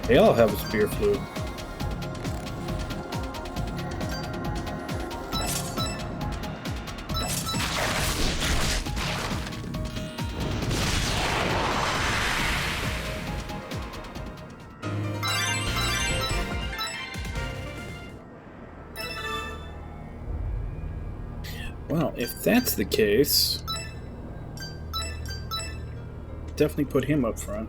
[SPEAKER 2] They all have a spear flute. Well, if that's the case, definitely put him up front.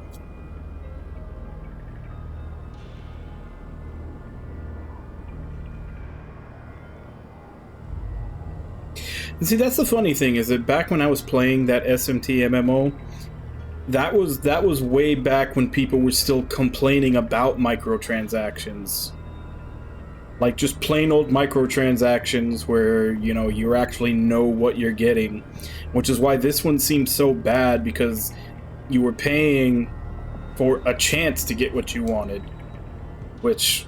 [SPEAKER 2] And see, that's the funny thing, is that back when I was playing that SMT MMO, that was way back when people were still complaining about microtransactions. Like, just plain old microtransactions where, you know, you actually know what you're getting. Which is why this one seems so bad, because you were paying for a chance to get what you wanted. Which,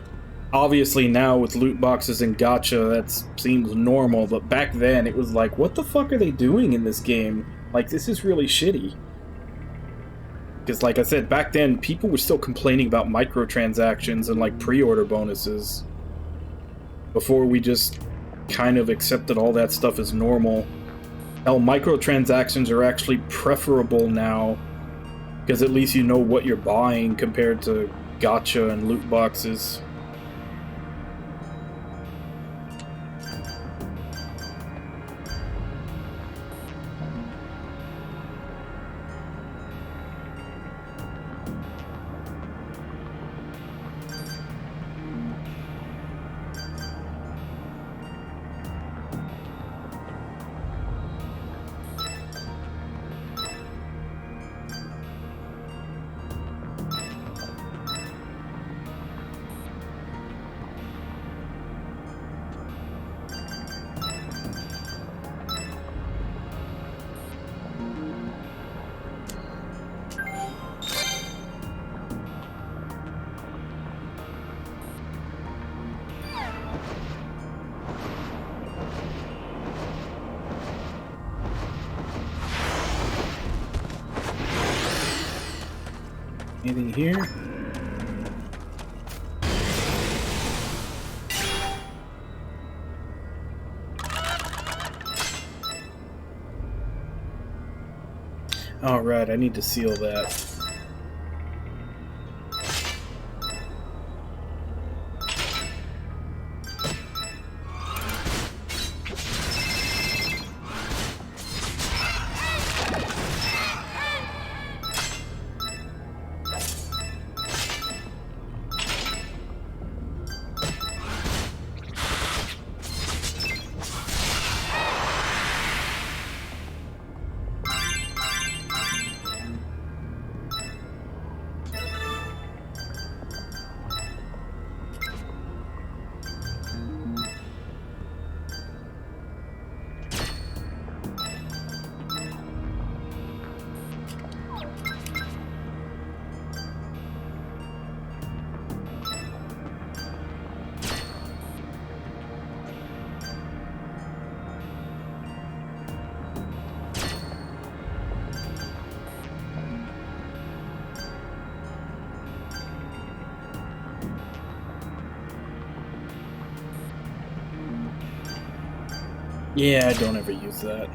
[SPEAKER 2] obviously now with loot boxes and gacha, that seems normal. But back then, it was like, what the fuck are they doing in this game? Like, this is really shitty. Because, like I said, back then, people were still complaining about microtransactions and, like, pre-order bonuses. Before we just kind of accepted all that stuff as normal. Hell, microtransactions are actually preferable now, because at least you know what you're buying compared to gacha and loot boxes. Anything here? Alright, I need to seal that. Yeah, I don't ever use that.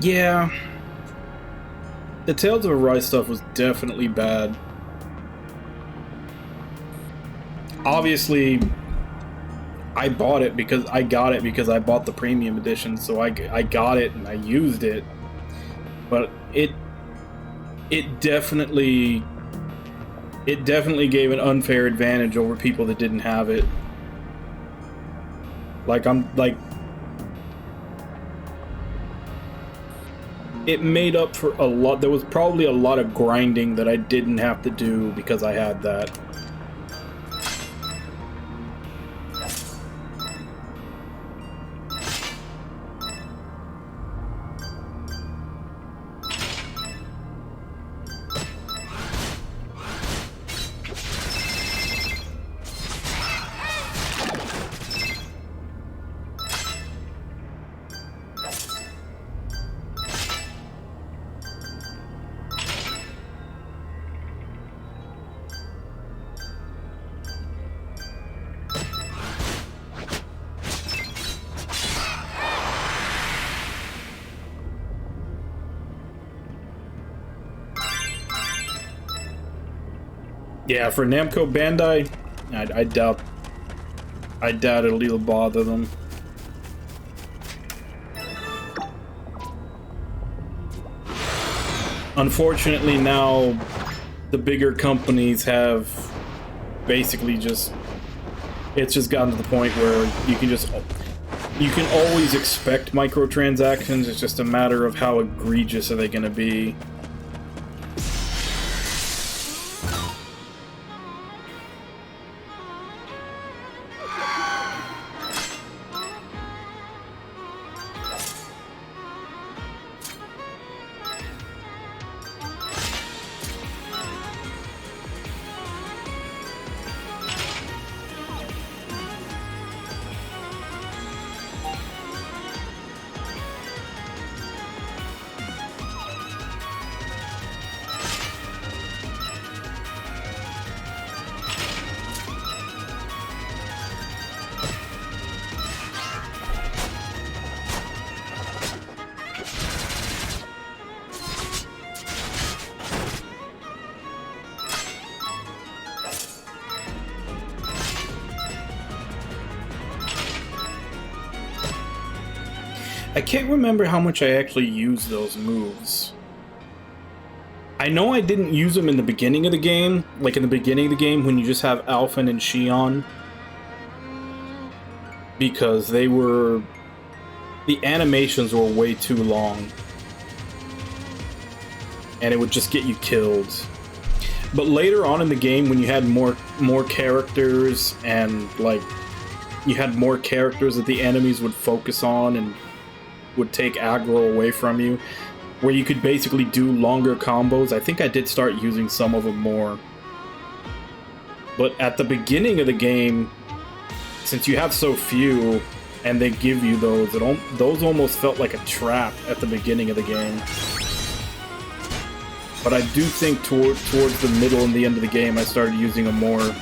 [SPEAKER 2] Yeah. The Tales of Arise stuff was definitely bad. Obviously, I got it because I bought the premium edition, so I got it and I used it. But it definitely gave an unfair advantage over people that didn't have it. It made up for a lot. There was probably a lot of grinding that I didn't have to do because I had that. Yeah, for Namco Bandai, I doubt it'll even bother them. Unfortunately, now the bigger companies have basically it's just gotten to the point where you can just You can always expect microtransactions, it's just a matter of how egregious are they going to be. I can't remember how much I actually used those moves. I know I didn't use them in the beginning of the game, like in the beginning of the game when you just have Alphen and Shion, because they were... the animations were way too long. And it would just get you killed. But later on in the game, when you had more characters, and like you had more characters that the enemies would focus on and would take aggro away from you, where you could basically do longer combos, I think I did start using some of them more. But at the beginning of the game, since you have so few and they give you those, those almost felt like a trap at the beginning of the game. But I do think towards the middle and the end of the game, I started using them more.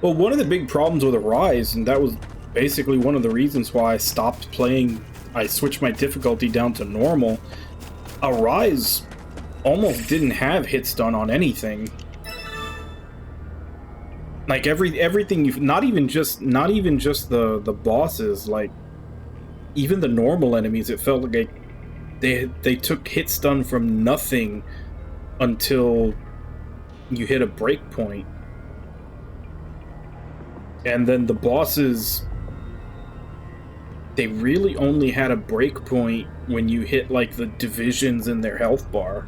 [SPEAKER 2] Well, one of the big problems with Arise, and that was basically one of the reasons why I stopped playing, I switched my difficulty down to normal. Arise almost didn't have hit stun on anything. Like everything you, not even just the bosses, like even the normal enemies, it felt like they took hit stun from nothing until you hit a break point. And then the bosses, they really only had a break point when you hit like the divisions in their health bar.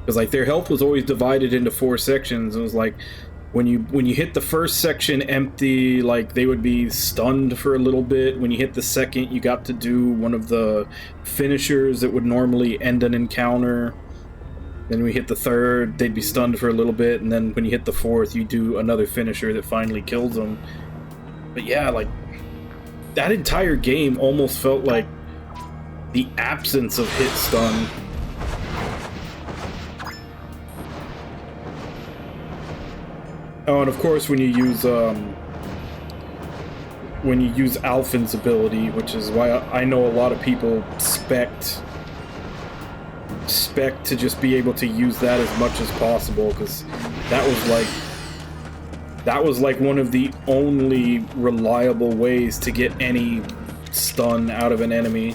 [SPEAKER 2] Because like their health was always divided into 4 sections. It was like when you hit the first section empty, like they would be stunned for a little bit. When you hit the second, you got to do one of the finishers that would normally end an encounter. Then we hit the third, they'd be stunned for a little bit, and then when you hit the fourth, you do another finisher that finally kills them. But yeah, like, that entire game almost felt like the absence of hit stun. Oh, and of course when you use Alphen's ability, which is why I know a lot of people spec to just be able to use that as much as possible, because that was like one of the only reliable ways to get any stun out of an enemy.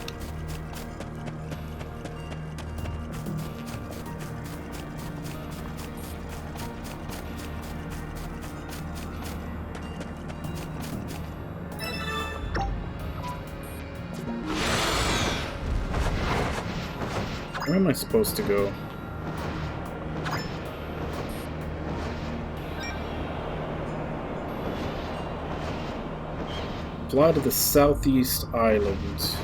[SPEAKER 2] Where am I supposed to go? Fly to the southeast island.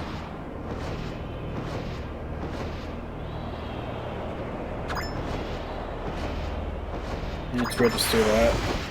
[SPEAKER 2] Let's register that.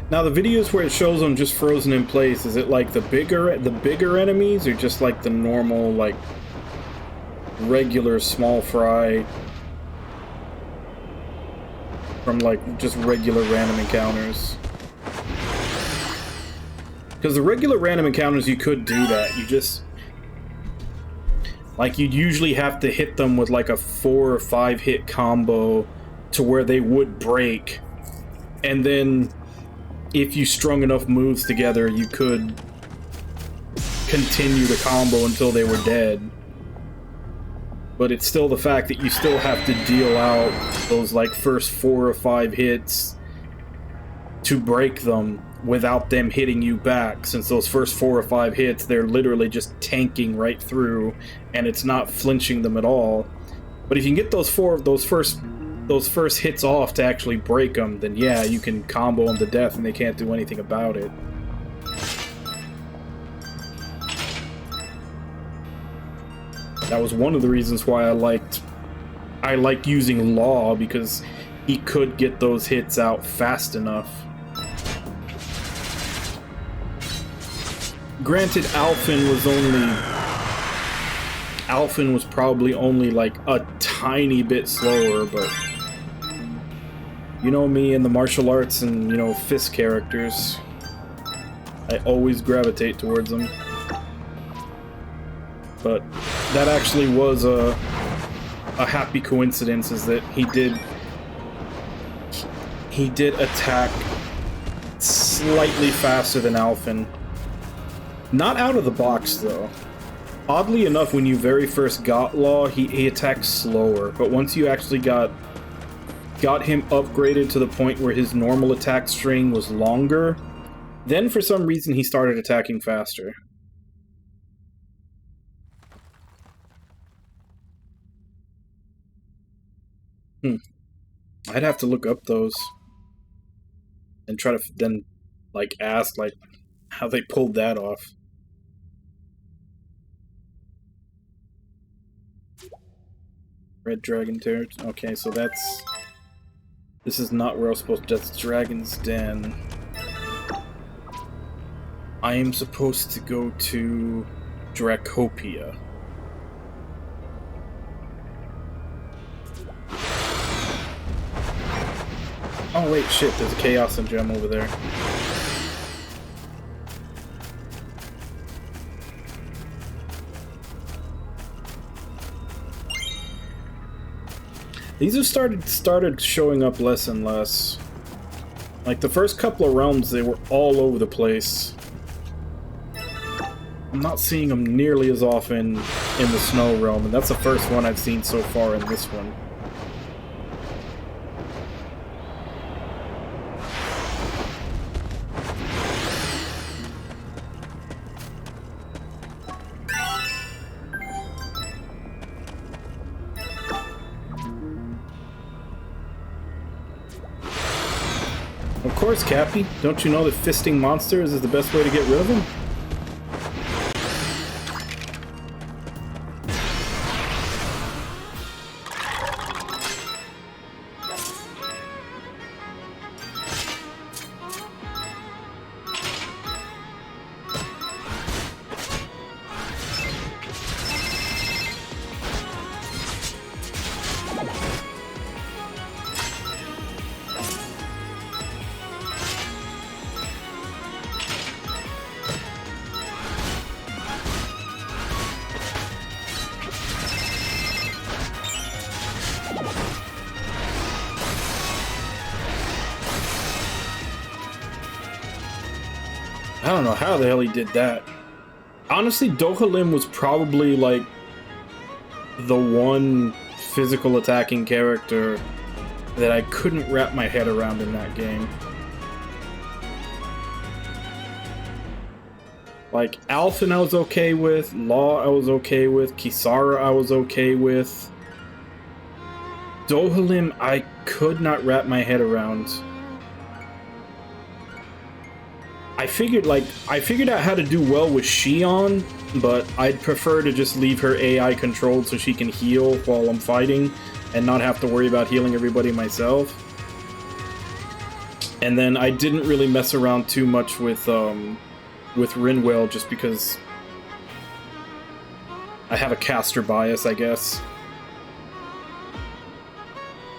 [SPEAKER 2] Now the videos where it shows them just frozen in place, is it like the bigger enemies, or just like the normal, like regular small fry from like just regular random encounters? Because the regular random encounters, you could do that. You just like, you'd usually have to hit them with like a 4 or 5 hit combo to where they would break, and then if you strung enough moves together, you could continue the combo until they were dead. But it's still the fact that you still have to deal out those like first 4 or 5 hits to break them without them hitting you back, since those first 4 or 5 hits, they're literally just tanking right through and it's not flinching them at all. But if you can get those first hits off to actually break them, then yeah, you can combo them to death and they can't do anything about it. That was one of the reasons why I liked using Law, because he could get those hits out fast enough. Granted, Alphen was probably only like a tiny bit slower, but you know me and the martial arts and, you know, fist characters, I always gravitate towards them. But that actually was a happy coincidence, is that he did attack slightly faster than Alphen. Not out of the box, though. Oddly enough, when you very first got Law, he attacked slower, but once you actually got him upgraded to the point where his normal attack string was longer, then for some reason he started attacking faster. I'd have to look up those and try to then like ask like how they pulled that off. Red Dragon Territory. Okay, so this is not where I was supposed to. That's Dragon's Den. I am supposed to go to Dracopia. Oh wait, shit, there's a Chaos and Gem over there. These have started showing up less and less. Like, the first couple of realms, they were all over the place. I'm not seeing them nearly as often in the Snow realm, and that's the first one I've seen so far in this one. Of course, Cappy. Don't you know that fisting monsters is the best way to get rid of them? I don't know how the hell he did that. Honestly, Dohalim was probably like the one physical attacking character that I couldn't wrap my head around in that game. Like, Alphen I was okay with, Law I was okay with, Kisara I was okay with. Dohalim I could not wrap my head around. I figured out how to do well with Shion, but I'd prefer to just leave her AI controlled so she can heal while I'm fighting and not have to worry about healing everybody myself. And then I didn't really mess around too much with Rinwell just because I have a caster bias, I guess.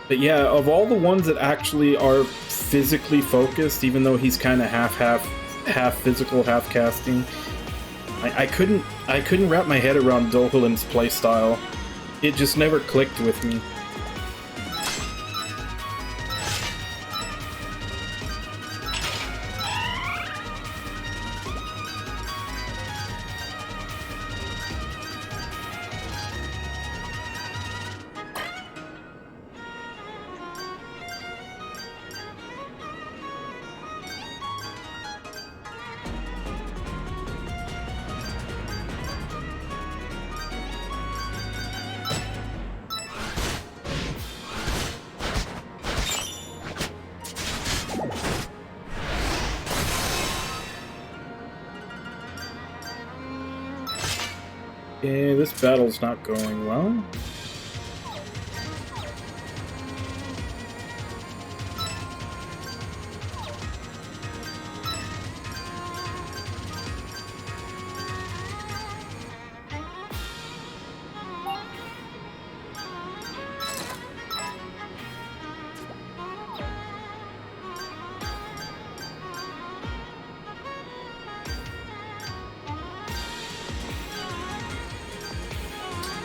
[SPEAKER 2] But yeah, of all the ones that actually are physically focused, even though he's kind of half physical, half casting, I couldn't wrap my head around Dohalim's playstyle. It just never clicked with me. Yeah, this battle's not going well.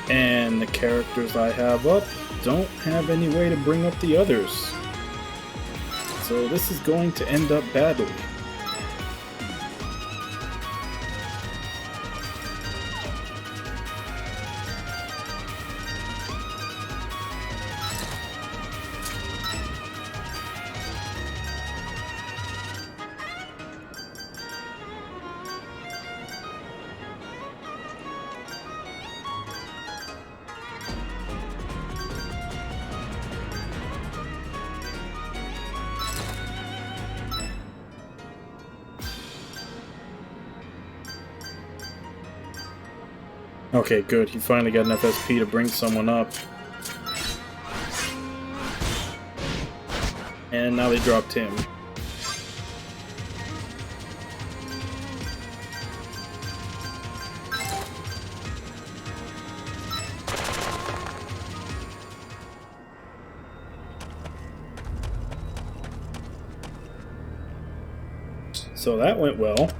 [SPEAKER 2] And the characters I have up don't have any way to bring up the others. So this is going to end up badly. Okay, good. He finally got enough SP to bring someone up. And now they dropped him. So that went well.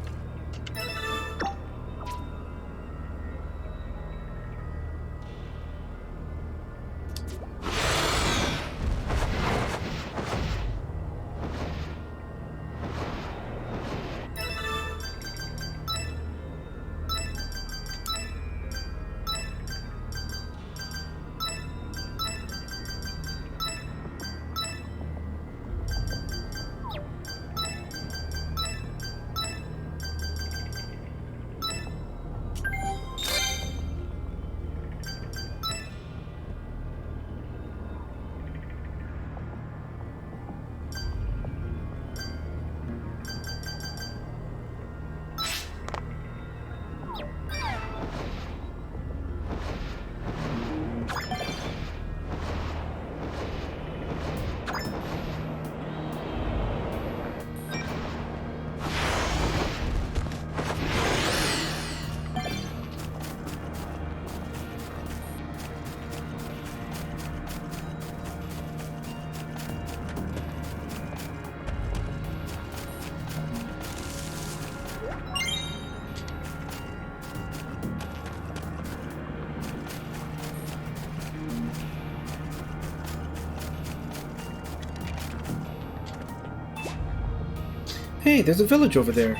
[SPEAKER 2] Hey, there's a village over there.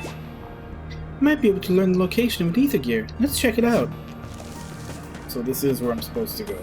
[SPEAKER 2] Might be able to learn the location of an ether gear. Let's check it out. So this is where I'm supposed to go.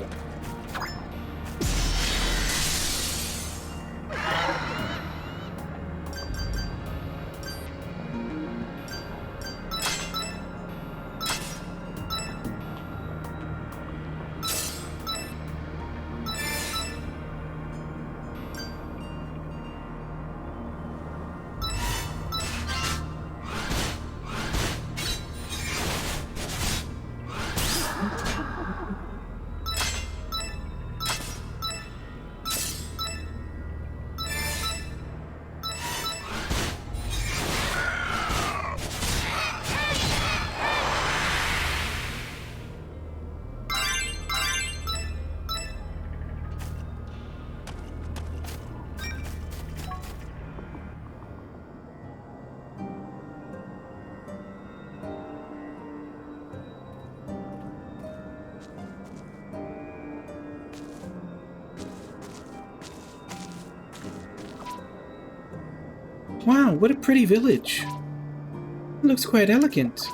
[SPEAKER 2] Wow, what a pretty village. It looks quite elegant.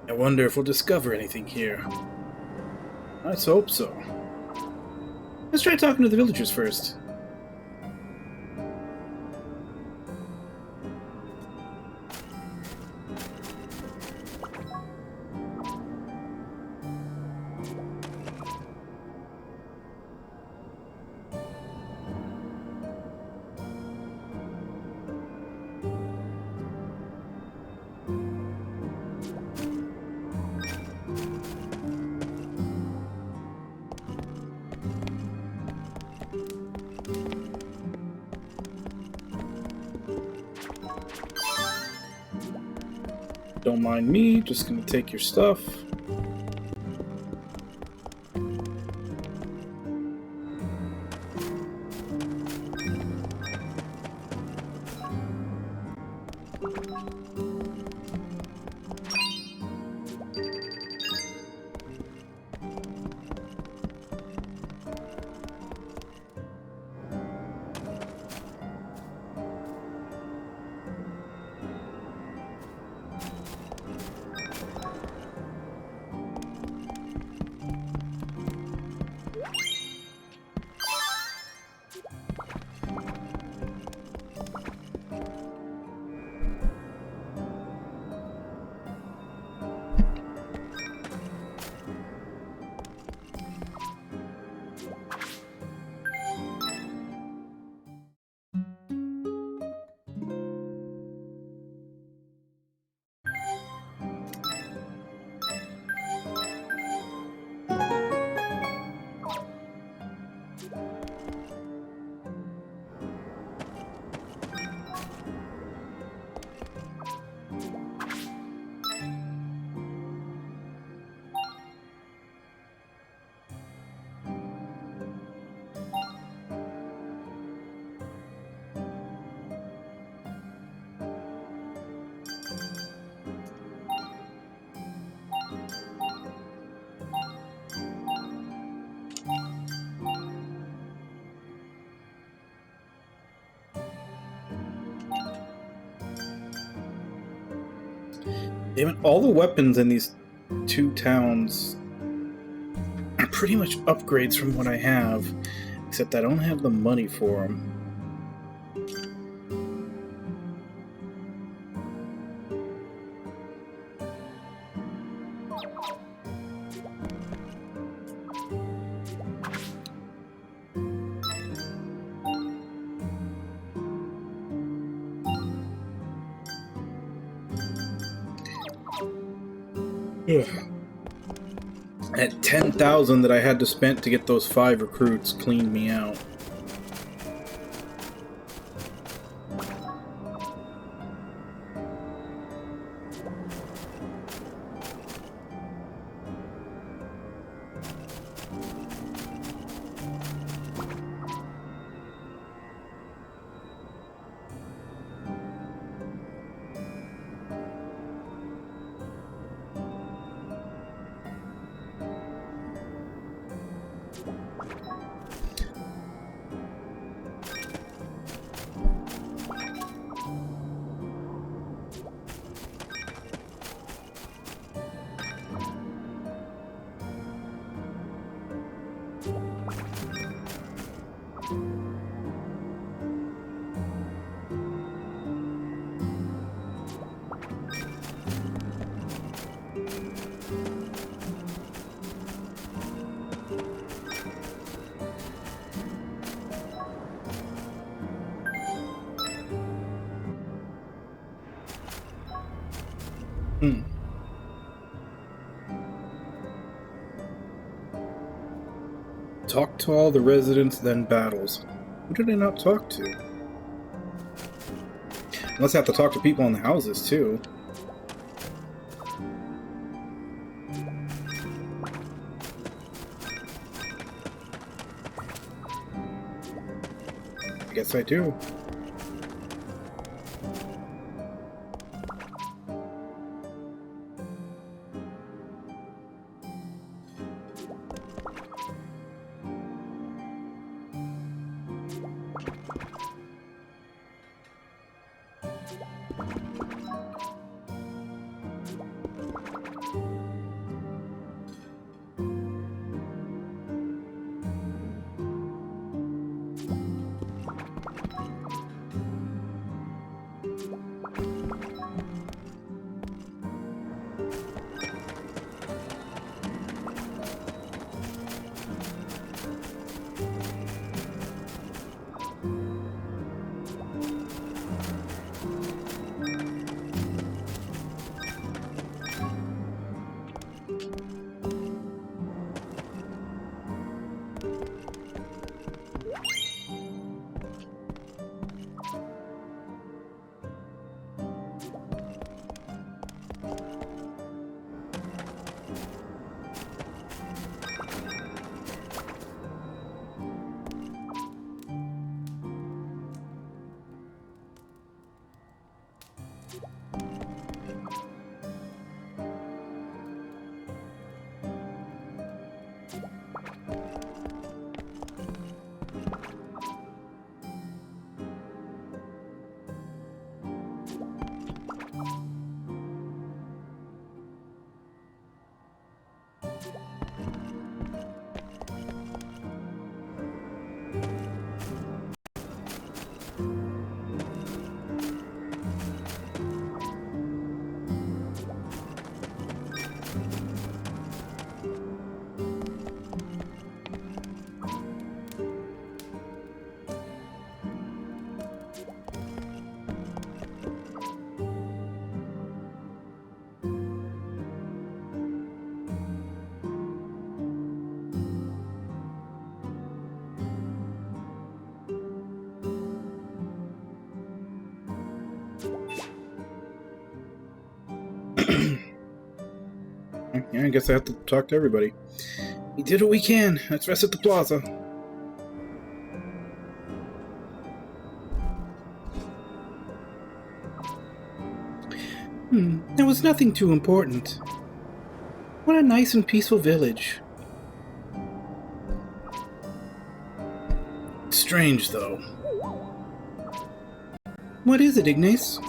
[SPEAKER 2] I wonder if we'll discover anything here. Let's hope so. Let's try talking to the villagers first. Don't mind me, just gonna take your stuff. Damn it, all the weapons in these two towns are pretty much upgrades from what I have, except I don't have the money for them. Ugh. At 10,000 that I had to spend to get those 5 recruits cleaned me out. Hmm. Talk to all the residents, then battles. Who did I not talk to? Must have to talk to people in the houses, too. I guess I do. Yeah, I guess I have to talk to everybody. We did what we can. Let's rest at the plaza. There was nothing too important. What a nice and peaceful village. Strange, though. What is it, Ignace?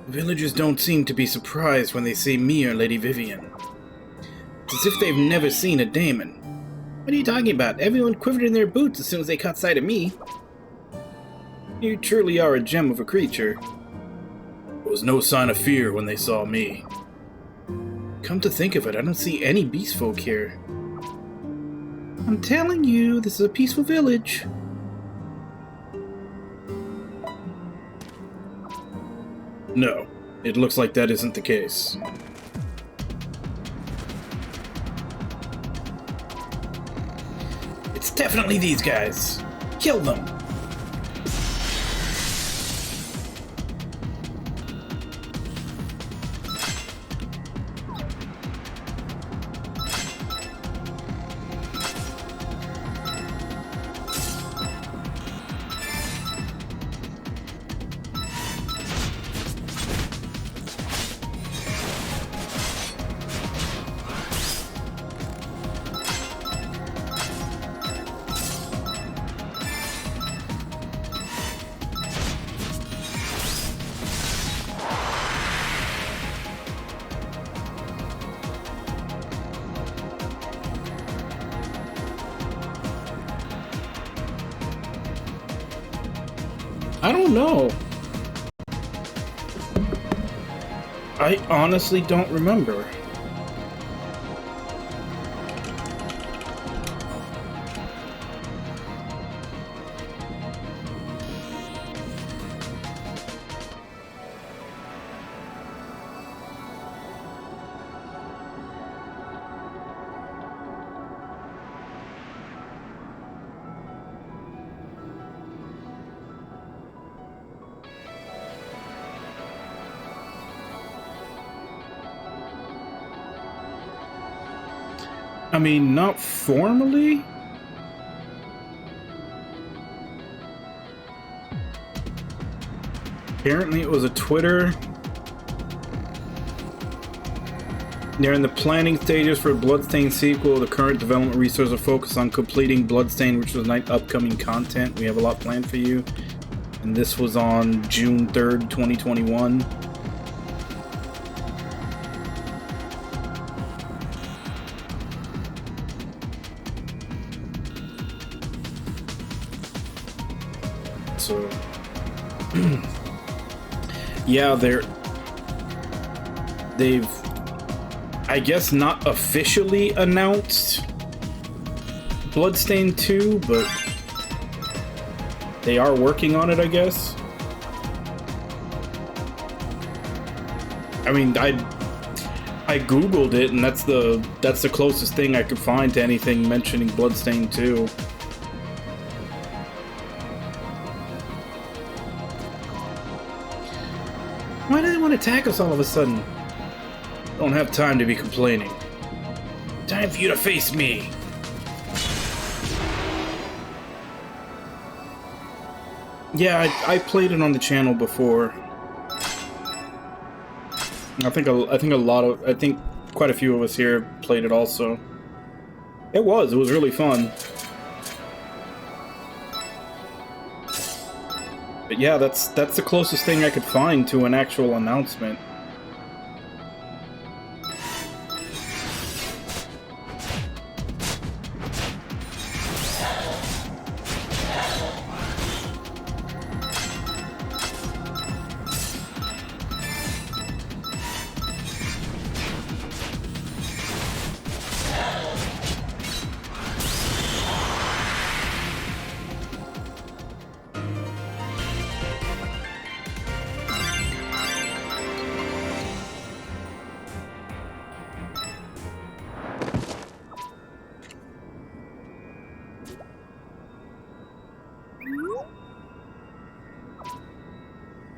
[SPEAKER 2] Villagers don't seem to be surprised when they see me or Lady Vivian. It's as if they've never seen a daemon. What are you talking about? Everyone quivered in their boots as soon as they caught sight of me. You truly are a gem of a creature. There was no sign of fear when they saw me. Come to think of it, I don't see any beast folk here. I'm telling you, this is a peaceful village. No, it looks like that isn't the case. It's definitely these guys. Kill them. I don't know. I honestly don't remember. mean, not formally. Apparently it was a Twitter. They're in the planning stages for a Bloodstained sequel. The current development resources are focused on completing Bloodstained, which was upcoming content. We have a lot planned for you. And this was on June 3rd, 2021. So, yeah, they've, I guess, not officially announced Bloodstained 2, but they are working on it, I guess. I mean, I googled it, and that's the closest thing I could find to anything mentioning Bloodstained 2. Why do they want to attack us all of a sudden? Don't have time to be complaining. Time for you to face me. Yeah, I played it on the channel before. I think quite a few of us here played it also. It was really fun. But yeah, that's the closest thing I could find to an actual announcement.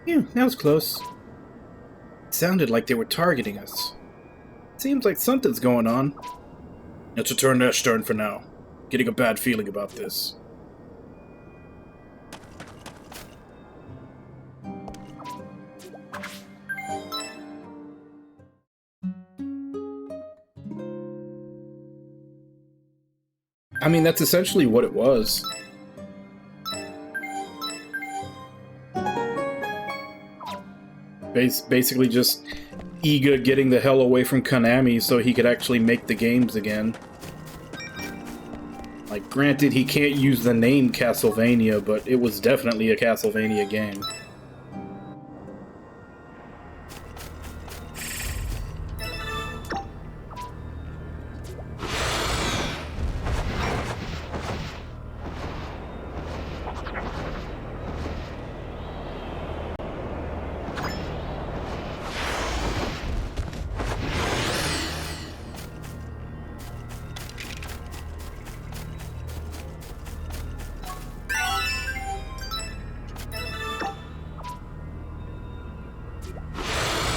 [SPEAKER 2] Yeah, that was close. It sounded like they were targeting us. Seems like something's going on. It's a turn Ash's turn for now. Getting a bad feeling about this. I mean, that's essentially what it was. Basically just Iga getting the hell away from Konami so he could actually make the games again. Like, granted, he can't use the name Castlevania, but it was definitely a Castlevania game.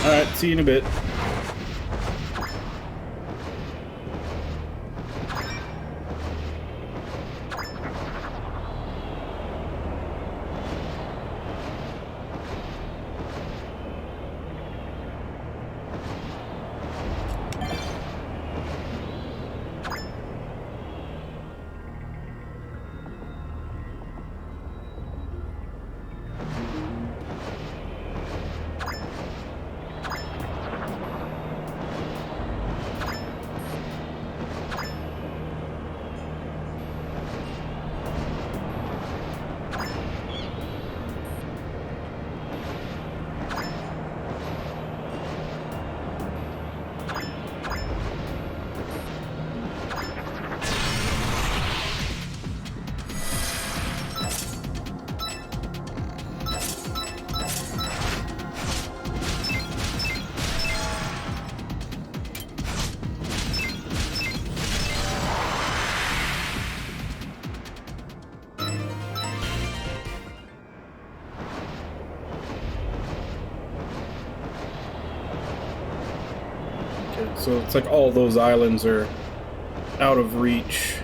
[SPEAKER 2] Alright, see you in a bit. So it's like all those islands are out of reach.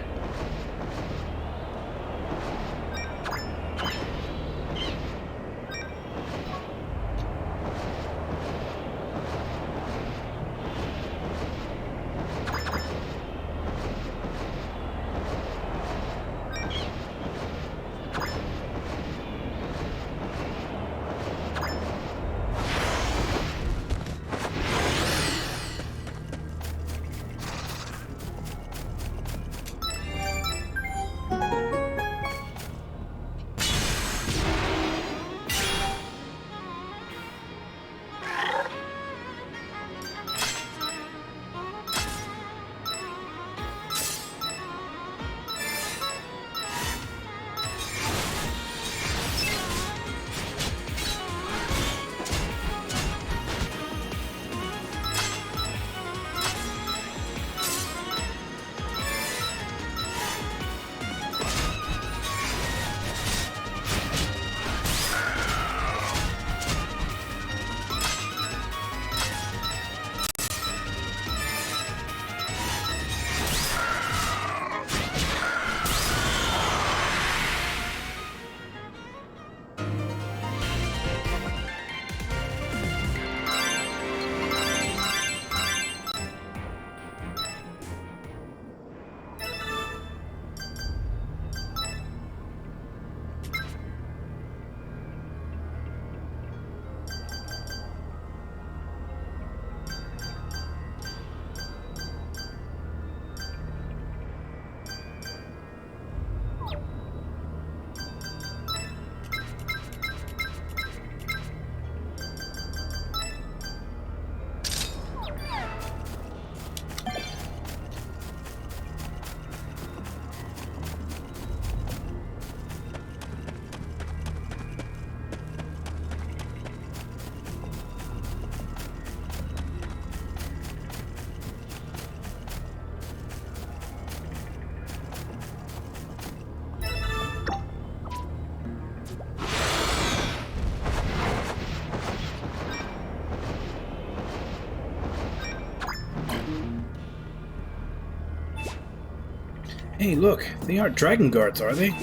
[SPEAKER 2] Hey, look, they aren't dragon guards, are they?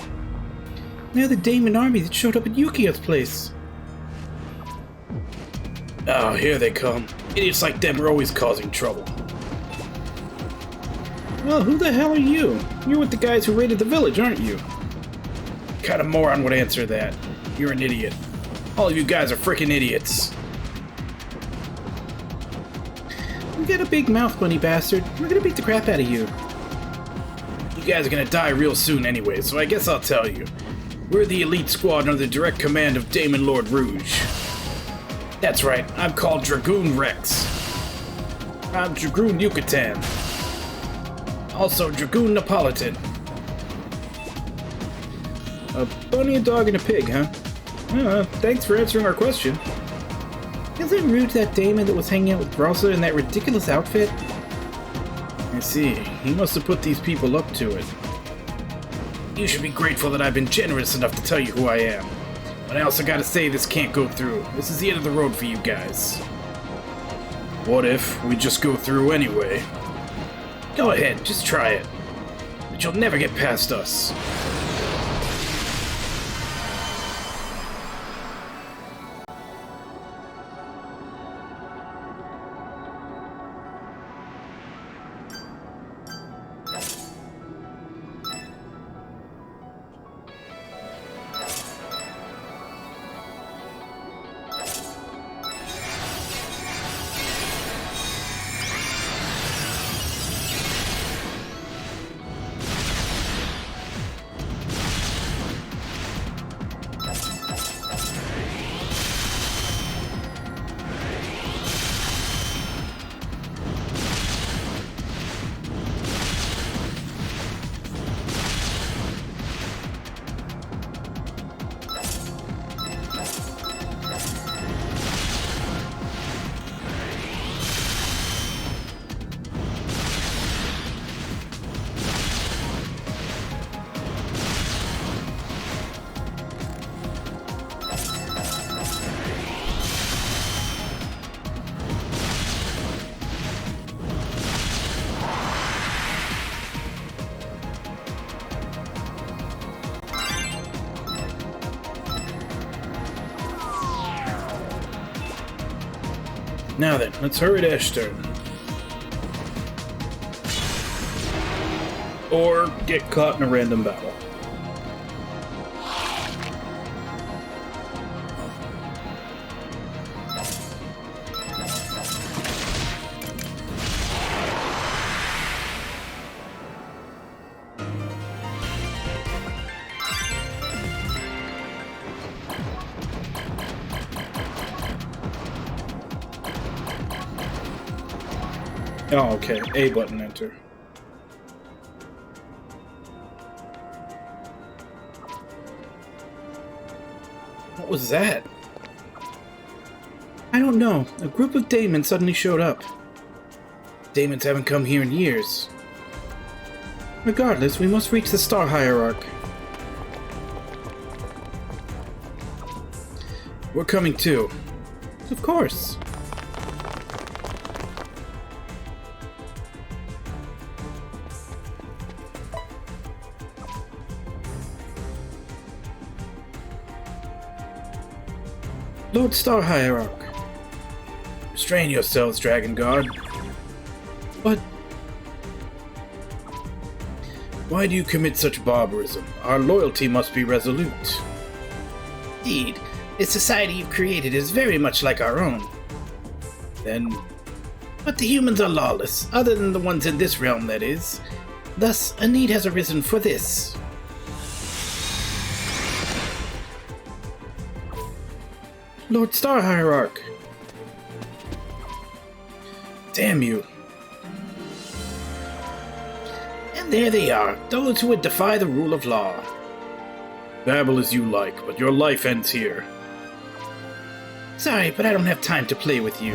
[SPEAKER 2] They're the Daemon army that showed up at Yukia's place. Oh, here they come. Idiots like them are always causing trouble. Well, who the hell are you? You're with the guys who raided the village, aren't you? What kind of moron would answer that? You're an idiot. All of you guys are freaking idiots. You got a big mouth, bunny bastard. We're gonna beat the crap out of you. You guys are gonna die real soon anyway, so I guess I'll tell you. We're the elite squad under the direct command of Daemon Lord Rouge. That's right, I'm called Dragoon Rex. I'm Dragoon Yucatan. Also Dragoon Napolitan. A bunny, a dog, and a pig, huh? Thanks for answering our question. Isn't it rude that Daemon that was hanging out with Rosa in that ridiculous outfit? I see. He must have put these people up to it. You should be grateful that I've been generous enough to tell you who I am. But I also gotta say this can't go through. This is the end of the road for you guys. What if we just go through anyway? Go ahead, just try it. But you'll never get past us. Now then, let's hurry to Eshtern. Or get caught in a random battle. Oh, okay. A button, enter. What was that? I don't know. A group of daemons suddenly showed up. Daemons haven't come here in years. Regardless, we must reach the Star Hierarch. We're coming too. Of course. Lord Star Hierarch. Restrain yourselves, Dragon Guard. But why do you commit such barbarism? Our loyalty must be resolute. Indeed, this society you've created is very much like our own. Then, but the humans are lawless, other than the ones in this realm, that is. Thus, a need has arisen for this. Lord Star Hierarch. Damn you. And there they are, those who would defy the rule of law. Babble as you like, but your life ends here. Sorry, but I don't have time to play with you.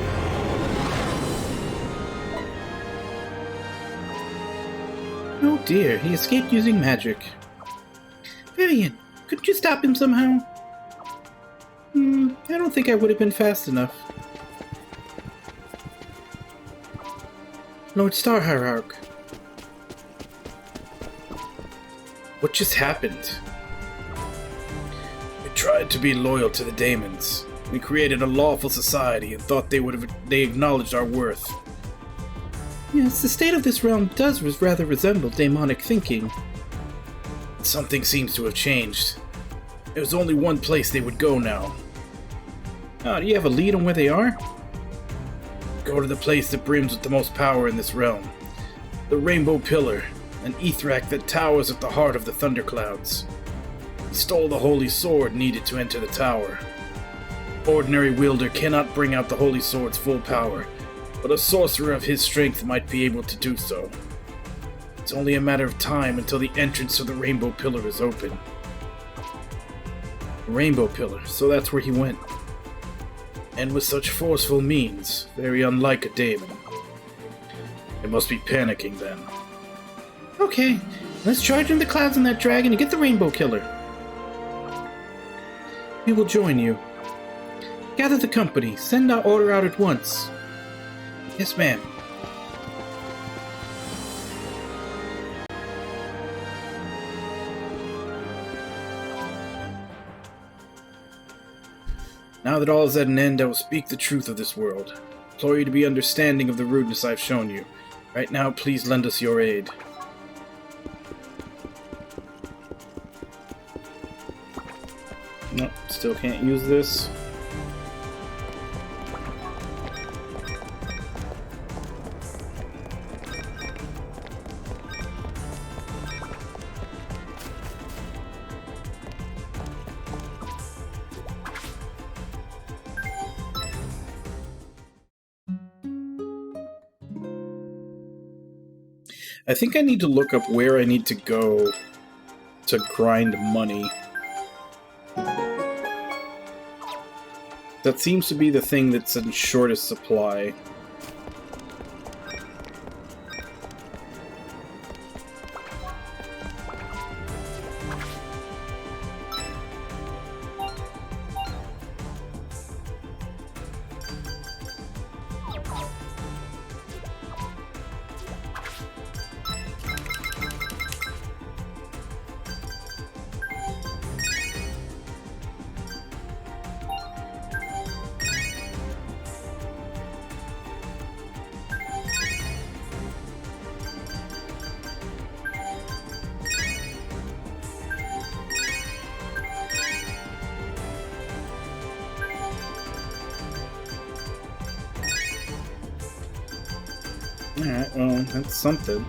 [SPEAKER 2] Oh dear, he escaped using magic. Vivian, couldn't you stop him somehow? I don't think I would have been fast enough. Lord Star Hierarch. What just happened? We tried to be loyal to the daemons. We created a lawful society and thought they acknowledged our worth. Yes, the state of this realm does rather resemble demonic thinking. Something seems to have changed. There's only one place they would go now. Do you have a lead on where they are? Go to the place that brims with the most power in this realm. The Rainbow Pillar, an Ethrak that towers at the heart of the thunderclouds. He stole the holy sword needed to enter the tower. Ordinary wielder cannot bring out the holy sword's full power, but a sorcerer of his strength might be able to do so. It's only a matter of time until the entrance to the Rainbow Pillar is open. The Rainbow Pillar, so that's where he went. And with such forceful means, very unlike a daemon. They must be panicking then. Okay, let's charge in the clouds on that dragon and get the Rainbow Killer. We will join you. Gather the company, send our order out at once. Yes, ma'am. Now that all is at an end, I will speak the truth of this world. I implore you to be understanding of the rudeness I've shown you. Right now, please lend us your aid. Nope, still can't use this. I think I need to look up where I need to go to grind money. That seems to be the thing that's in shortest supply. Alright, well, that's something.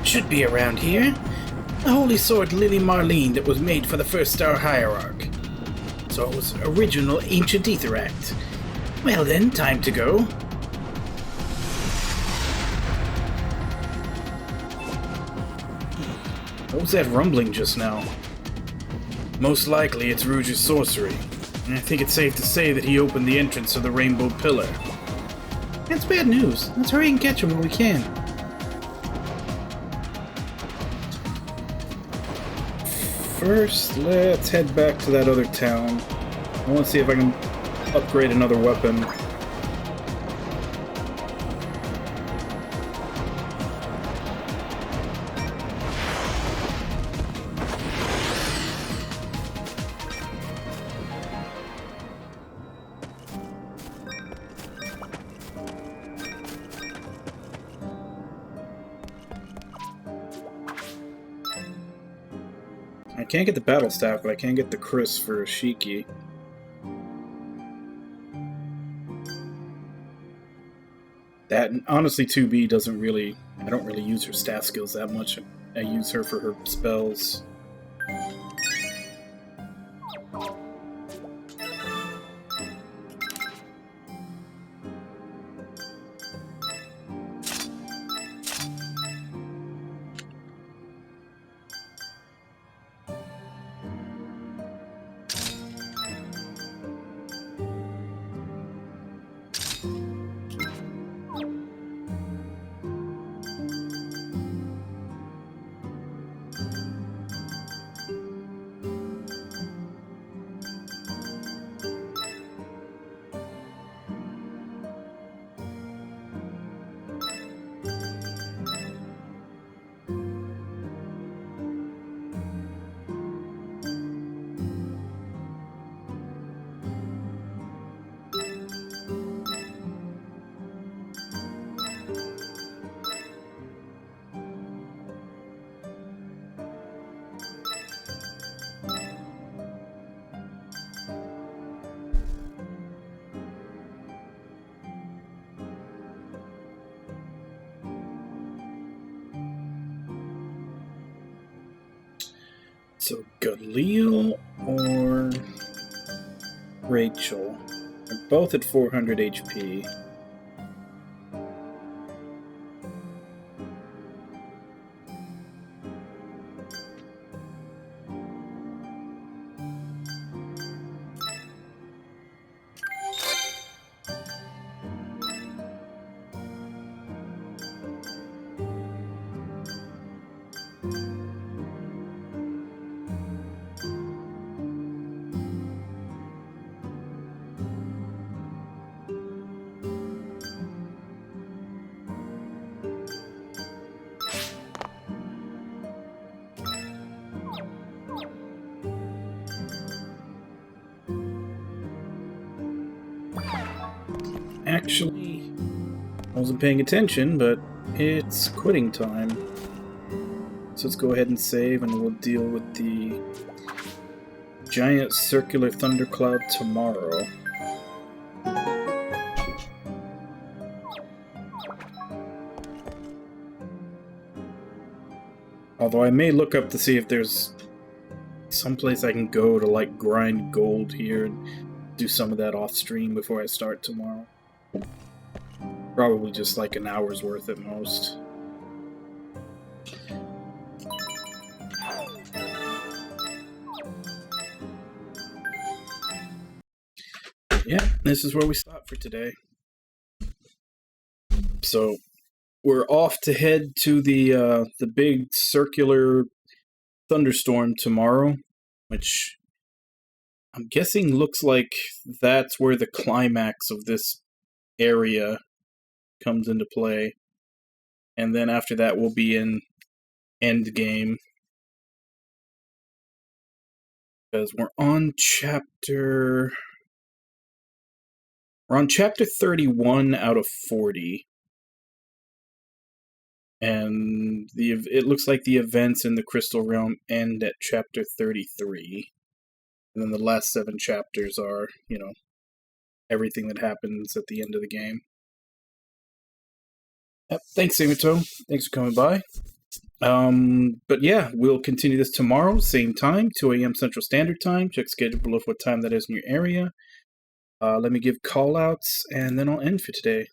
[SPEAKER 2] Should be around here. The Holy Sword Lily Marlene that was made for the First Star Hierarch. So it was original ancient Aetheract. Well then, time to go. What was that rumbling just now? Most likely it's Rouge's sorcery, and I think it's safe to say that he opened the entrance to the Rainbow Pillar. That's bad news. Let's hurry and catch him when we can. First, let's head back to that other town. I want to see if I can upgrade another weapon. I can't get the battle staff, but I can get the Chris for Shiki. That, and honestly, 2B doesn't really... I don't really use her staff skills that much. I use her for her spells. So, Galil or Rachel? They're both at 400 HP. actually, I wasn't paying attention, but it's quitting time. So let's go ahead and save, and we'll deal with the giant circular thundercloud tomorrow. Although I may look up to see if there's someplace I can go to, like, grind gold here and do some of that off stream before I start tomorrow. Probably just like an hour's worth at most. Yeah, this is where we stop for today. So we're off to head to the big circular thunderstorm tomorrow, which I'm guessing looks like that's where the climax of this area comes into play. And then after that we'll be in endgame. Because we're on chapter 31 out of 40. And it looks like the events in the Crystal Realm end at chapter 33. And then the last 7 chapters are, everything that happens at the end of the game. Yep, thanks, Samato. Thanks for coming by. But yeah, we'll continue this tomorrow, same time, 2 a.m. Central Standard Time. Check schedule below for what time that is in your area. Let me give call-outs, and then I'll end for today.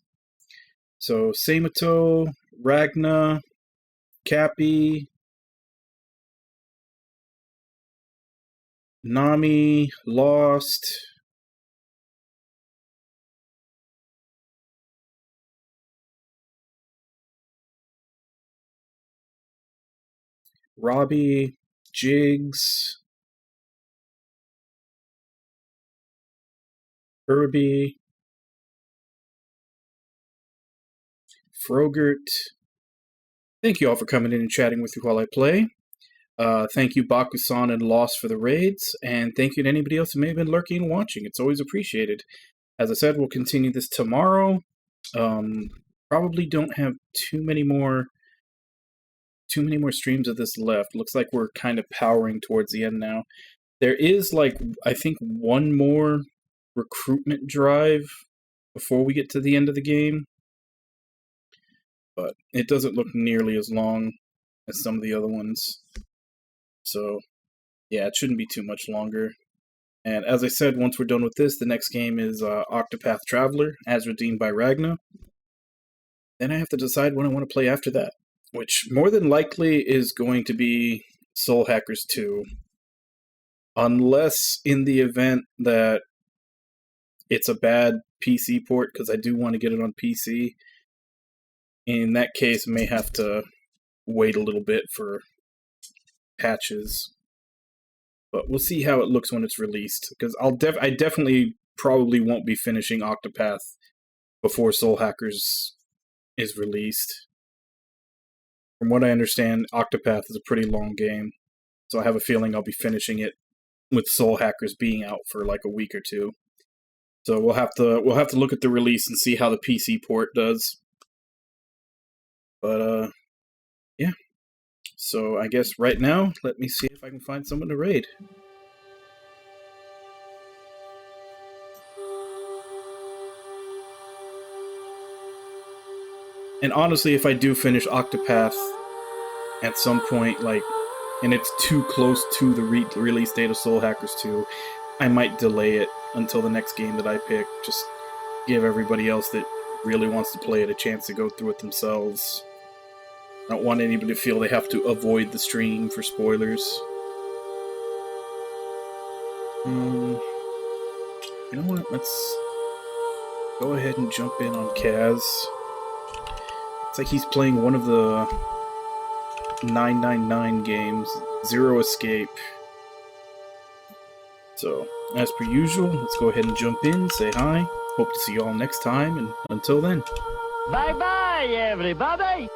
[SPEAKER 2] So, Samato, Ragna, Cappy, Nami, Lost, Robbie, Jigs, Herbie, Frogert. Thank you all for coming in and chatting with me while I play. Thank you, Bakusan and Lost, for the raids, and thank you to anybody else who may have been lurking and watching. It's always appreciated. As I said, we'll continue this tomorrow. Probably don't have too many more streams of this left. Looks like we're kind of powering towards the end now. There is, I think one more recruitment drive before we get to the end of the game. But it doesn't look nearly as long as some of the other ones. So, yeah, it shouldn't be too much longer. And as I said, once we're done with this, the next game is Octopath Traveler, as redeemed by Ragna. Then I have to decide what I want to play after that, which more than likely is going to be Soul Hackers 2. Unless in the event that it's a bad PC port, because I do want to get it on PC. In that case, I may have to wait a little bit for patches. But we'll see how it looks when it's released. Because I definitely probably won't be finishing Octopath before Soul Hackers is released. From what I understand, Octopath is a pretty long game. So I have a feeling I'll be finishing it with Soul Hackers being out for like a week or two. So we'll have to look at the release and see how the PC port does. But yeah. So I guess right now, let me see if I can find someone to raid. And honestly, if I do finish Octopath at some point, and it's too close to the release date of Soul Hackers 2, I might delay it until the next game that I pick. Just give everybody else that really wants to play it a chance to go through it themselves. I don't want anybody to feel they have to avoid the stream for spoilers. You know what? Let's go ahead and jump in on Kaz. It's like he's playing one of the 999 games, Zero Escape. So, as per usual, let's go ahead and jump in, say hi. Hope to see you all next time, and until then.
[SPEAKER 3] Bye-bye, everybody!